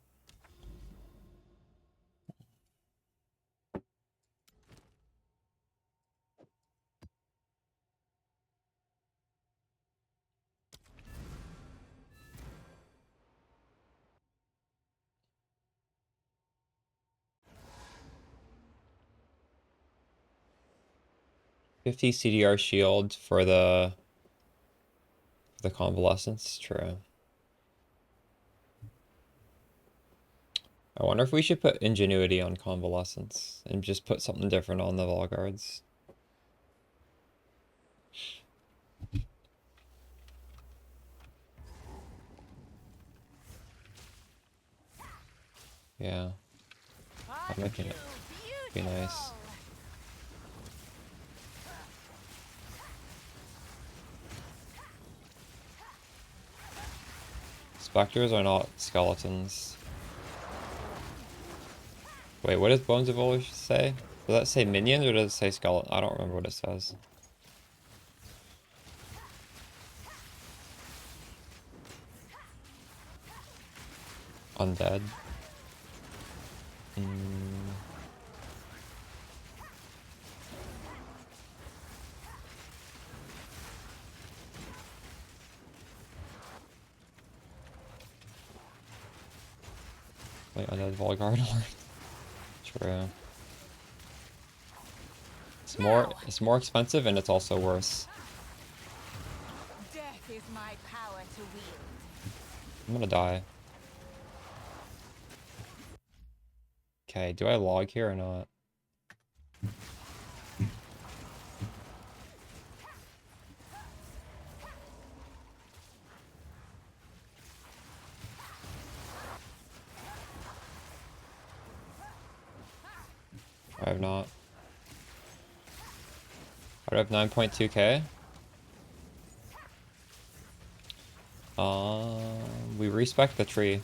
$50 CDR shield for the convalescence. True. I wonder if we should put ingenuity on convalescence and just put something different on the wall guards. Yeah, I'm making it be nice. Spectres are not skeletons. Wait, what does Bones of Evolution say? Does that say minions or does it say skeleton? I don't remember what it says. Undead. Wait, undead Volguard alert. True. It's more expensive and it's also worse. Death is my power to wield. I'm gonna die. Okay, do I log here or not? I have not. I have 9.2k. We respec the tree.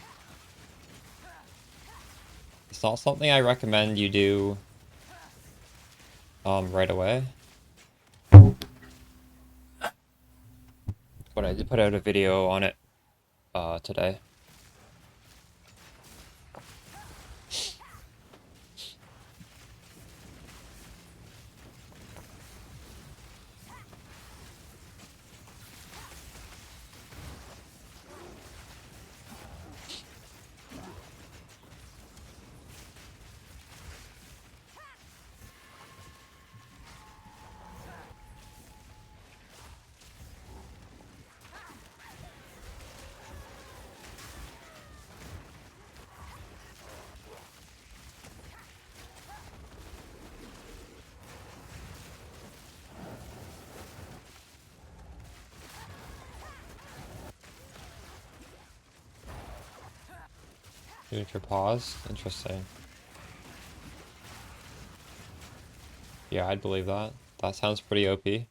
It's not something I recommend you do right away. But I did put out a video on it today. Doing for pause? Interesting. Yeah, I'd believe that. That sounds pretty OP. Yeah,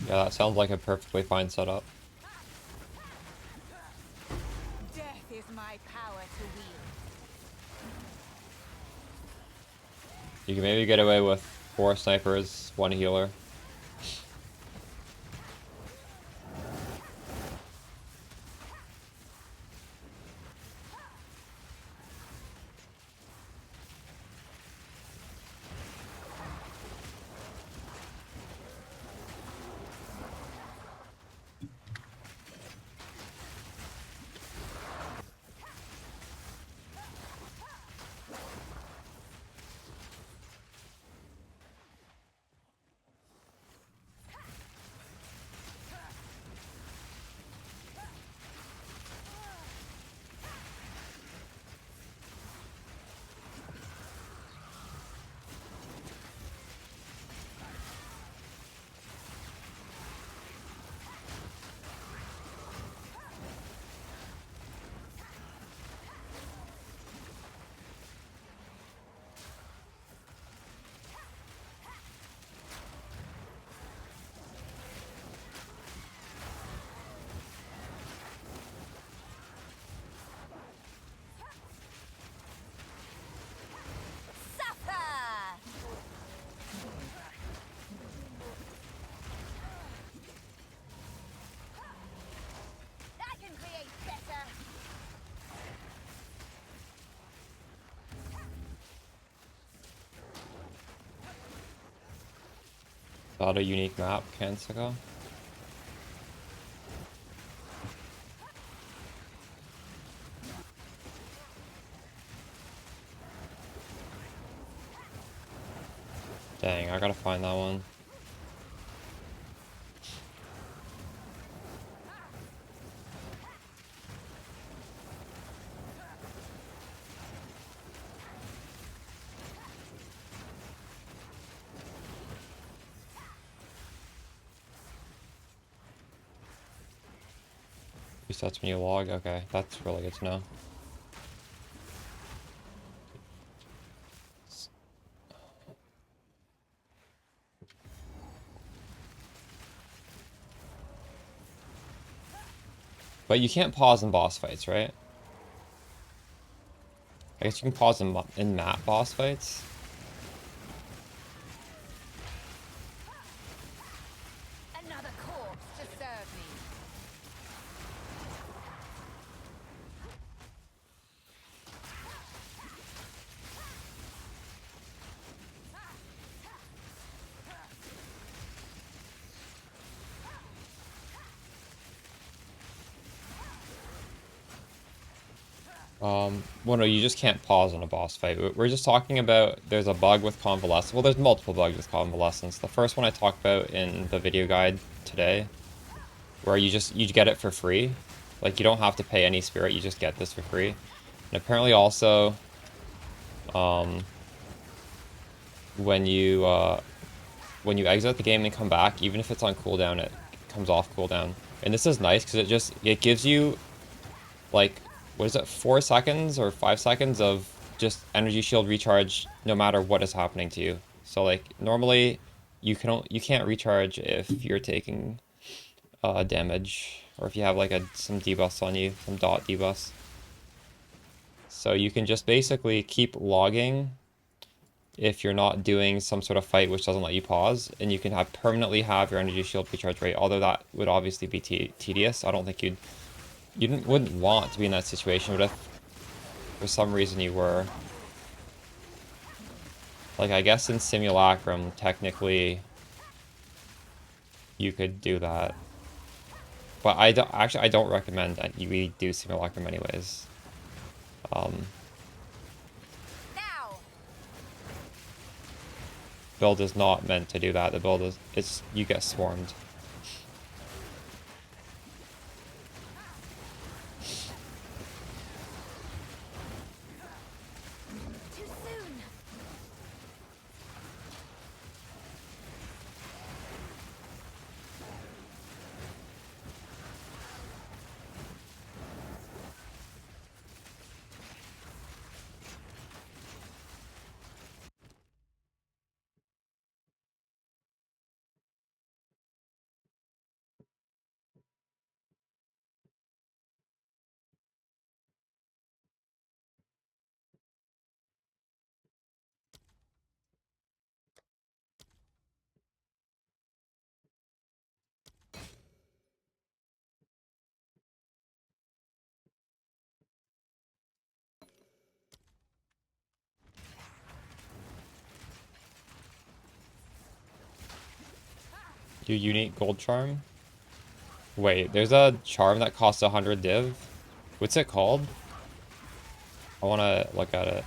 that sounds like a perfectly fine setup. Death is my power to wield. You can maybe get away with 4 snipers, 1 healer. Suffer! I can create better. Not a unique map, Kansaka. Dang, I gotta find that one. Resets when you log. Okay, that's really good to know. But you can't pause in boss fights, right? I guess you can pause in map boss fights. Another corpse to serve me. Well, no, you just can't pause in a boss fight. We're just talking about there's a bug with convalescence. Well, there's multiple bugs with convalescence. The first one I talked about in the video guide today, where you get it for free. Like, you don't have to pay any spirit, you just get this for free. And apparently also, when you exit the game and come back, even if it's on cooldown, it comes off cooldown. And this is nice because it gives you, like, what is it, 4 seconds or 5 seconds of just energy shield recharge no matter what is happening to you. So, like, normally you can't recharge if you're taking damage, or if you have like some debuffs on you, some dot debuffs. So you can just basically keep logging if you're not doing some sort of fight which doesn't let you pause, and you can permanently have your energy shield recharge rate. Although that would obviously be tedious. I don't think you wouldn't want to be in that situation, but if for some reason you were, like, I guess in Simulacrum technically you could do that. But I don't recommend that we do Simulacrum anyways. Now. Build is not meant to do that. The build is you get swarmed. Too soon. Do unique gold charm? Wait, there's a charm that costs 100 div. What's it called? I want to look at it.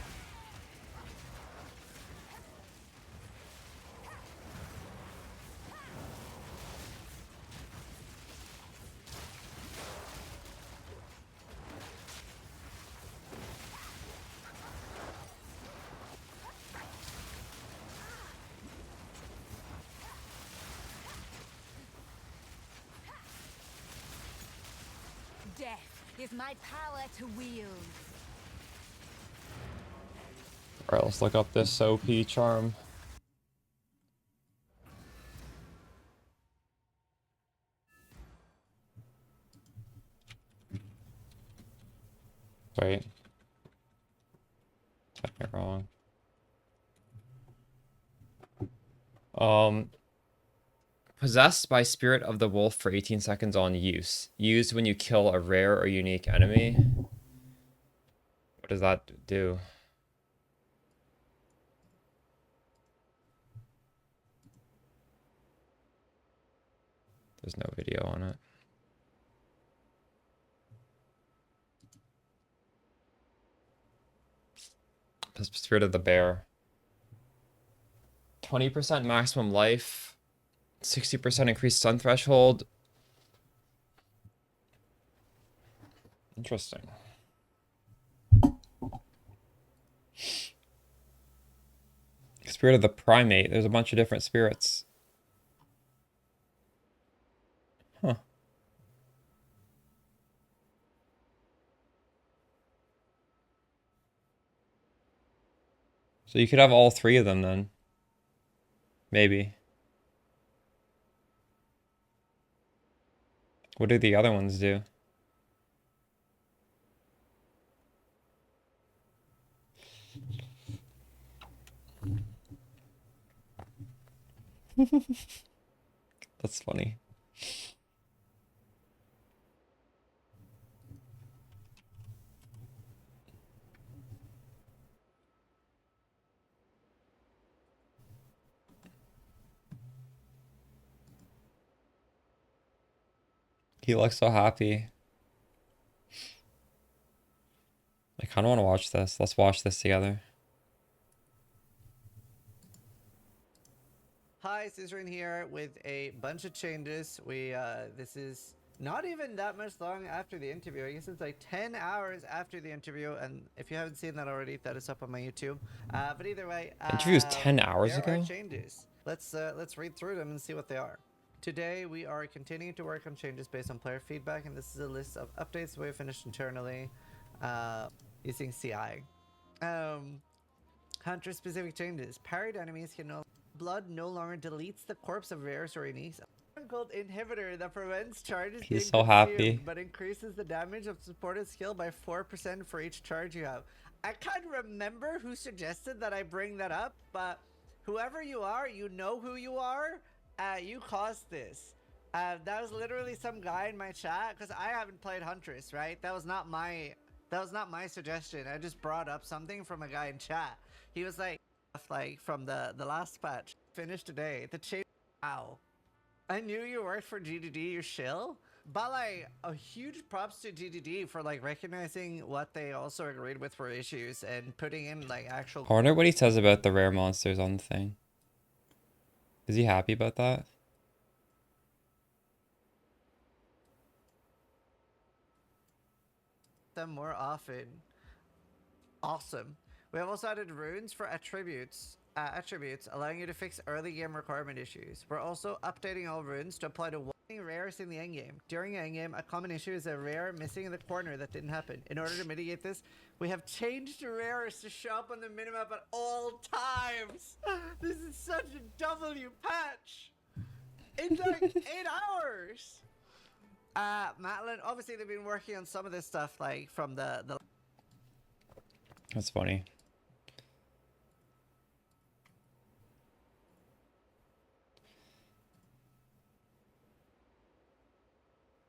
Death is my power to wield. Alright, let's look up this OP charm. Wait. Typing it wrong. Possessed by Spirit of the Wolf for 18 seconds on use. Used when you kill a rare or unique enemy. What does that do? There's no video on it. Spirit of the Bear. 20% maximum life. 60% increased stun threshold. Interesting. Spirit of the Primate. There's a bunch of different spirits. Huh. So you could have all 3 of them then. Maybe. What do the other ones do? That's funny. He looks so happy. I kind of want to watch this. Let's watch this together. Hi, Scissorin here with a bunch of changes. This is not even that much long after the interview. I guess it's like 10 hours after the interview, and if you haven't seen that already, that is up on my YouTube. But either way, The interview was 10 hours there are ago? changes. Let's read through them and see what they are. Today, we are continuing to work on changes based on player feedback, and this is a list of updates we have finished internally using CI. Hunter-specific changes. Parried enemies can no blood no longer deletes the corpse of rares or uniques. A called inhibitor that prevents charges being He's so consumed, happy. but increases the damage of supported skill by 4% for each charge you have. I can't remember who suggested that I bring that up, but whoever you are, you know who you are. You caused this. That was literally some guy in my chat because I haven't played Huntress, right? That was not my suggestion. I just brought up something from a guy in chat. He was like from the last patch finished today. The change. Wow. I knew you worked for GDD, you shill. But like a huge props to GDD for like recognizing what they also agreed with were issues and putting in like actual. I wonder what he says about the rare monsters on the thing. Is he happy about that? Them more often. Awesome. We have also added runes for attributes, allowing you to fix early game requirement issues. We're also updating all runes to apply to warning rares in the endgame. During endgame, a common issue is a rare missing in the corner that didn't happen. In order to mitigate this, we have changed the rares to show up on the minimap at all times. This is such a W patch. In like 8 hours. Matlin, obviously they've been working on some of this stuff like from the That's funny.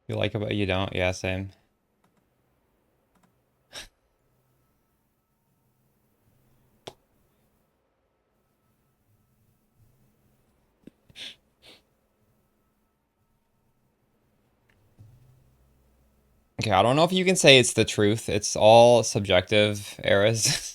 You like it, but you don't? Yeah, same. Okay, I don't know if you can say it's the truth. It's all subjective, Eras.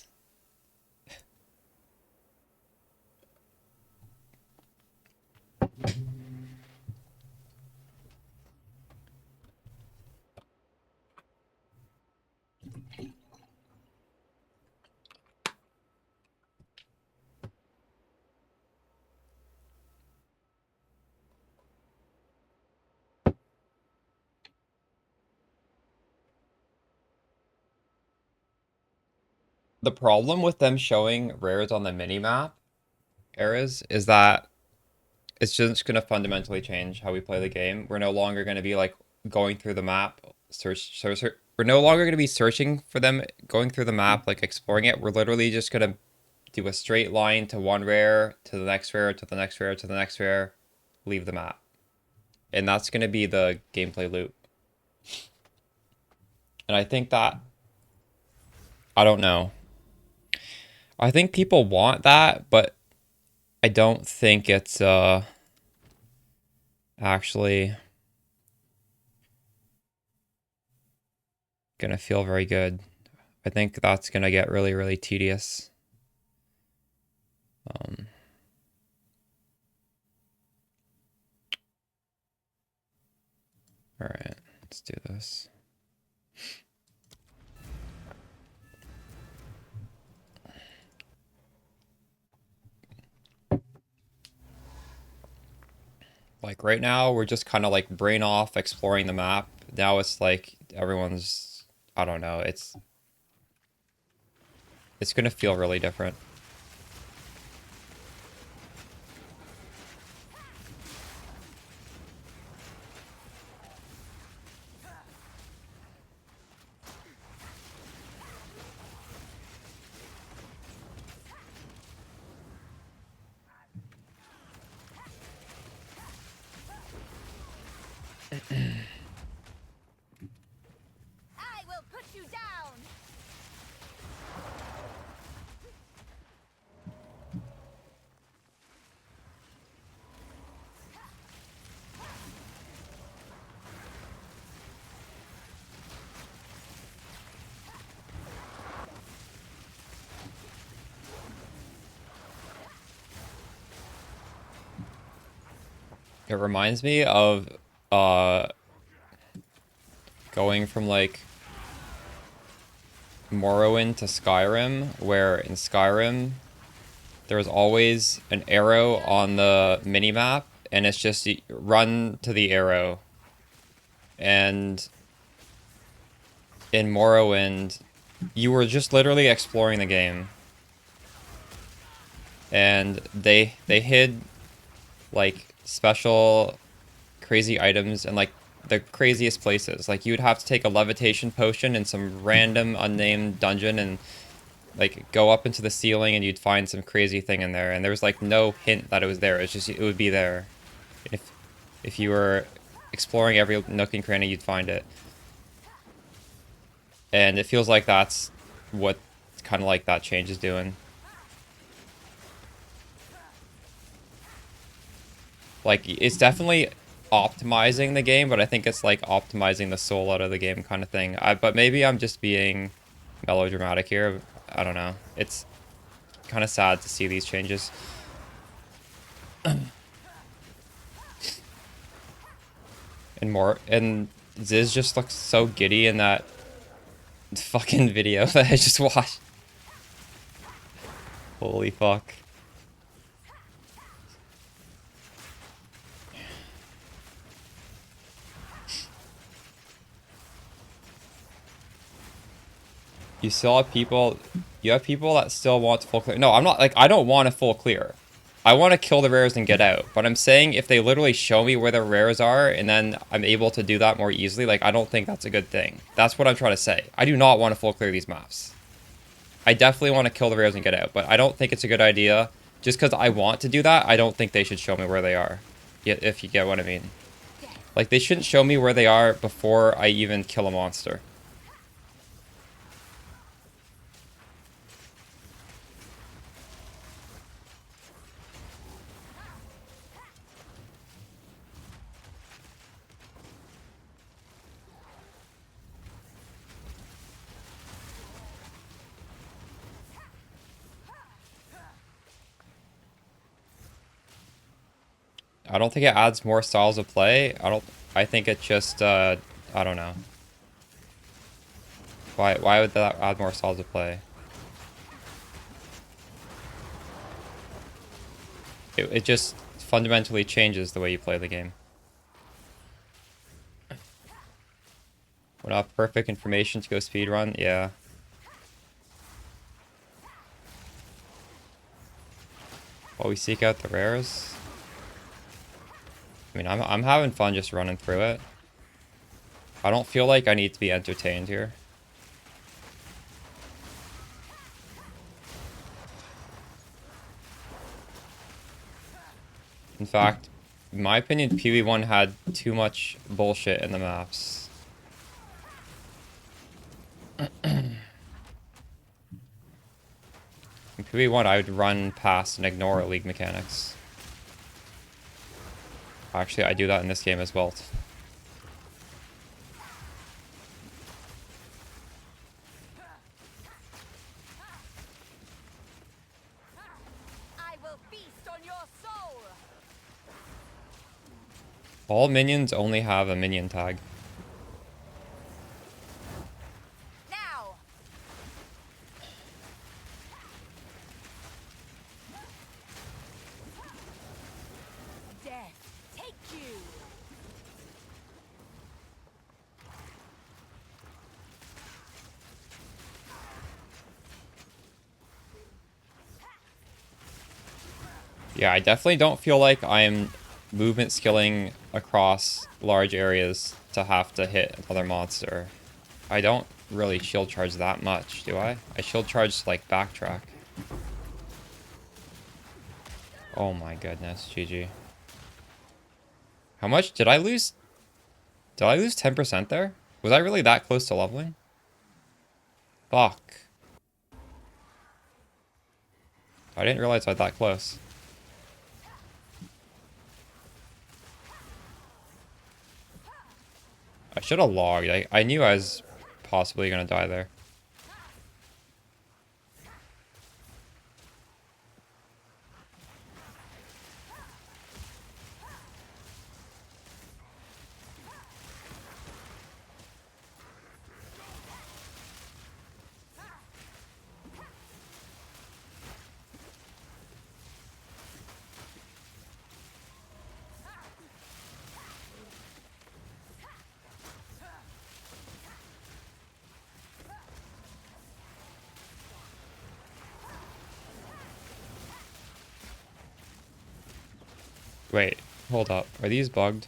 The problem with them showing rares on the minimap, Eras, is that it's just going to fundamentally change how we play the game. We're no longer going to be like going through the map, we're no longer going to be searching for them, going through the map, like exploring it. We're literally just going to do a straight line to one rare, to the next rare, to the next rare, to the next rare, leave the map. And that's going to be the gameplay loop. And I think that, I don't know. I think people want that, but I don't think it's actually gonna feel very good. I think that's gonna get really, really tedious. All right, let's do this. Like right now, we're just kind of like brain off exploring the map. Now it's like everyone's, I don't know, it's gonna feel really different. It reminds me of going from like Morrowind to Skyrim, where in Skyrim there was always an arrow on the minimap, and it's just you run to the arrow. And in Morrowind, you were just literally exploring the game. And they hid like special crazy items and like the craziest places. Like you'd have to take a levitation potion in some random unnamed dungeon and like go up into the ceiling and you'd find some crazy thing in there, and there was like no hint that it was there. It's just it would be there. If you were exploring every nook and cranny, you'd find it. And it feels like that's what kind of like that change is doing. Like it's definitely optimizing the game, but I think it's like optimizing the soul out of the game kind of thing. But maybe I'm just being melodramatic here. I don't know. It's kind of sad to see these changes. And Ziz just looks so giddy in that fucking video that I just watched. Holy fuck. You still have people, you have people that still want full clear. No, I'm not, like, I don't want a full clear. I want to kill the rares and get out. But I'm saying if they literally show me where the rares are and then I'm able to do that more easily, like, I don't think that's a good thing. That's what I'm trying to say. I do not want to full clear these maps. I definitely want to kill the rares and get out, but I don't think it's a good idea. Just because I want to do that, I don't think they should show me where they are. If you get what I mean. Like, they shouldn't show me where they are before I even kill a monster. I don't think it adds more styles of play. I think it just, I don't know. Why would that add more styles of play? It just fundamentally changes the way you play the game. Would have perfect information to go speedrun? Yeah. While we seek out the rares? I mean, I'm having fun just running through it. I don't feel like I need to be entertained here. In fact, in my opinion, PoE1 had too much bullshit in the maps. In PoE1, I would run past and ignore League mechanics. Actually, I do that in this game as well. I will feast on your soul. All minions only have a minion tag. Now. Death, take you. Yeah, I definitely don't feel like I'm movement skilling across large areas to have to hit another monster. I don't really shield charge that much, do I? I shield charge to, like, backtrack. Oh my goodness, GG. How much did I lose? Did I lose 10% there? Was I really that close to leveling? Fuck. I didn't realize I was that close. I should have logged. I knew I was possibly going to die there. Wait, hold up. Are these bugged?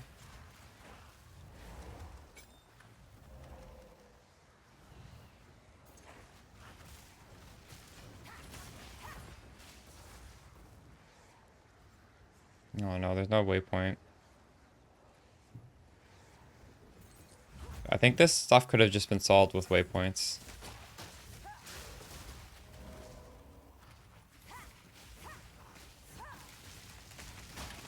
Oh no, there's no waypoint. I think this stuff could have just been solved with waypoints.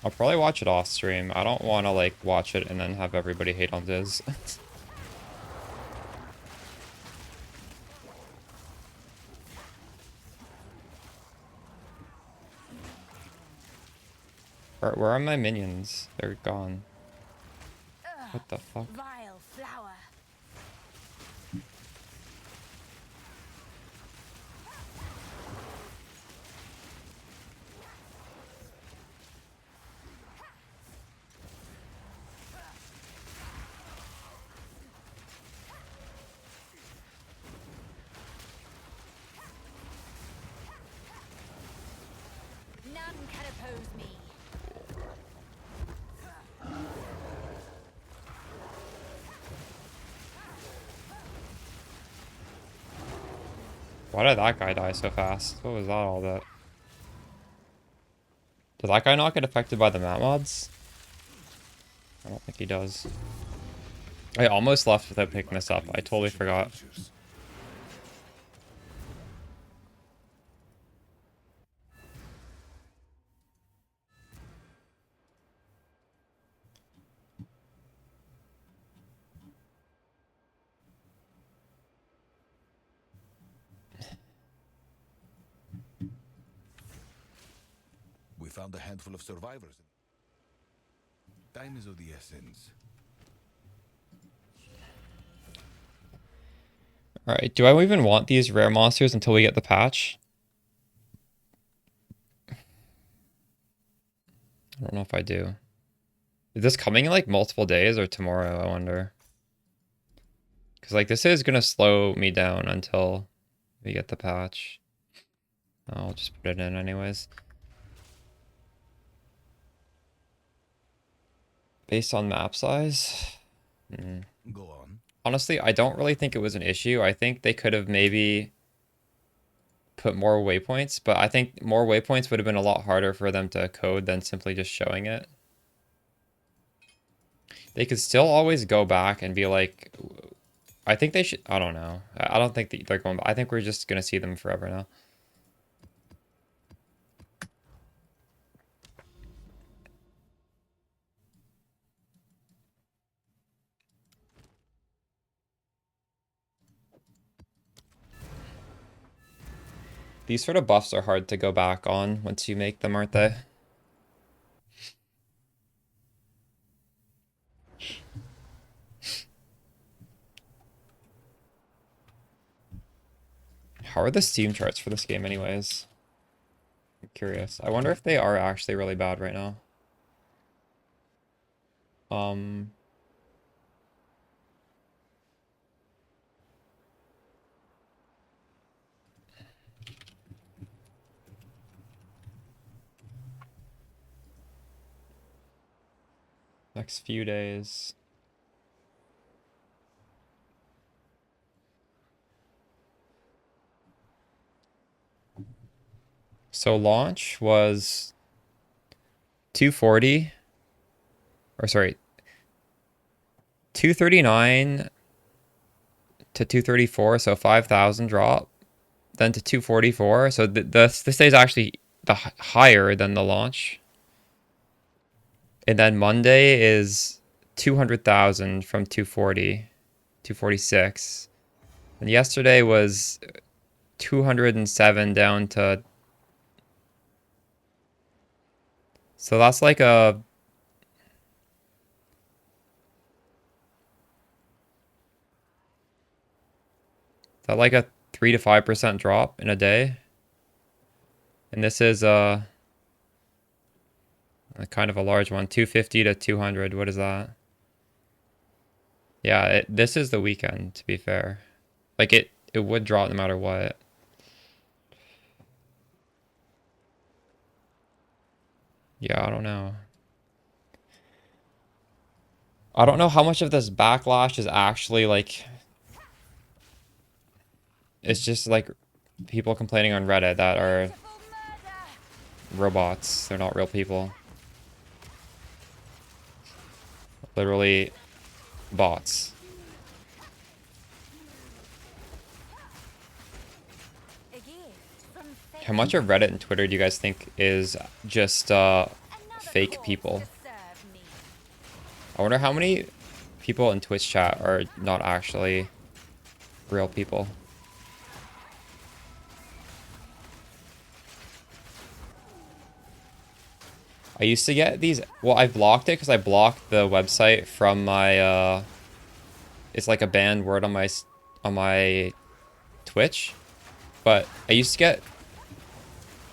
I'll probably watch it off stream. I don't want to like watch it and then have everybody hate on Diz. Where are my minions? They're gone. What the fuck? Vile flower. None can oppose me. Why did that guy die so fast? What was that all about? Did that guy not get affected by the map mods? I don't think he does. I almost left without picking this up. I totally forgot. We found a handful of survivors. Time is of the essence. Alright, do I even want these rare monsters until we get the patch? I don't know if I do. Is this coming in like multiple days or tomorrow, I wonder? Because like this is gonna slow me down until we get the patch. I'll just put it in anyways. Based on map size? Go on. Honestly, I don't really think it was an issue. I think they could have maybe put more waypoints, but I think more waypoints would have been a lot harder for them to code than simply just showing it. They could still always go back and be like, I think they should, I don't know. I don't think they're going back. I think we're just going to see them forever now. These sort of buffs are hard to go back on once you make them, aren't they? How are the Steam charts for this game anyways? I'm curious. I wonder if they are actually really bad right now. Next few days. So launch was 240, or sorry, 239 to 234, so 5,000 drop, then to 244. So this day is actually higher than the launch. And then Monday is 200,000 from 240, 246. And yesterday was 207 down to, so that's like a, is that like a 3 to 5% drop in a day? And this is a kind of a large one, 250 to 200. What is that? Yeah, this is the weekend, to be fair. Like it would drop no matter what. Yeah, I don't know. I don't know how much of this backlash is actually like, it's just like people complaining on Reddit that are Beautiful murder. robots. They're not real people. Literally bots. A gift from fate. How much of Reddit and Twitter do you guys think is just Another fake cause people? to serve me. I wonder how many people in Twitch chat are not actually real people. I used to get these, well, I blocked it because I blocked the website from my, it's like a banned word on my Twitch. But I used to get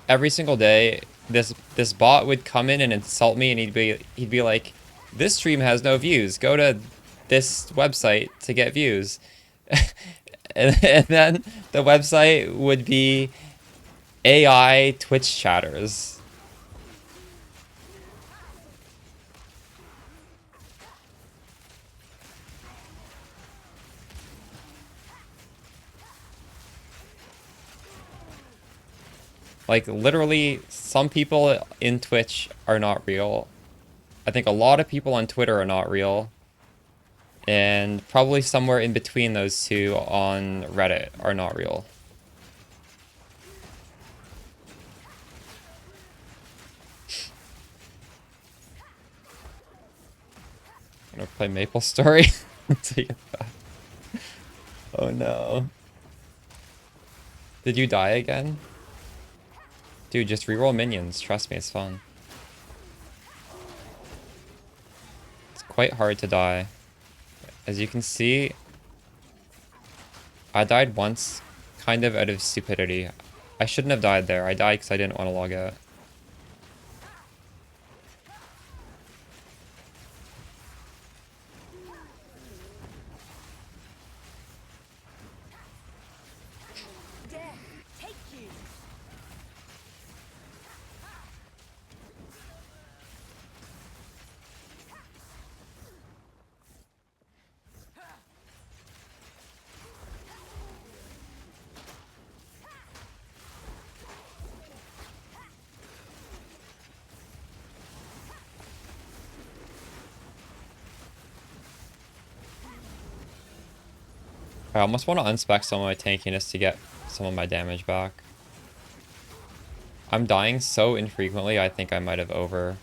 every single day, this bot would come in and insult me, and he'd be like, "This stream has no views. Go to this website to get views." And then the website would be AI Twitch chatters. Like, literally, some people in Twitch are not real. I think a lot of people on Twitter are not real. And probably somewhere in between those two on Reddit are not real. I'm gonna play Maple Story. Take it back. Oh no. Did you die again? Dude, just reroll minions. Trust me, it's fun. It's quite hard to die. As you can see, I died once, kind of out of stupidity. I shouldn't have died there. I died because I didn't want to log out. Death, take you. I almost want to unspec some of my tankiness to get some of my damage back. I'm dying so infrequently, I think I might have over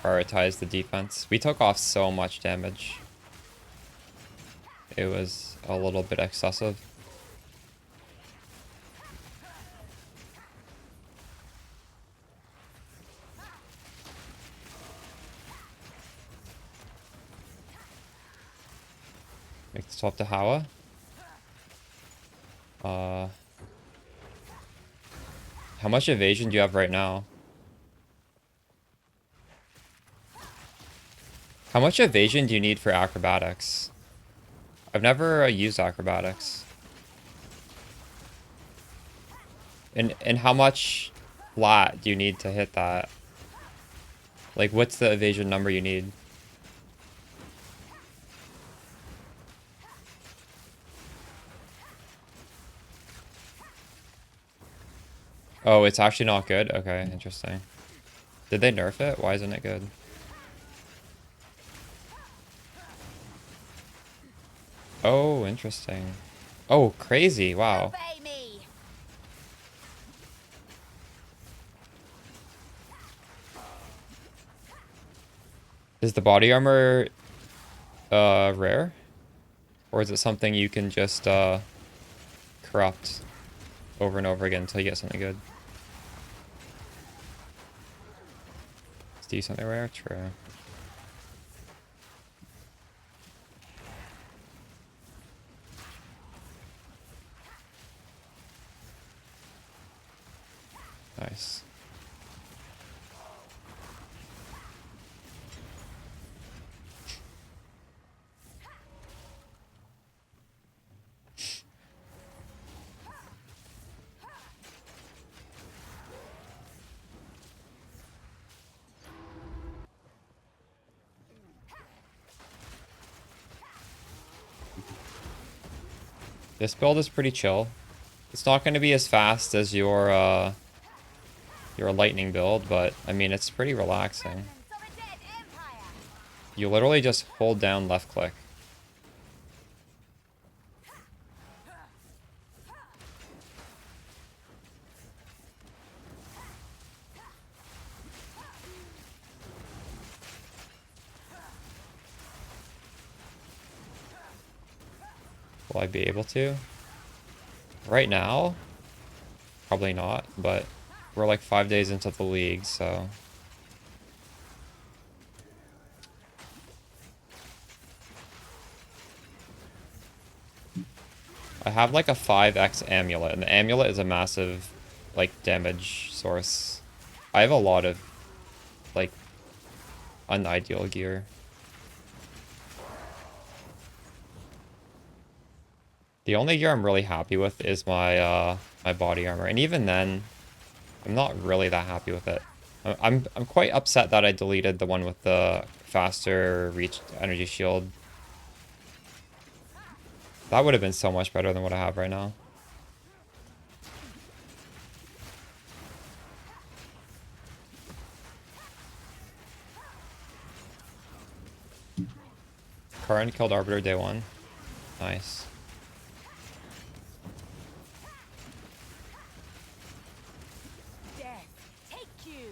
prioritized the defense. We took off so much damage. It was a little bit excessive. Make the swap to Hawa. How much evasion do you have right now? How much evasion do you need for acrobatics? I've never used acrobatics. And how much flat do you need to hit that? Like, what's the evasion number you need? Oh, it's actually not good? Okay, interesting. Did they nerf it? Why isn't it good? Oh, interesting. Oh, crazy. Wow. Obey me. Is the body armor rare? Or is it something you can just corrupt over and over again until you get something good? Let's do something rare? True. Nice. This build is pretty chill. It's not going to be as fast as your lightning build, but I mean, it's pretty relaxing. Remnants of a dead empire. You literally just hold down left click. Will I be able to? Right now? Probably not, but we're like 5 days into the league, so... I have like a 5x amulet, and the amulet is a massive, like, damage source. I have a lot of, like, unideal gear. The only gear I'm really happy with is my my body armor, and even then, I'm not really that happy with it. I'm quite upset that I deleted the one with the faster reach energy shield. That would have been so much better than what I have right now. Karin killed Arbiter day 1. Nice. Death, take you.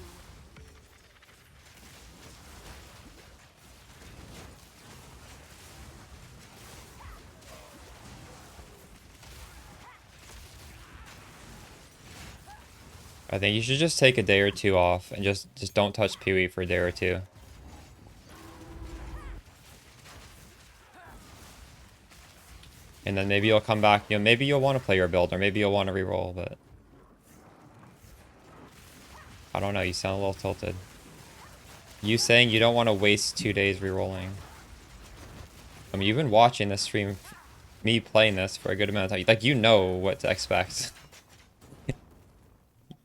I think you should just take a day or two off and just don't touch PoE for a day or two. And then maybe you'll come back, you know, maybe you'll want to play your build, or maybe you'll want to reroll, but... I don't know, you sound a little tilted. You saying you don't want to waste 2 days rerolling. I mean, you've been watching this stream, me playing this for a good amount of time. Like, you know what to expect.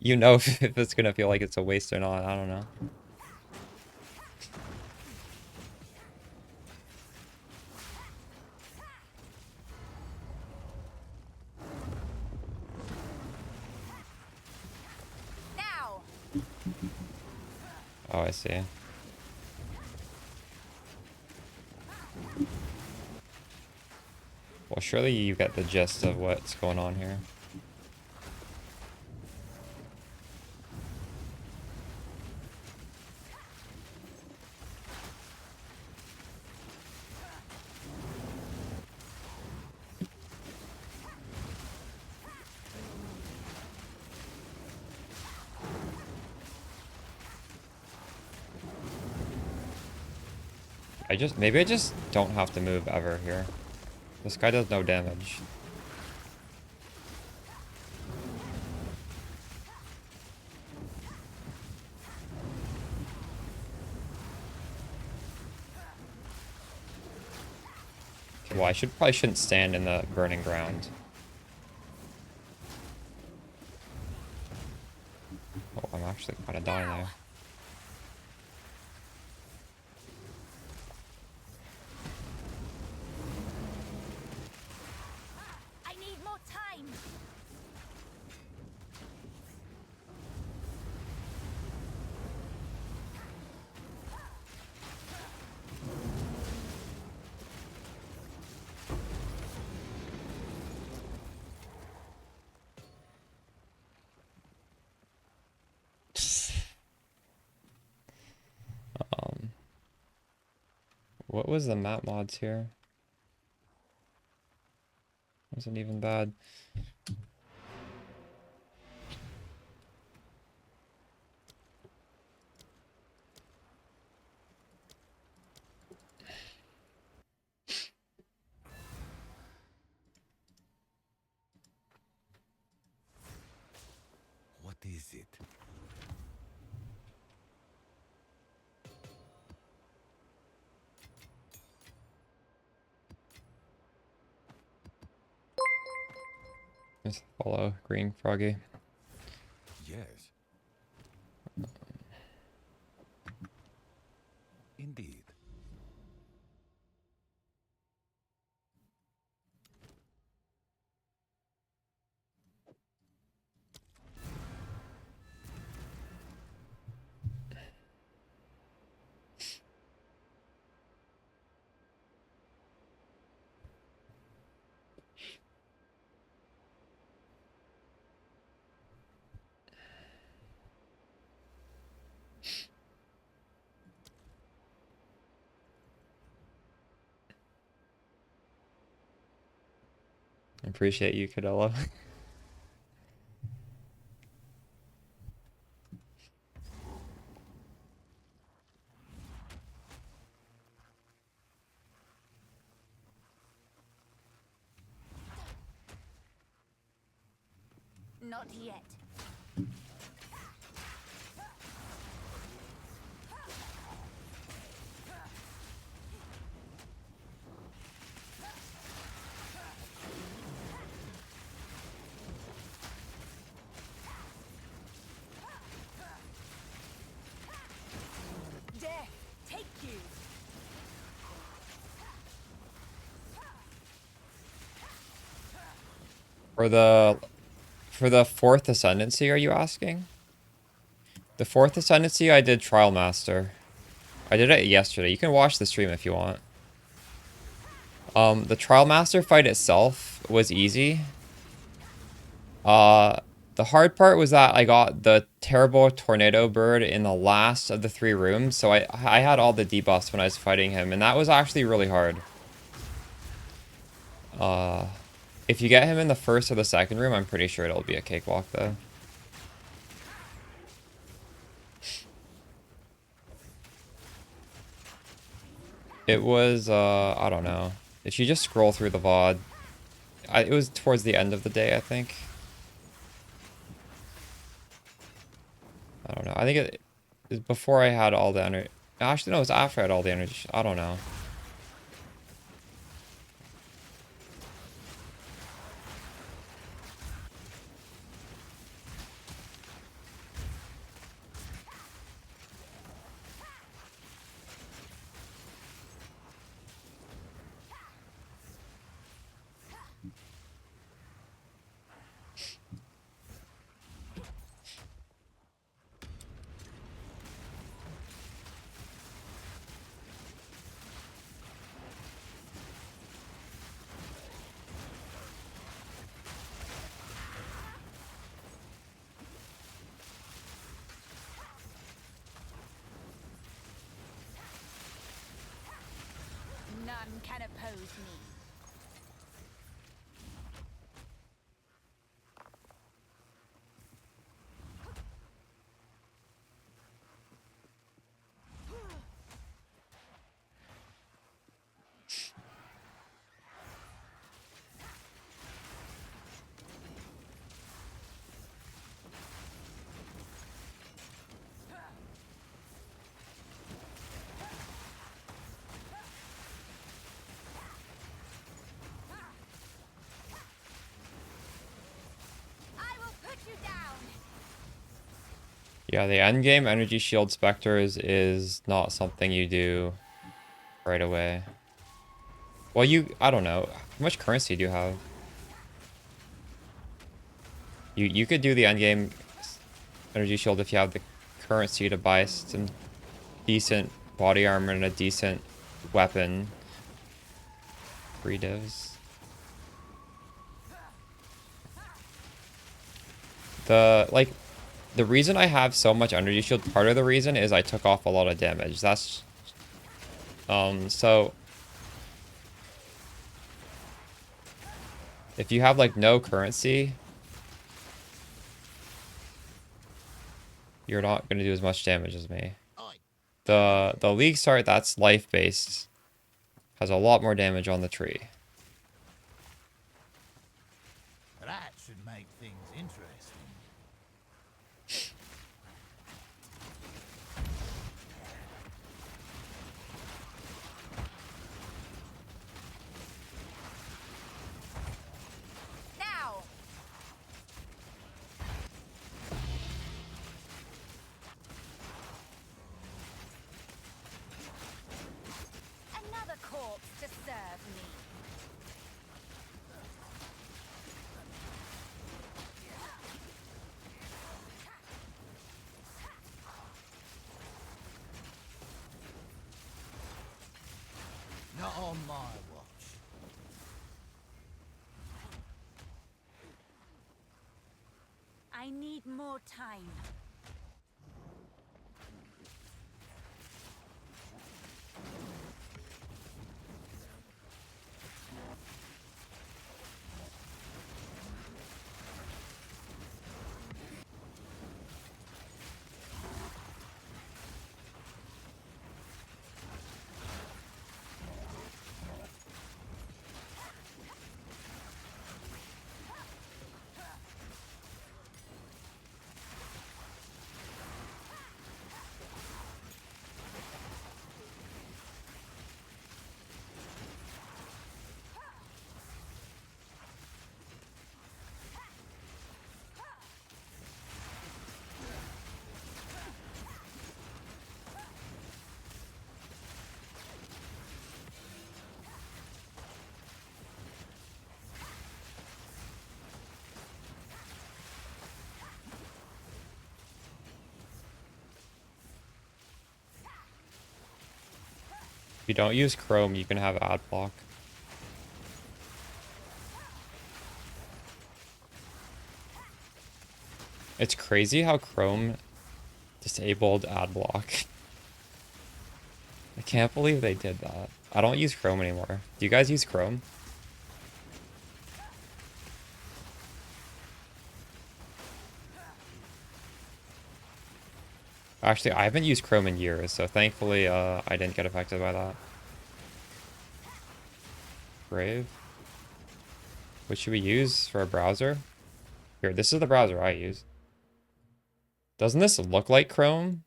You know if it's gonna feel like it's a waste or not, I don't know. Now. Oh, I see. Well, surely you get the gist of what's going on here. Maybe I just don't have to move ever here. This guy does no damage. Okay, well, I probably shouldn't stand in the burning ground. Oh, I'm actually kind of dying there. I need more time. What was the map mods here? Wasn't even bad. What is it? Just follow Green Froggy. Yes. Indeed. Appreciate you, Cadella. Not yet. Death, take you. For the fourth ascendancy, are you asking? The fourth ascendancy, I did Trial Master. I did it yesterday. You can watch the stream if you want. The Trial Master fight itself was easy. The hard part was that I got the terrible tornado bird in the last of the 3 rooms, so I had all the debuffs when I was fighting him, and that was actually really hard. If you get him in the first or the second room, I'm pretty sure it'll be a cakewalk, though. It was, I don't know. If you just scroll through the VOD, it was towards the end of the day, I think. I don't know. I think it was before I had all the energy. Actually, no, it was after I had all the energy. I don't know. None can oppose me. I will put you down. Yeah, the endgame energy shield specters is not something you do right away. Well, I don't know. How much currency do you have? You could do the endgame energy shield if you have the currency to buy some decent body armor and a decent weapon. Free divs. The reason I have so much energy shield, part of the reason is I took off a lot of damage. That's so if you have like no currency, you're not gonna do as much damage as me. The League Start that's life based has a lot more damage on the tree. That should make things interesting. Now. Another corpse to serve me. Not on my watch. I need more time. If you don't use Chrome, you can have ad block. It's crazy how Chrome disabled ad block. I can't believe they did that. I don't use Chrome anymore. Do you guys use Chrome? Actually, I haven't used Chrome in years, so thankfully I didn't get affected by that. Brave. What should we use for a browser? Here, this is the browser I use. Doesn't this look like Chrome?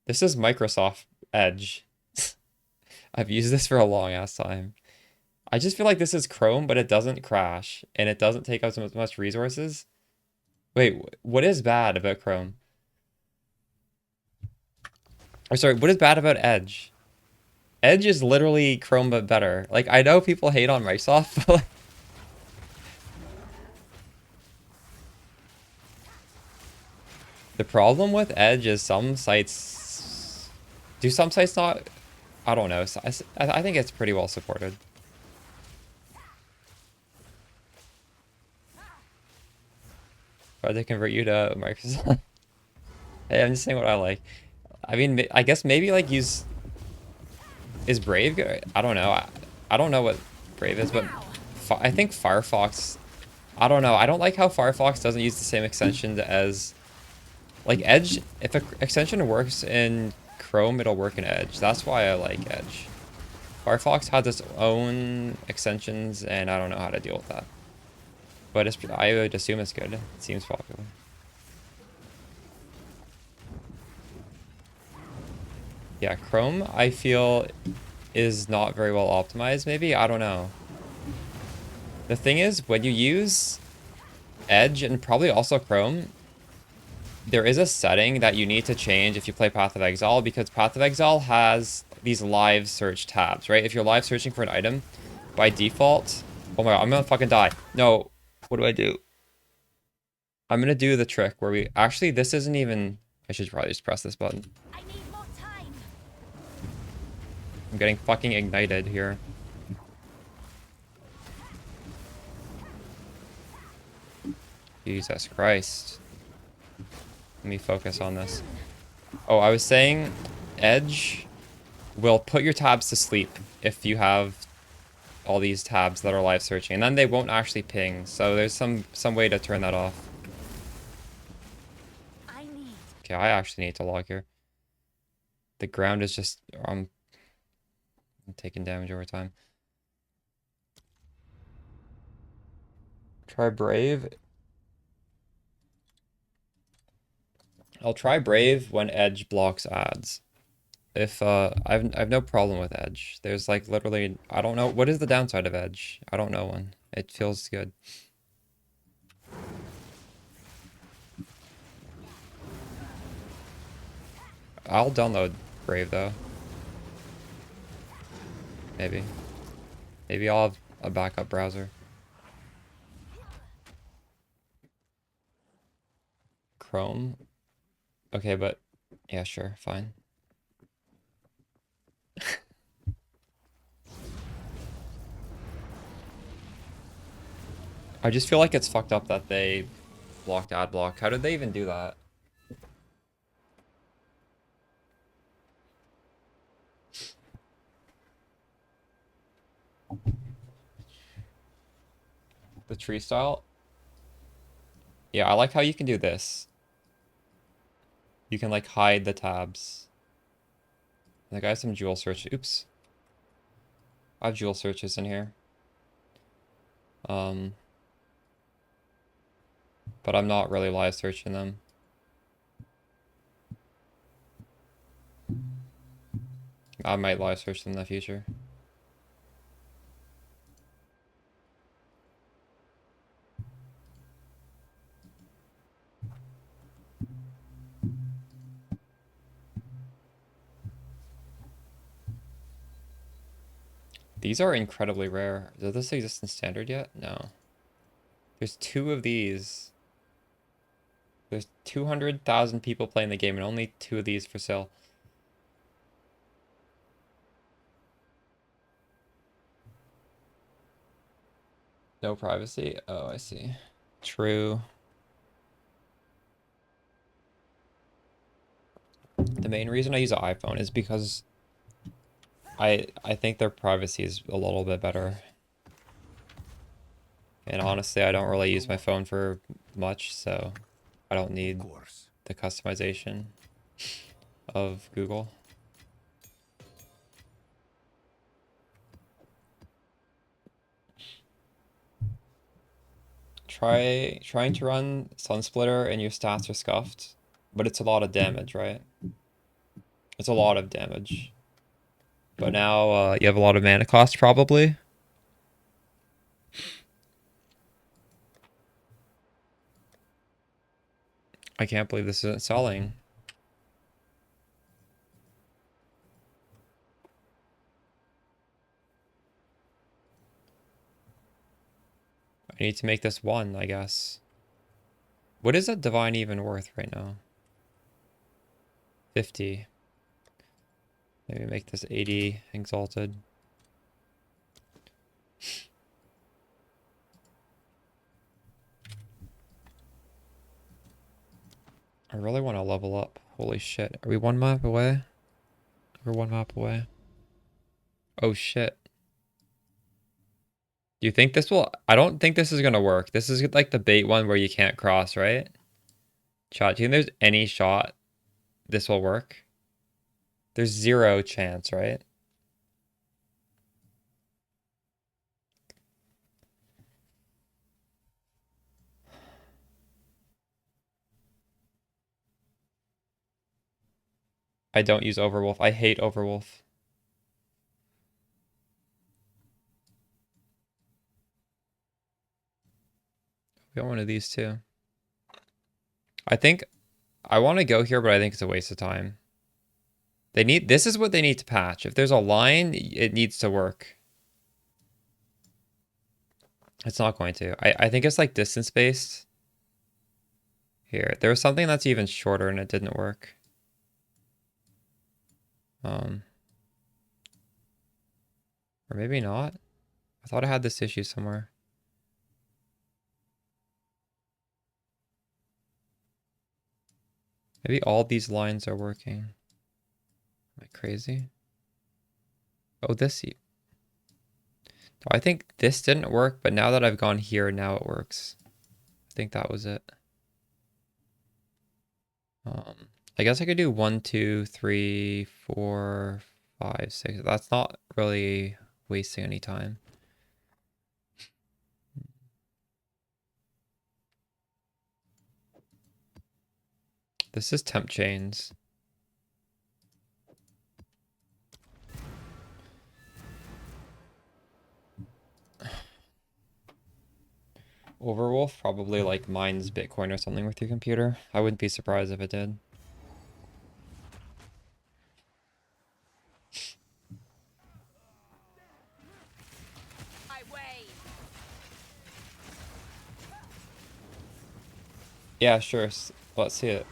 This is Microsoft Edge. I've used this for a long ass time. I just feel like this is Chrome, but it doesn't crash, and it doesn't take up so much resources. Wait, what is bad about Chrome? Or sorry, what is bad about Edge? Edge is literally Chrome but better. Like, I know people hate on Microsoft, but like... The problem with Edge is some sites... Do some sites not... I don't know. I think it's pretty well supported. Or they convert you to Microsoft. Hey, I'm just saying what I like. I mean, I guess maybe like use... Is Brave good? I don't know. I don't know what Brave is, but I think Firefox... I don't know. I don't like how Firefox doesn't use the same extensions as... Like Edge, if an extension works in Chrome, it'll work in Edge. That's why I like Edge. Firefox has its own extensions, and I don't know how to deal with that. But it's, I would assume it's good. It seems popular. Yeah, Chrome, I feel, is not very well optimized, maybe? I don't know. The thing is, when you use Edge, and probably also Chrome, there is a setting that you need to change if you play Path of Exile, because Path of Exile has these live search tabs, right? If you're live searching for an item, by default... Oh my god, I'm gonna fucking die. No, what do I do? I'm gonna do the trick where we... Actually, this isn't even... I should probably just press this button. I need more time. I'm getting fucking ignited here. Jesus Christ. Let me focus on this. Oh, I was saying Edge will put your tabs to sleep if you have all these tabs that are live searching, and then they won't actually ping. So there's some way to turn that off. Okay, I actually need to log here. The ground is just I'm taking damage over time. Try Brave. I'll try Brave when Edge blocks ads. If I've no problem with Edge. There's like literally, I don't know what is the downside of Edge. I don't know one. It feels good. I'll download Brave though. Maybe I'll have a backup browser. Chrome. Okay, but yeah, sure, fine. I just feel like it's fucked up that they blocked ad block. How did they even do that? The tree style? Yeah, I like how you can do this. You can like hide the tabs. And the guy has some jewel search. Oops. I have jewel searches in here. But I'm not really live searching them. I might live search them in the future. These are incredibly rare. Does this exist in standard yet? No. There's 2 of these. There's 200,000 people playing the game and only 2 of these for sale. No privacy? Oh, I see. True. The main reason I use an iPhone is because I think their privacy is a little bit better. And honestly, I don't really use my phone for much, so I don't Of need course. the customization of Google. Trying to run Sunsplitter and your stats are scuffed, but it's a lot of damage, right? It's a lot of damage. But now you have a lot of mana cost probably. I can't believe this isn't selling. I need to make this 1, I guess. What is that divine even worth right now? 50. Maybe make this 80 exalted. I really want to level up. Holy shit. Are we 1 map away? We're 1 map away. Oh shit. Do you think this will... I don't think this is going to work. This is like the bait one where you can't cross, right? Chat, do you think there's any shot this will work? There's 0 chance, right? I don't use Overwolf. I hate Overwolf. We got one of these too. I think I want to go here, but I think it's a waste of time. They need... This is what they need to patch. If there's a line, it needs to work. It's not going to. I think it's like distance based. Here. There was something that's even shorter and it didn't work. Or maybe not. I thought I had this issue somewhere. Maybe all these lines are working. Am I crazy? Oh, this... I think this didn't work, but now that I've gone here, now it works. I think that was it. I guess I could do 1, 2, 3, 4, 5, 6. That's not really wasting any time. This is temp chains. Overwolf probably like mines Bitcoin or something with your computer. I wouldn't be surprised if it did. My way. Yeah, sure. Let's see it.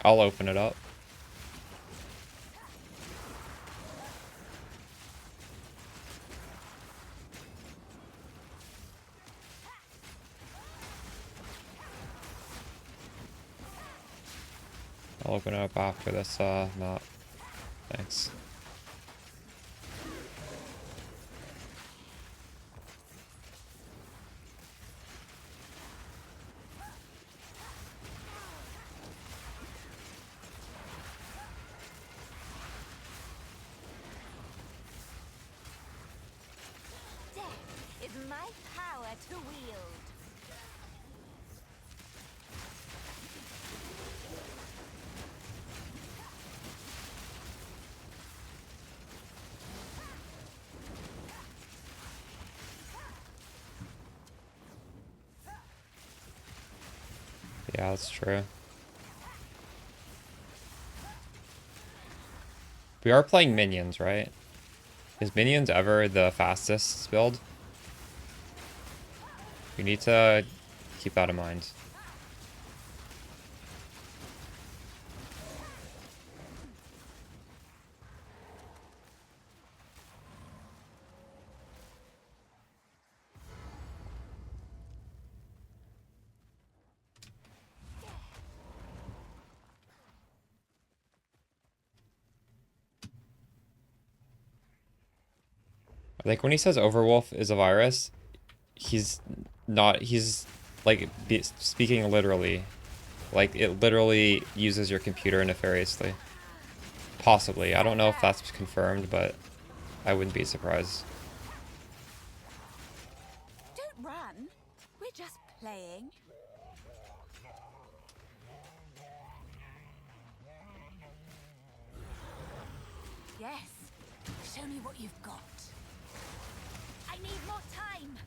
I'll open it up. I'll open it up after this map. Thanks. Death is my power to wield. Yeah, that's true. We are playing minions, right? Is minions ever the fastest build? We need to keep that in mind. I think when he says Overwolf is a virus, he's not, he's like speaking literally. Like it literally uses your computer nefariously. Possibly. I don't know if that's confirmed, but I wouldn't be surprised. Don't run. We're just playing. Yes. Show me what you've got. I need more time.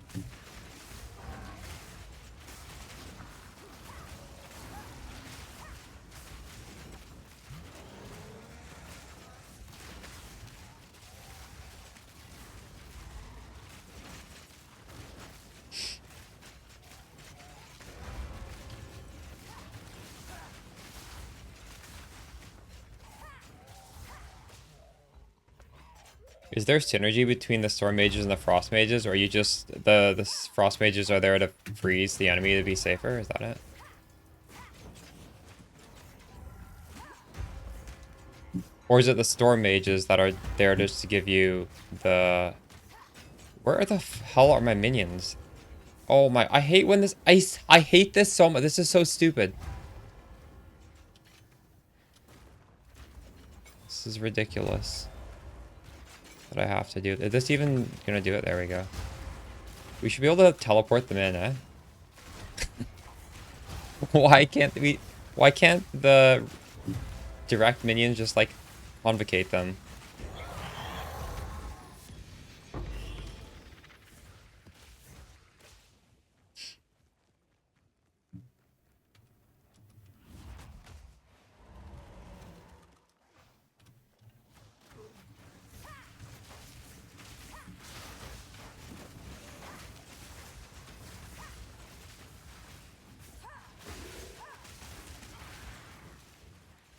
Is there synergy between the Storm Mages and the Frost Mages, or are you just the Frost Mages are there to freeze the enemy to be safer? Is that it? Or is it the Storm Mages that are there just to give you the... Where the hell are my minions? Oh my, I hate when this... I hate this so much. This is so stupid. This is ridiculous. That I have to do. Is this even gonna do it? There we go. We should be able to teleport them in, eh? Why can't we... Why can't the direct minions just, like, convocate them?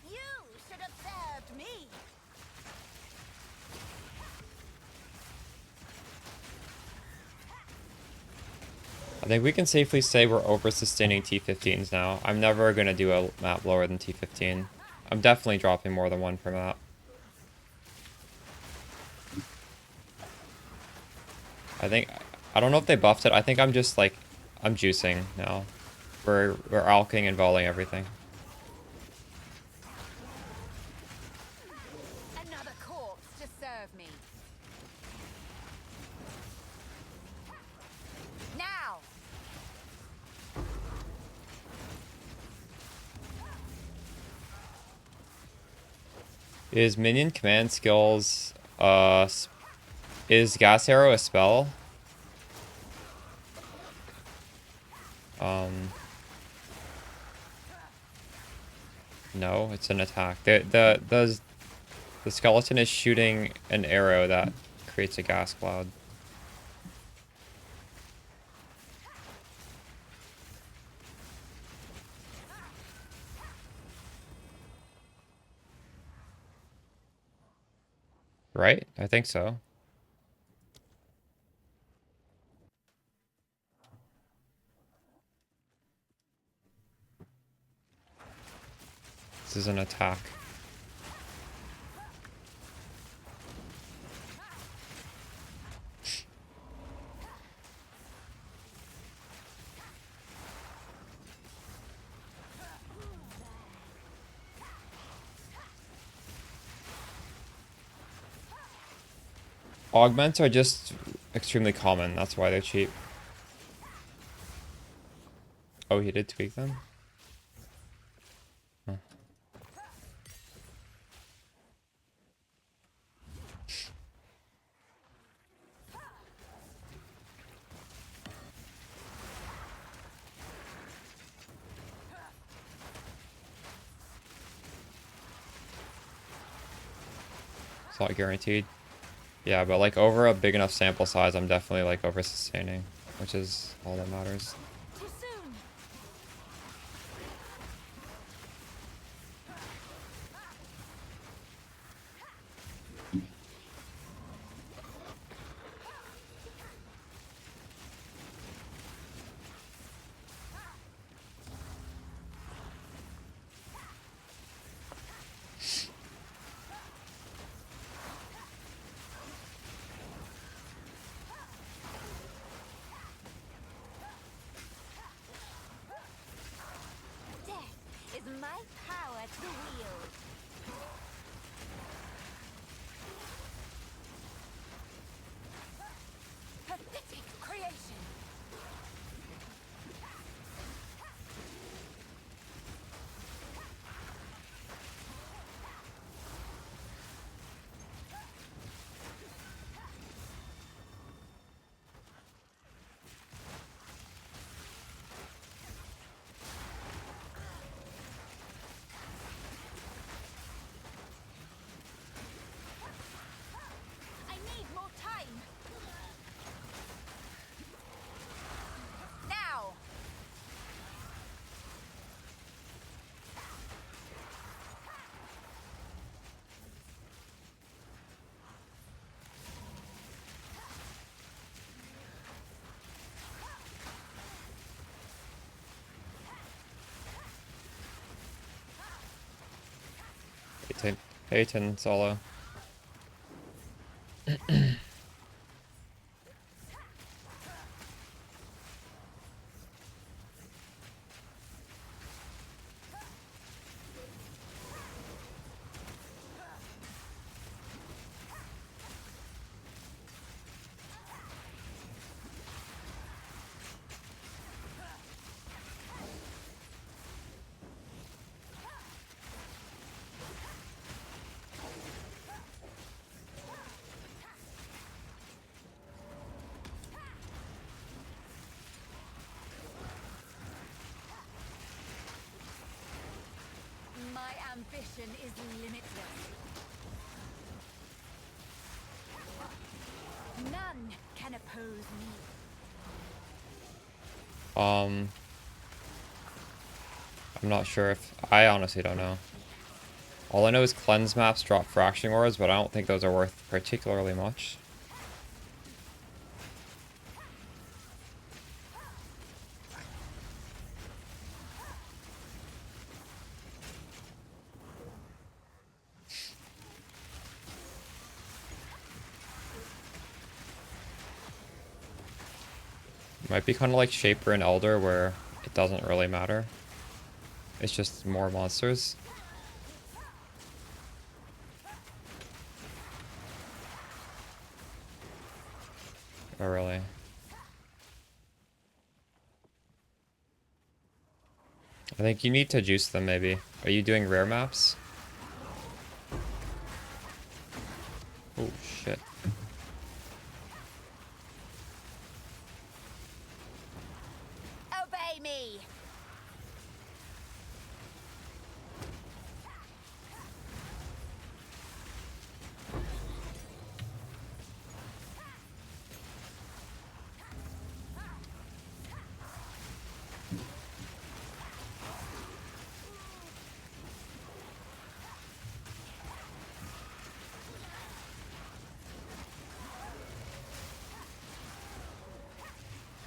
You should have served me. I think we can safely say we're over-sustaining T15s now. I'm never gonna do a map lower than T15. I'm definitely dropping more than one per map. I think... I don't know if they buffed it. I think I'm just, like... I'm juicing now. We're alking and volleying everything. Another corpse to serve me. Now. Is minion command skills... Is Gas Arrow a spell? No, it's an attack. The skeleton is shooting an arrow that creates a gas cloud. Right? I think so. This is an attack. Augments are just extremely common. That's why they're cheap. Oh, he did tweak them? Huh. It's not guaranteed. Yeah, but like over a big enough sample size, I'm definitely like over sustaining, which is all that matters. Too soon. to wield. Pathetic creation. I need more time. Now. Peyton solo. My ambition is limitless. None can oppose me. I'm not sure if I honestly don't know. All I know is cleanse maps drop fraction wars, but I don't think those are worth particularly much. Might be kind of like Shaper and Elder, where it doesn't really matter. It's just more monsters. Oh, really? I think you need to juice them, maybe. Are you doing rare maps? Oh, shit. Obey me.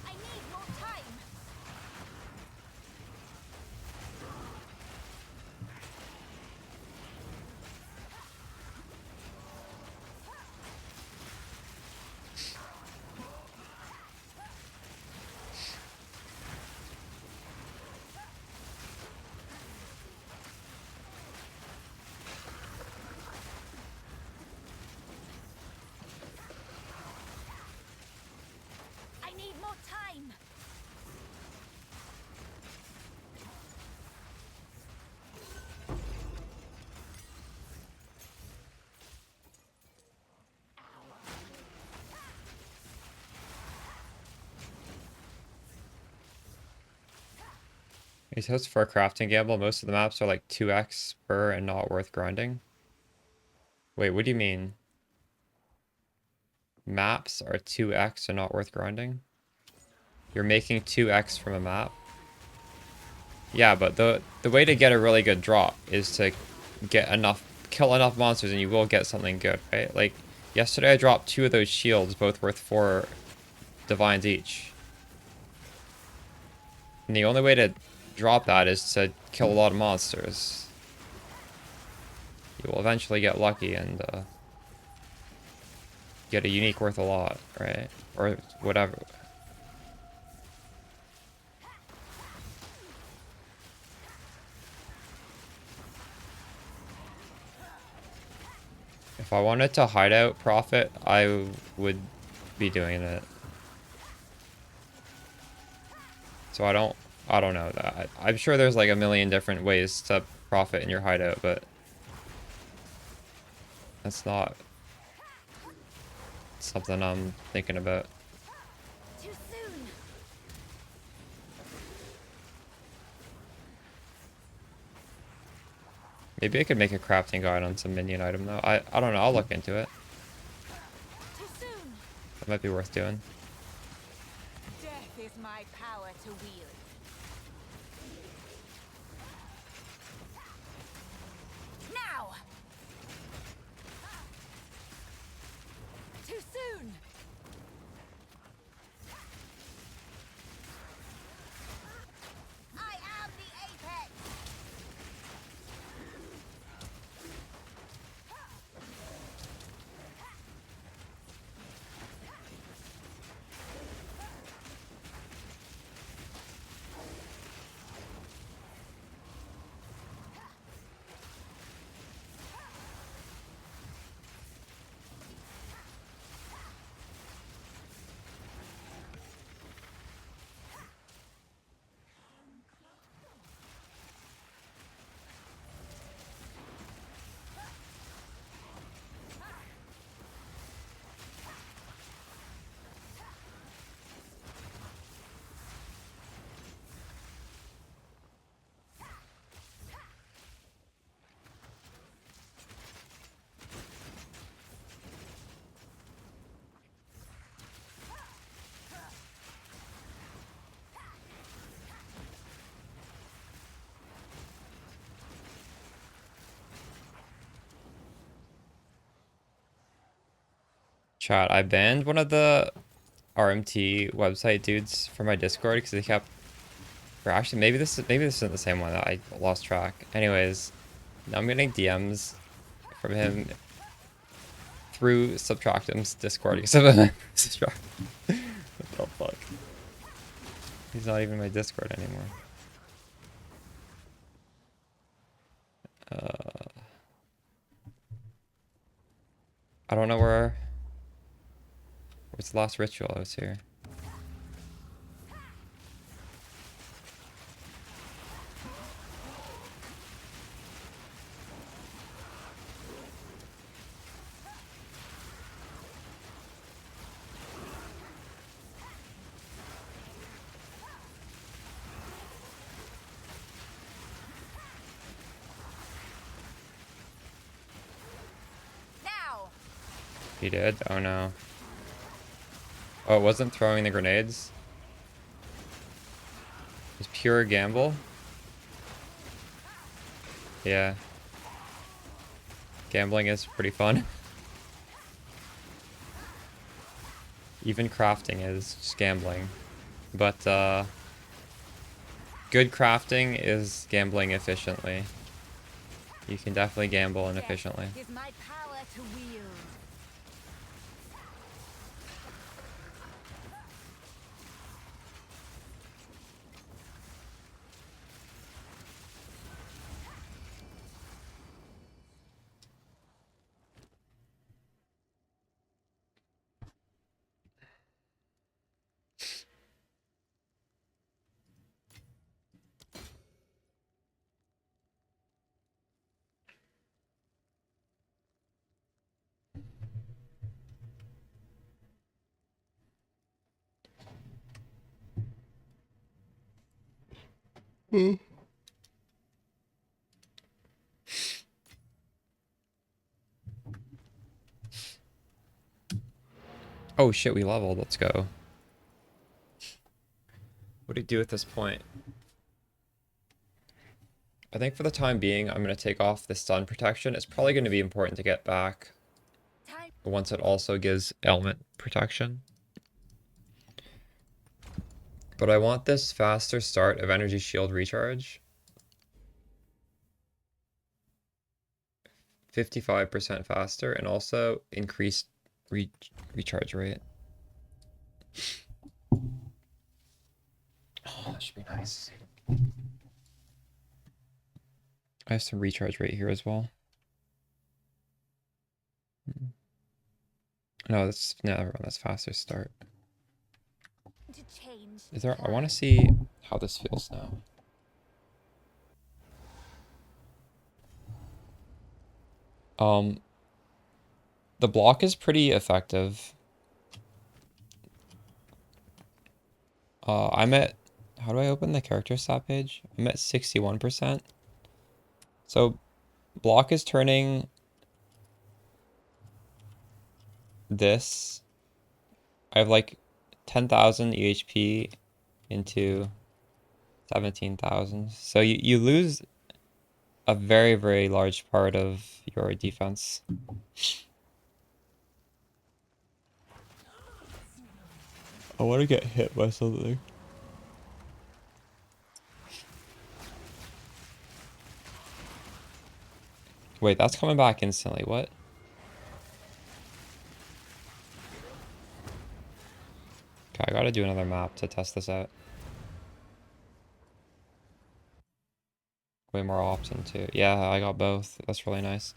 I need more time. I need more time. It says for a crafting gamble, most of the maps are like 2x per and not worth grinding. Wait, what do you mean? Maps are 2x and not worth grinding? You're making 2x from a map? Yeah, but the way to get a really good drop is to kill enough monsters and you will get something good, right? Like, yesterday I dropped 2 of those shields, both worth 4 divines each. And the only way to drop that is to kill a lot of monsters. You will eventually get lucky and get a unique worth a lot, right? Or whatever. If I wanted to hideout profit, I would be doing it. So I don't know that. I'm sure there's like a million different ways to profit in your hideout, but that's not something I'm thinking about. Too soon. Maybe I could make a crafting guide on some minion item though. I don't know, I'll look into it. Too soon. That might be worth doing. Death is my power to wield. Now. Too soon. I am the apex. Chat, I banned one of the RMT website dudes from my Discord because they kept, or actually maybe this isn't the same one. That I lost track. Anyways, now I'm getting DMs from him through Subtractum's Discord because of him. What the fuck? He's not even in my Discord anymore. I don't know where's the last ritual I was here. Now. He did? Oh no. Oh, it wasn't throwing the grenades? It was pure gamble? Yeah. Gambling is pretty fun. Even crafting is just gambling. But, good crafting is gambling efficiently. You can definitely gamble inefficiently. Death is my power to wield. Oh shit, we leveled. Let's go. What do you do at this point? I think for the time being, I'm going to take off the stun protection. It's probably going to be important to get back Time. once it also gives element protection. But I want this faster start of energy shield recharge. 55% faster and also increased recharge rate. Oh, that should be nice. I have some recharge rate here as well. No, that's never mind. That's faster start. To change. Is there? I want to see how this feels now. The block is pretty effective. I'm at, how do I open the character stat page? I'm at 61%. So block is turning this. I have like 10,000 EHP into 17,000. So you lose a very, very large part of your defense. I want to get hit by something. Wait, that's coming back instantly. What? Okay, I gotta do another map to test this out. Way more option too. Yeah, I got both. That's really nice.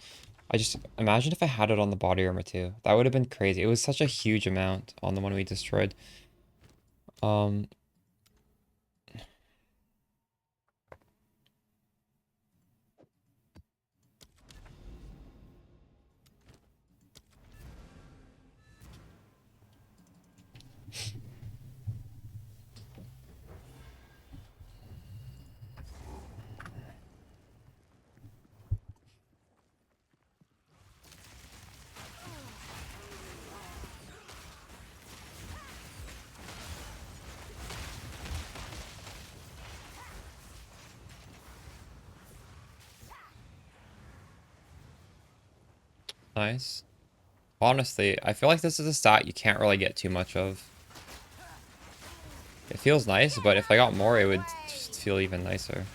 I just imagine if I had it on the body armor too. That would have been crazy. It was such a huge amount on the one we destroyed. Um, nice. Honestly, I feel like this is a stat you can't really get too much of. It feels nice, but if I got more, it would just feel even nicer.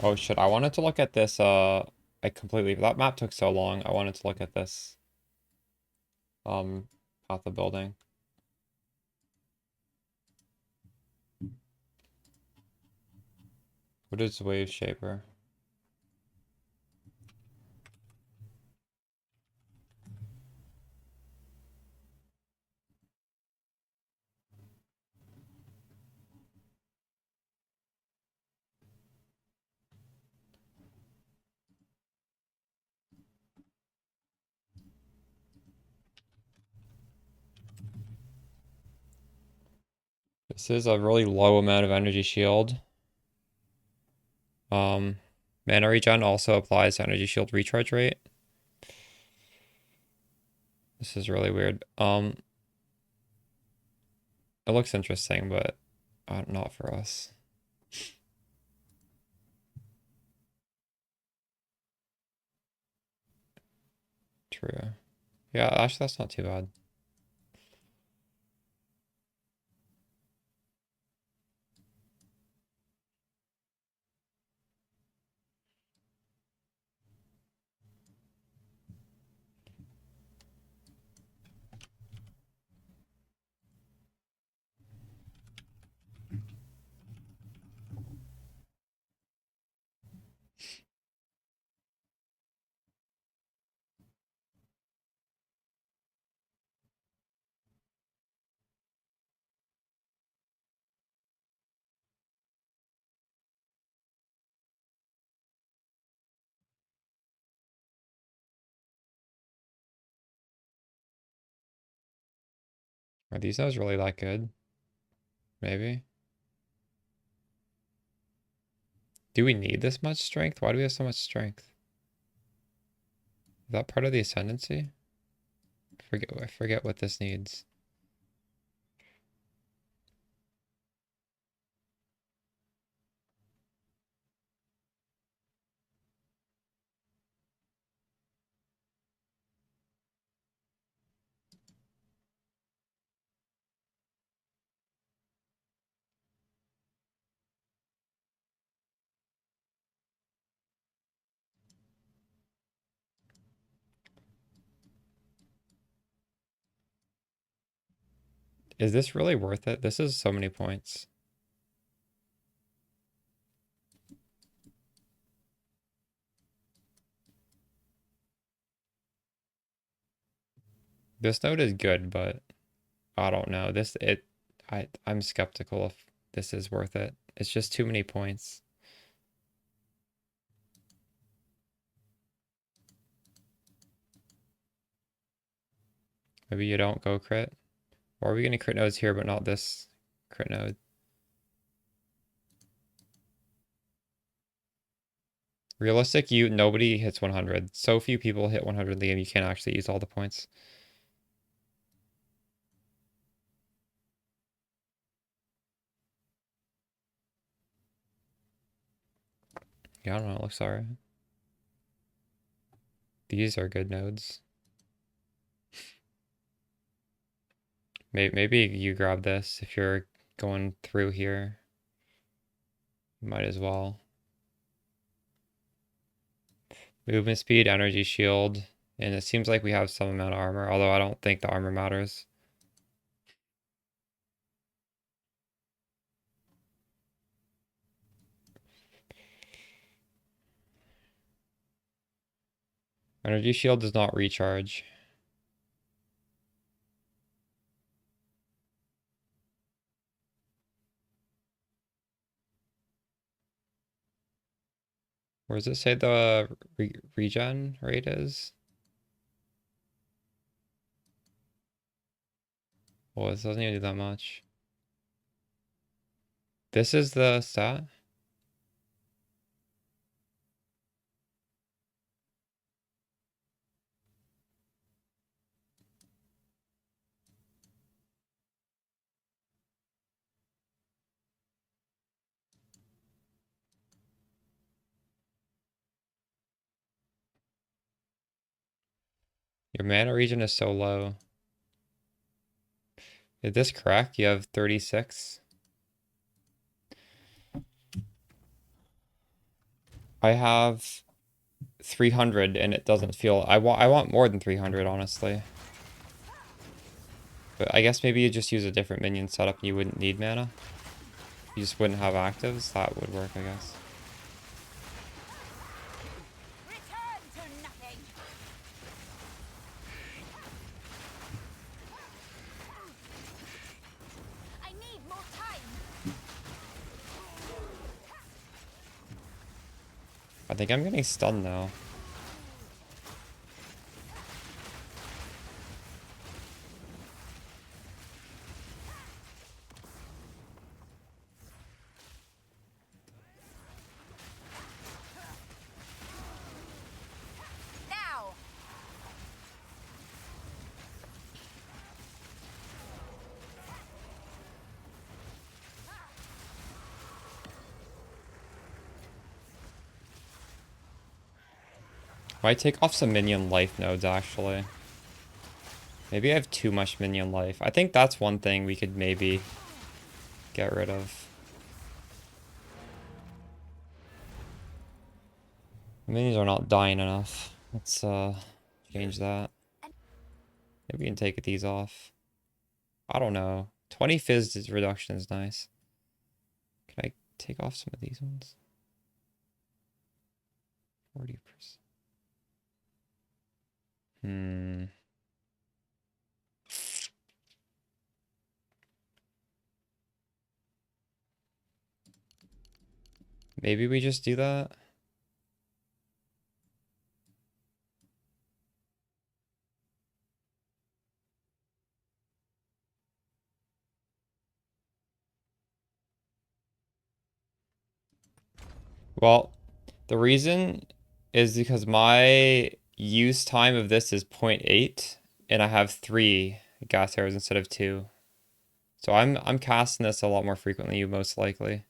Oh shit, I wanted to look at this, I completely, that map took so long. I wanted to look at this, path of building. What is Wave Shaper? This is a really low amount of energy shield. Mana regen also applies to energy shield recharge rate. This is really weird. It looks interesting, but not for us. True. Yeah, actually, that's not too bad. Are these guys really that good? Maybe. Do we need this much strength? Why do we have so much strength? Is that part of the ascendancy? I forget what this needs. Is this really worth it? This is so many points. This node is good, but I don't know. I'm skeptical if this is worth it. It's just too many points. Maybe you don't go crit. Or are we gonna crit nodes here, but not this crit node? Realistic, nobody hits 100. So few people hit 100 Liam, you can't actually use all the points. Yeah, I don't know, it looks alright. These are good nodes. Maybe you grab this if you're going through here. You might as well. Movement speed, energy shield, and it seems like we have some amount of armor, although I don't think the armor matters. Energy shield does not recharge. Where does it say the regen rate is? Well, this doesn't even do that much. This is the stat? Your mana regen is so low. Is this correct? You have 36? I have 300 and it doesn't feel... I want more than 300, honestly. But I guess maybe you just use a different minion setup and you wouldn't need mana. You just wouldn't have actives. That would work, I guess. Return to nothing. I need more time. I think I'm getting stunned now. Now. Might take off some minion life nodes, actually. Maybe I have too much minion life. I think that's one thing we could maybe get rid of. Minions are not dying enough. Let's change that. Maybe we can take these off. I don't know. 20 fizz reduction is nice. Can I take off some of these ones? 40%. Maybe we just do that. Well, the reason is because my use time of this is 0.8 and I have 3 gas arrows instead of 2. So I'm casting this a lot more frequently, most likely.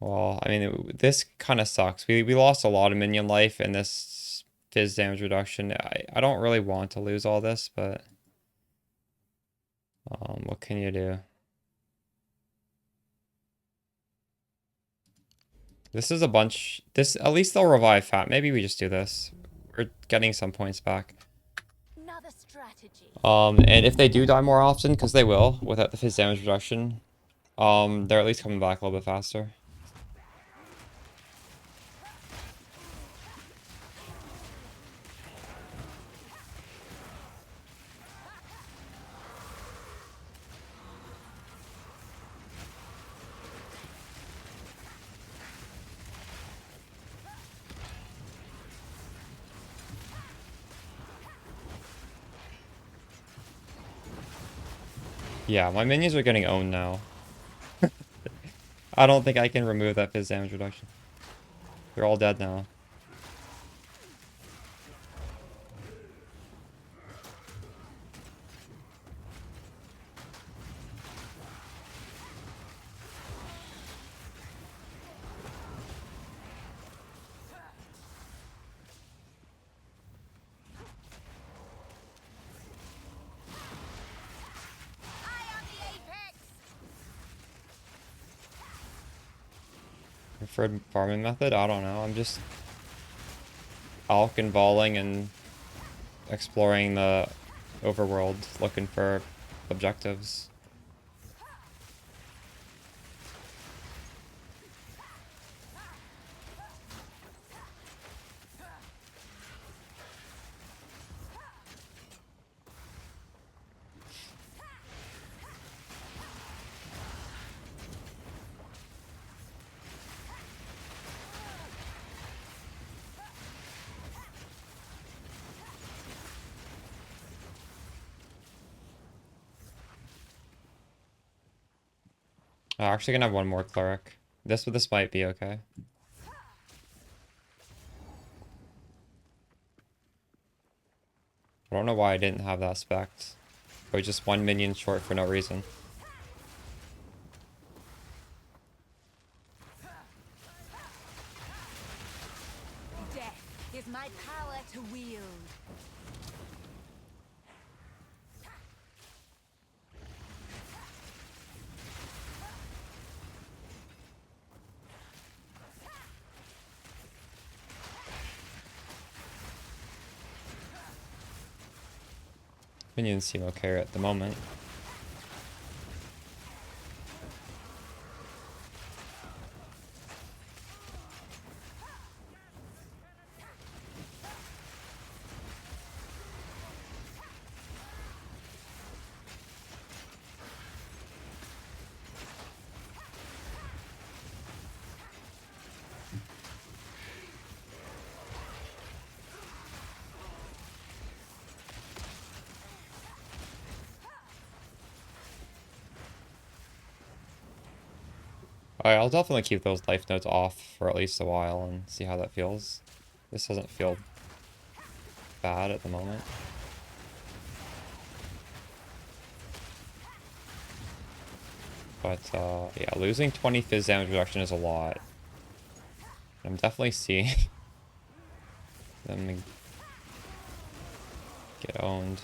Well, I mean, this kind of sucks. We lost a lot of minion life in this fizz damage reduction. I don't really want to lose all this, but what can you do? This is a bunch. This, at least they'll revive fat. Maybe we just do this. We're getting some points back. Another strategy. And if they do die more often, because they will, without the fizz damage reduction, they're at least coming back a little bit faster. Yeah, my minions are getting owned now. I don't think I can remove that fizz damage reduction. They're all dead now. Eye on the apex. Preferred farming method? I don't know. I'm just alk and volleying and exploring the overworld, looking for objectives. I'm actually gonna have one more cleric. This might be okay. I don't know why I didn't have that spect. Or just one minion short for no reason. Death is my power to wield. Minions seem okay at the moment. Alright, I'll definitely keep those life nodes off for at least a while and see how that feels. This doesn't feel bad at the moment. But, yeah, losing 20 fizz damage reduction is a lot. I'm definitely seeing them get owned.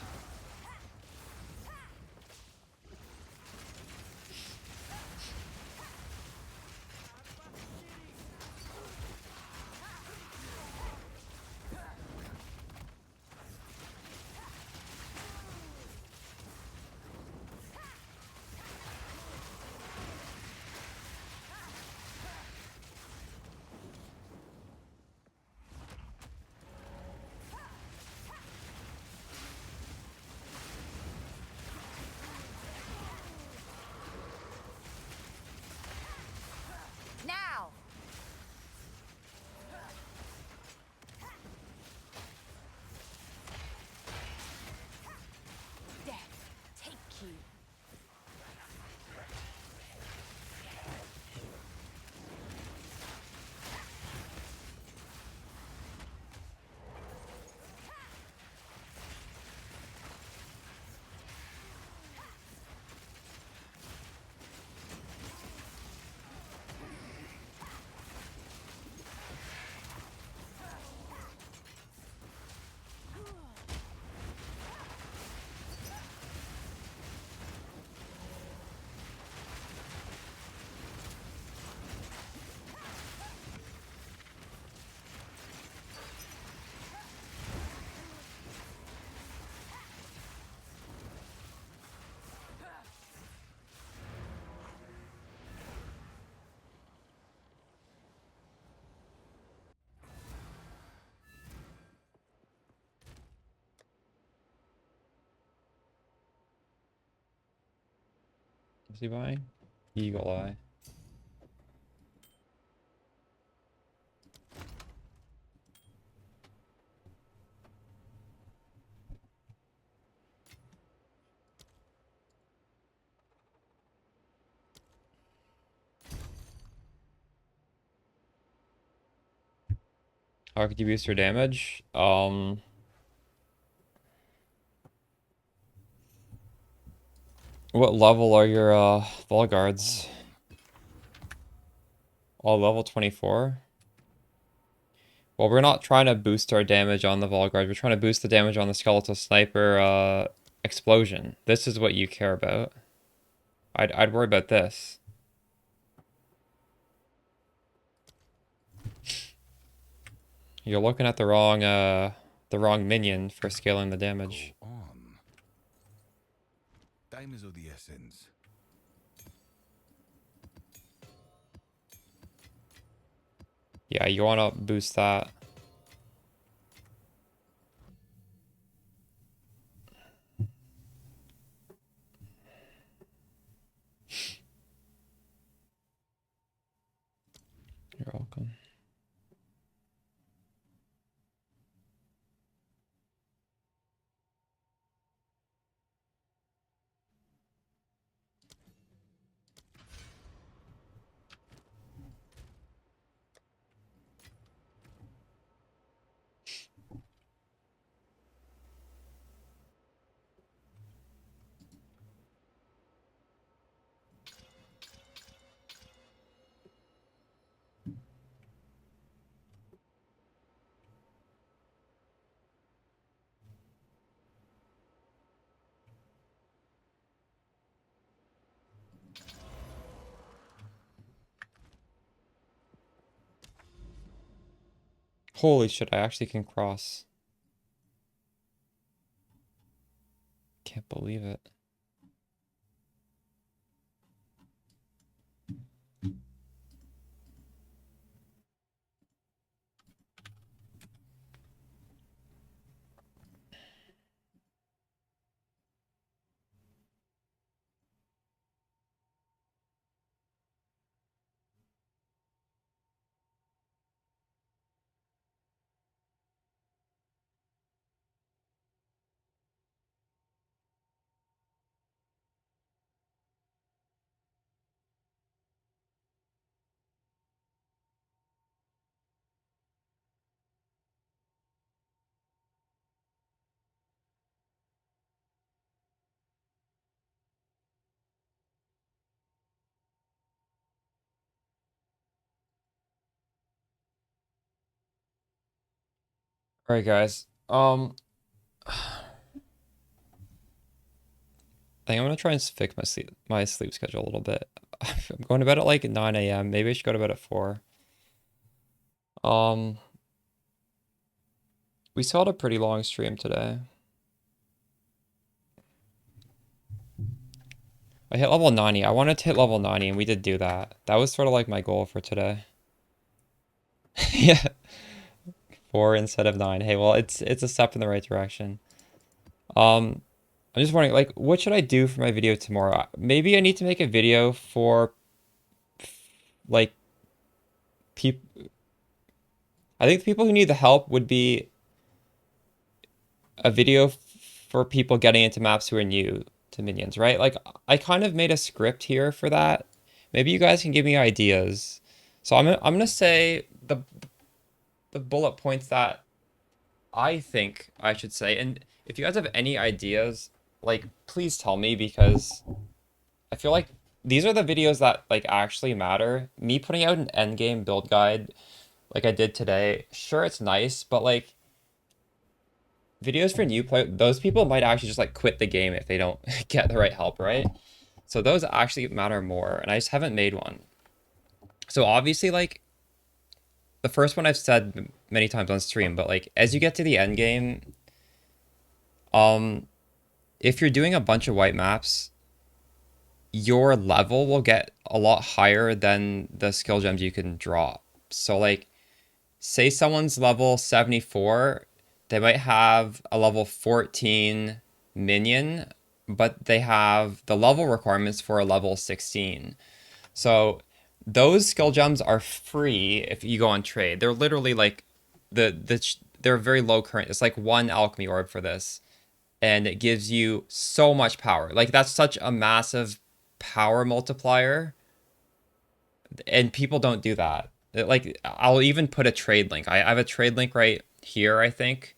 Is he buying? Eagle Eye. How could you boost your damage? What level are your Vol Guards? All level 24? Well, we're not trying to boost our damage on the Vol Guard. We're trying to boost the damage on the Skeletal Sniper explosion. This is what you care about. I'd worry about this. You're looking at the wrong minion for scaling the damage. Go on. Time is of the essence. Yeah, you want to boost that. You're welcome. Holy shit, I actually can cross. Can't believe it. All right, guys. I think I'm gonna try and fix my sleep schedule a little bit. I'm going to bed at like 9 a.m. Maybe I should go to bed at 4. Um, we still had a pretty long stream today. I hit level 90. I wanted to hit level 90, and we did do that. That was sort of like my goal for today. Yeah, 4 instead of 9. Hey, well, it's a step in the right direction. I'm just wondering, like, what should I do for my video tomorrow? Maybe I need to make a video for, like, people. I think the people who need the help would be a video for people getting into maps who are new to minions, right? Like, I kind of made a script here for that. Maybe you guys can give me ideas. So I'm gonna say the bullet points that I think I should say. And if you guys have any ideas, like, please tell me, because I feel like these are the videos that like actually matter. Me putting out an endgame build guide like I did today, sure, it's nice, but like videos for new play, those people might actually just like quit the game if they don't get the right help, right? So those actually matter more, and I just haven't made one. So obviously, like, the first one I've said many times on stream, but like as you get to the end game, if you're doing a bunch of white maps, your level will get a lot higher than the skill gems you can drop. So like, say someone's level 74, they might have a level 14 minion, but they have the level requirements for a level 16. So those skill gems are free if you go on trade. They're literally like they're very low current. It's like one alchemy orb for this, and it gives you so much power. Like that's such a massive power multiplier, and people don't do that. Like I'll even put a trade link. I have a trade link right here, I think,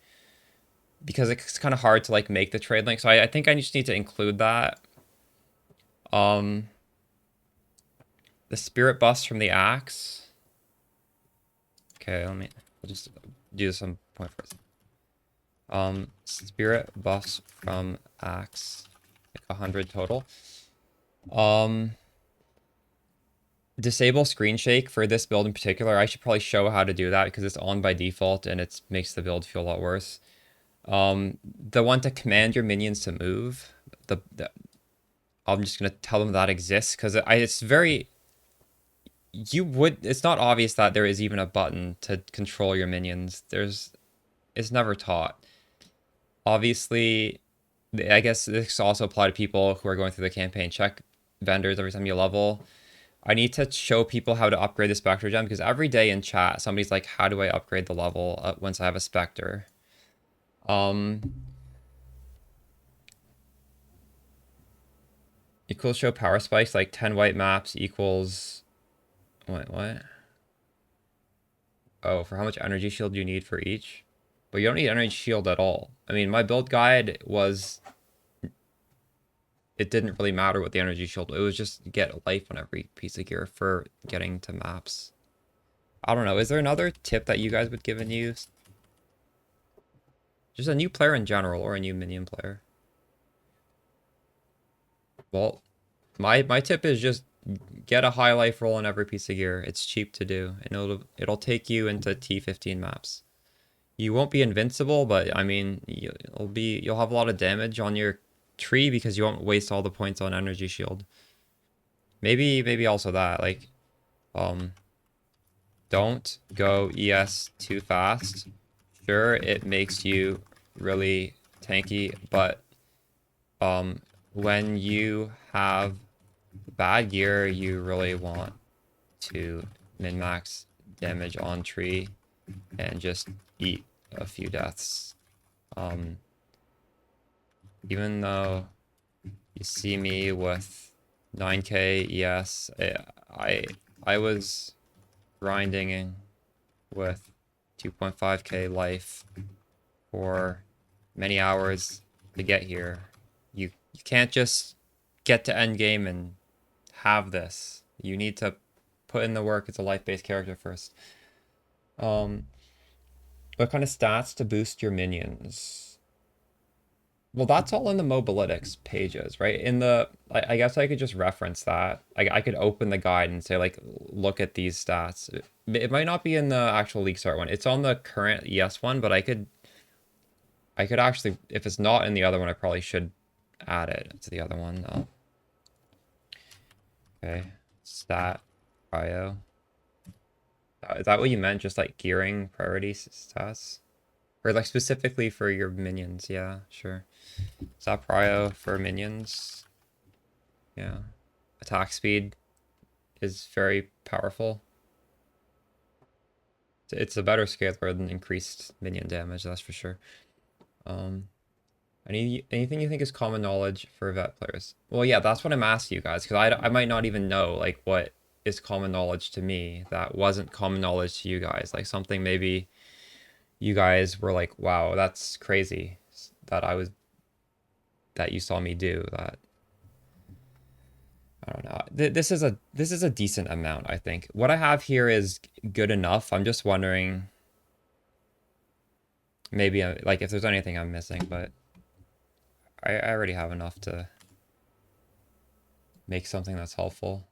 because it's kind of hard to like make the trade link. So I think I just need to include that. The spirit buffs from the axe. Okay, I'll just do some point first. Spirit buffs from axe, like 100 total. Disable screen shake for this build in particular. I should probably show how to do that because it's on by default and it makes the build feel a lot worse. The one to command your minions to move. I'm just gonna tell them that exists because it's very. It's not obvious that there is even a button to control your minions. It's never taught. Obviously, I guess this also apply to people who are going through the campaign. Check vendors every time you level. I need to show people how to upgrade the Spectre gem because every day in chat, somebody's like, how do I upgrade the level once I have a Spectre? Equals show power spikes, like 10 white maps equals... Wait, what? Oh, for how much energy shield you need for each? But you don't need energy shield at all. I mean, my build guide was... It didn't really matter what the energy shield... It was just get life on every piece of gear for getting to maps. I don't know. Is there another tip that you guys would give a new... Just a new player in general, or a new minion player? Well, my tip is just get a high life roll on every piece of gear. It's cheap to do, and it'll take you into T15 maps. You won't be invincible, but I mean, you'll have a lot of damage on your tree because you won't waste all the points on energy shield. Maybe also that, like, don't go ES too fast. Sure, it makes you really tanky, but when you have bad gear, you really want to min-max damage on tree and just eat a few deaths. Even though you see me with 9k ES, I was grinding with 2.5k life for many hours to get here. You can't just get to end game and have this. You need to put in the work. It's a life-based character first. What kind of stats to boost your minions? Well, that's all in the mobalytics pages, right? I guess I could just reference that. I could open the guide and say, like, look at these stats. It might not be in the actual League Start one. It's on the current ES one, but I could actually, if it's not in the other one, I probably should add it to the other one. Okay, stat, prio. Is that what you meant? Just like gearing priority stats? Or like specifically for your minions? Yeah, sure. Stat prio for minions. Yeah. Attack speed is very powerful. It's a better scaler than increased minion damage, that's for sure. Anything you think is common knowledge for vet players? Well, yeah, that's what I'm asking you guys, because I might not even know, like, what is common knowledge to me that wasn't common knowledge to you guys. Like, something maybe you guys were like, wow, that's crazy that you saw me do that. I don't know. This is a decent amount, I think. What I have here is good enough. I'm just wondering maybe like if there's anything I'm missing, but I already have enough to make something that's helpful.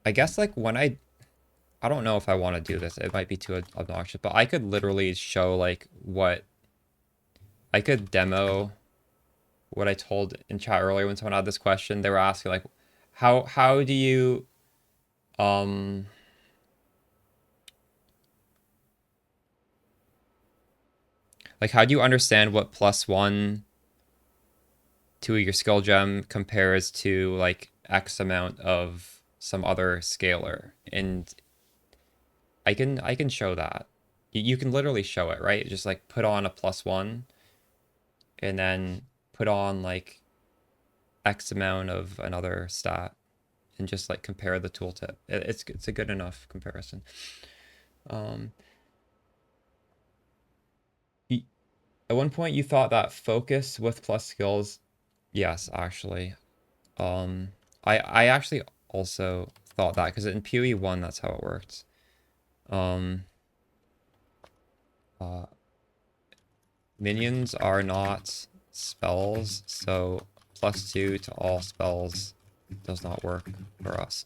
I guess like when I don't know if I want to do this. It might be too obnoxious, but I could literally show like I could demo what I told in chat earlier when someone had this question. They were asking like, how do you Like, how do you understand what +1 to your skill gem compares to like X amount of some other scalar? And I can show that. You can literally show it, right? Just like put on a +1 and then put on like X amount of another stat and just like compare the tooltip. It's a good enough comparison. At one point you thought that focus with plus skills. Yes, actually. I actually also thought that because in PoE 1 that's how it worked. Minions are not spells, so +2 to all spells does not work for us.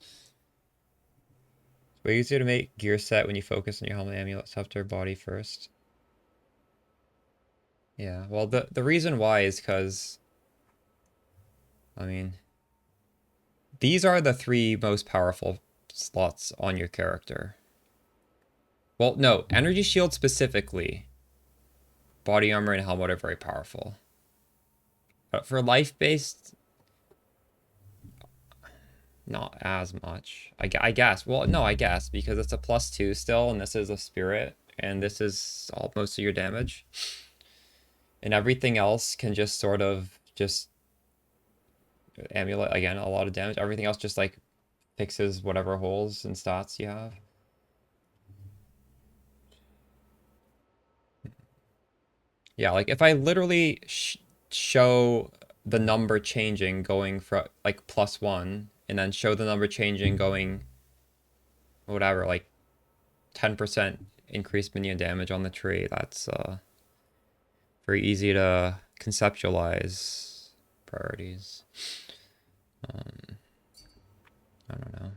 It's way easier to make gear set when you focus on your helmet, amulet, scepter, body first. Yeah, well, the reason why is because, I mean, these are the 3 most powerful slots on your character. Well, no, energy shield specifically. Body armor and helmet are very powerful. But for life-based, not as much. I guess. Well, no, I guess, because it's a +2 still, and this is a spirit, and this is all most of your damage. And everything else can just sort of just amulet, again, a lot of damage. Everything else just like fixes whatever holes and stats you have. Yeah, like if I literally show the number changing going from like +1 and then show the number changing going whatever, like 10% increased minion damage on the tree, that's very easy to conceptualize priorities. I don't know.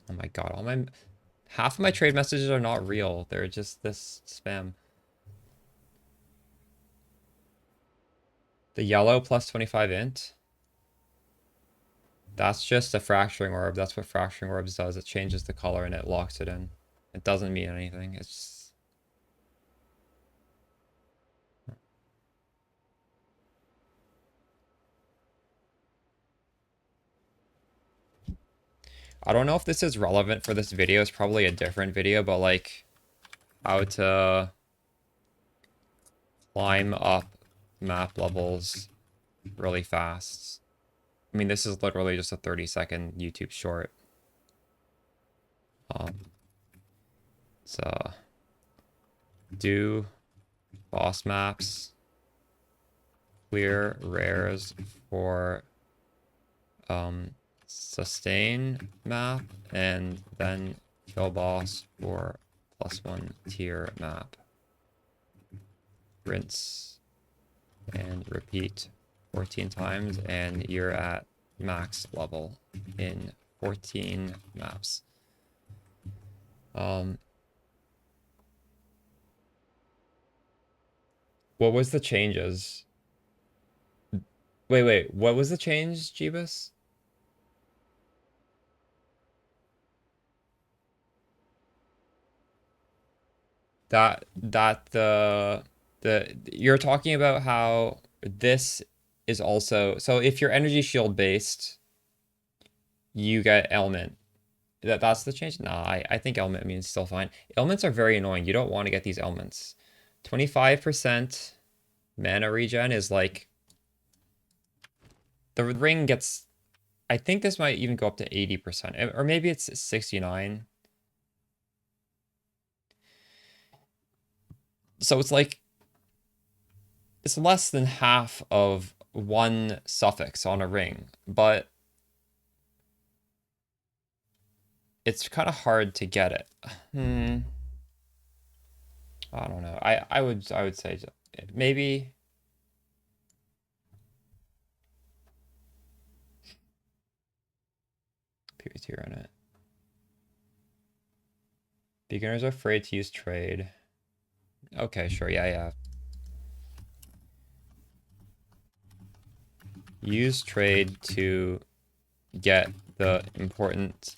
Oh my god, half of my trade messages are not real. They're just this spam. The yellow +25 int. That's just a fracturing orb. That's what fracturing orbs does. It changes the color and it locks it in. It doesn't mean anything. It's just... I don't know if this is relevant for this video. It's probably a different video, but like how to climb up map levels really fast. I mean, this is literally just a 30-second YouTube short. So do boss maps, clear rares for sustain map, and then kill boss for +1 tier map. Rinse and repeat 14 times, and you're at max level in 14 maps. What was the changes? Wait, what was the change, Jeebus? You're talking about how this is also, so if you're energy shield based, you get ailment. That's the change? Nah, I think ailment means still fine. Ailments are very annoying. You don't want to get these ailments. 25% mana regen is like, the ring gets, I think this might even go up to 80%, or maybe it's 69. So it's like, it's less than half of one suffix on a ring, but it's kind of hard to get it. I don't know. I would say maybe PvT on it. Beginners are afraid to use trade. Okay, sure. Yeah. Use trade to get the important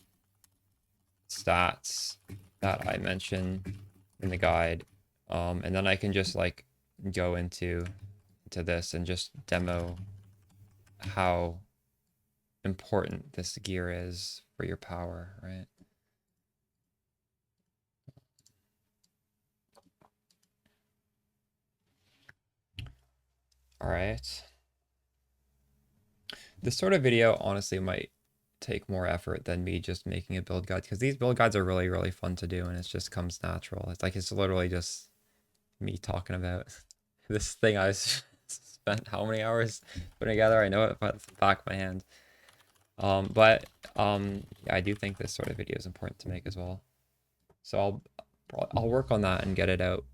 stats that I mentioned in the guide. And then I can just like go into this and just demo how important this gear is for your power, right? All right. This sort of video honestly might take more effort than me just making a build guide, because these build guides are really, really fun to do and it just comes natural. It's like it's literally just me talking about this thing I spent how many hours putting together. I know it by the back of my hand. Yeah, I do think this sort of video is important to make as well. So I'll work on that and get it out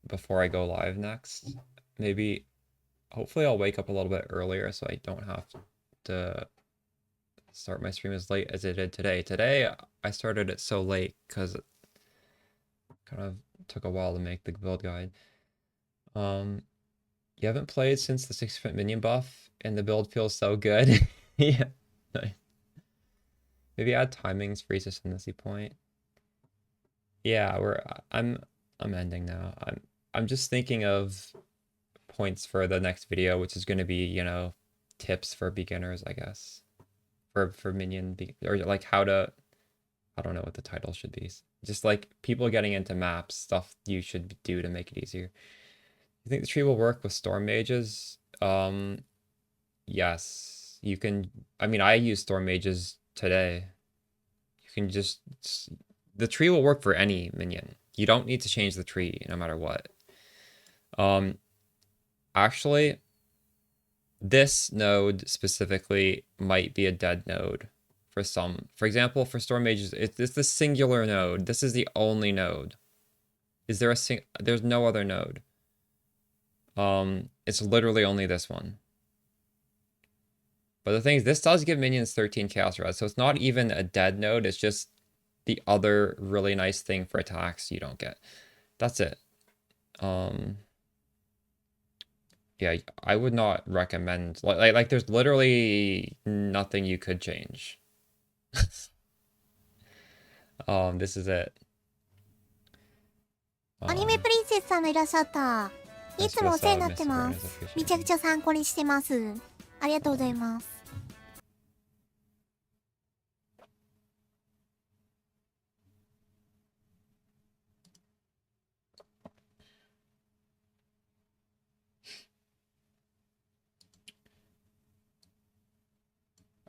before I go live next. Maybe, hopefully I'll wake up a little bit earlier so I don't have to start my stream as late as it did today. Today I started it so late because it kind of took a while to make the build guide. You haven't played since the 60% minion buff and the build feels so good. Yeah, nice. Maybe add timings for each ascendancy point. Yeah, I'm ending now. I'm just thinking of points for the next video, which is going to be, you know, tips for beginners, I guess. For minion or like how to, I don't know what the title should be. Just like people getting into maps, stuff you should do to make it easier. You think the tree will work with storm mages? Yes. You can, I mean, I use storm mages today. You can just, the tree will work for any minion. You don't need to change the tree no matter what. Actually, this node specifically might be a dead node for some. For example, for storm mages, it's the singular node. This is the only node. Is there there's no other node. It's literally only this one. But the thing is, this does give minions 13 chaos res, so it's not even a dead node, it's just the other really nice thing for attacks you don't get. That's it. Yeah, I would not recommend, like there's literally nothing you could change. This is it. アニメプリンセスさんがいらっしゃった。いつもお世話になってます。めちゃくちゃ参考にしてます。ありがとうございます。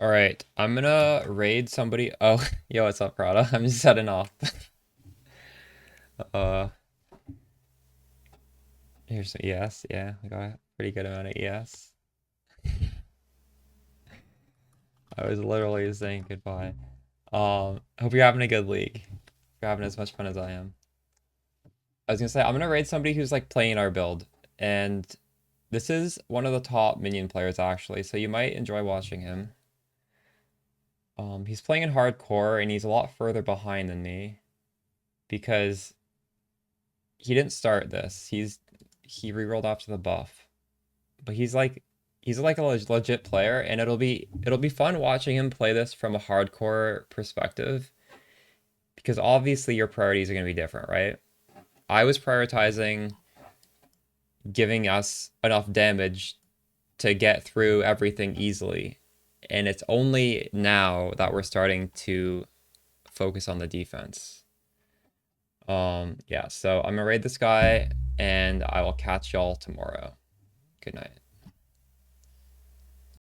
All right, I'm gonna raid somebody. Oh, yo, what's up, Prada? I'm just heading off. Here's some ES. Yeah, I got a pretty good amount of ES. I was literally saying goodbye. Hope you're having a good league. You're having as much fun as I am. I was gonna say, I'm gonna raid somebody who's like playing our build, and this is one of the top minion players actually, so you might enjoy watching him. He's playing in hardcore, and he's a lot further behind than me because he didn't start this. He rerolled after the buff, but he's like a legit player, and it'll be fun watching him play this from a hardcore perspective, because obviously your priorities are going to be different, right? I was prioritizing giving us enough damage to get through everything easily, and it's only now that we're starting to focus on the defense. Yeah, so I'm gonna raid this guy, and I will catch y'all tomorrow. Good night.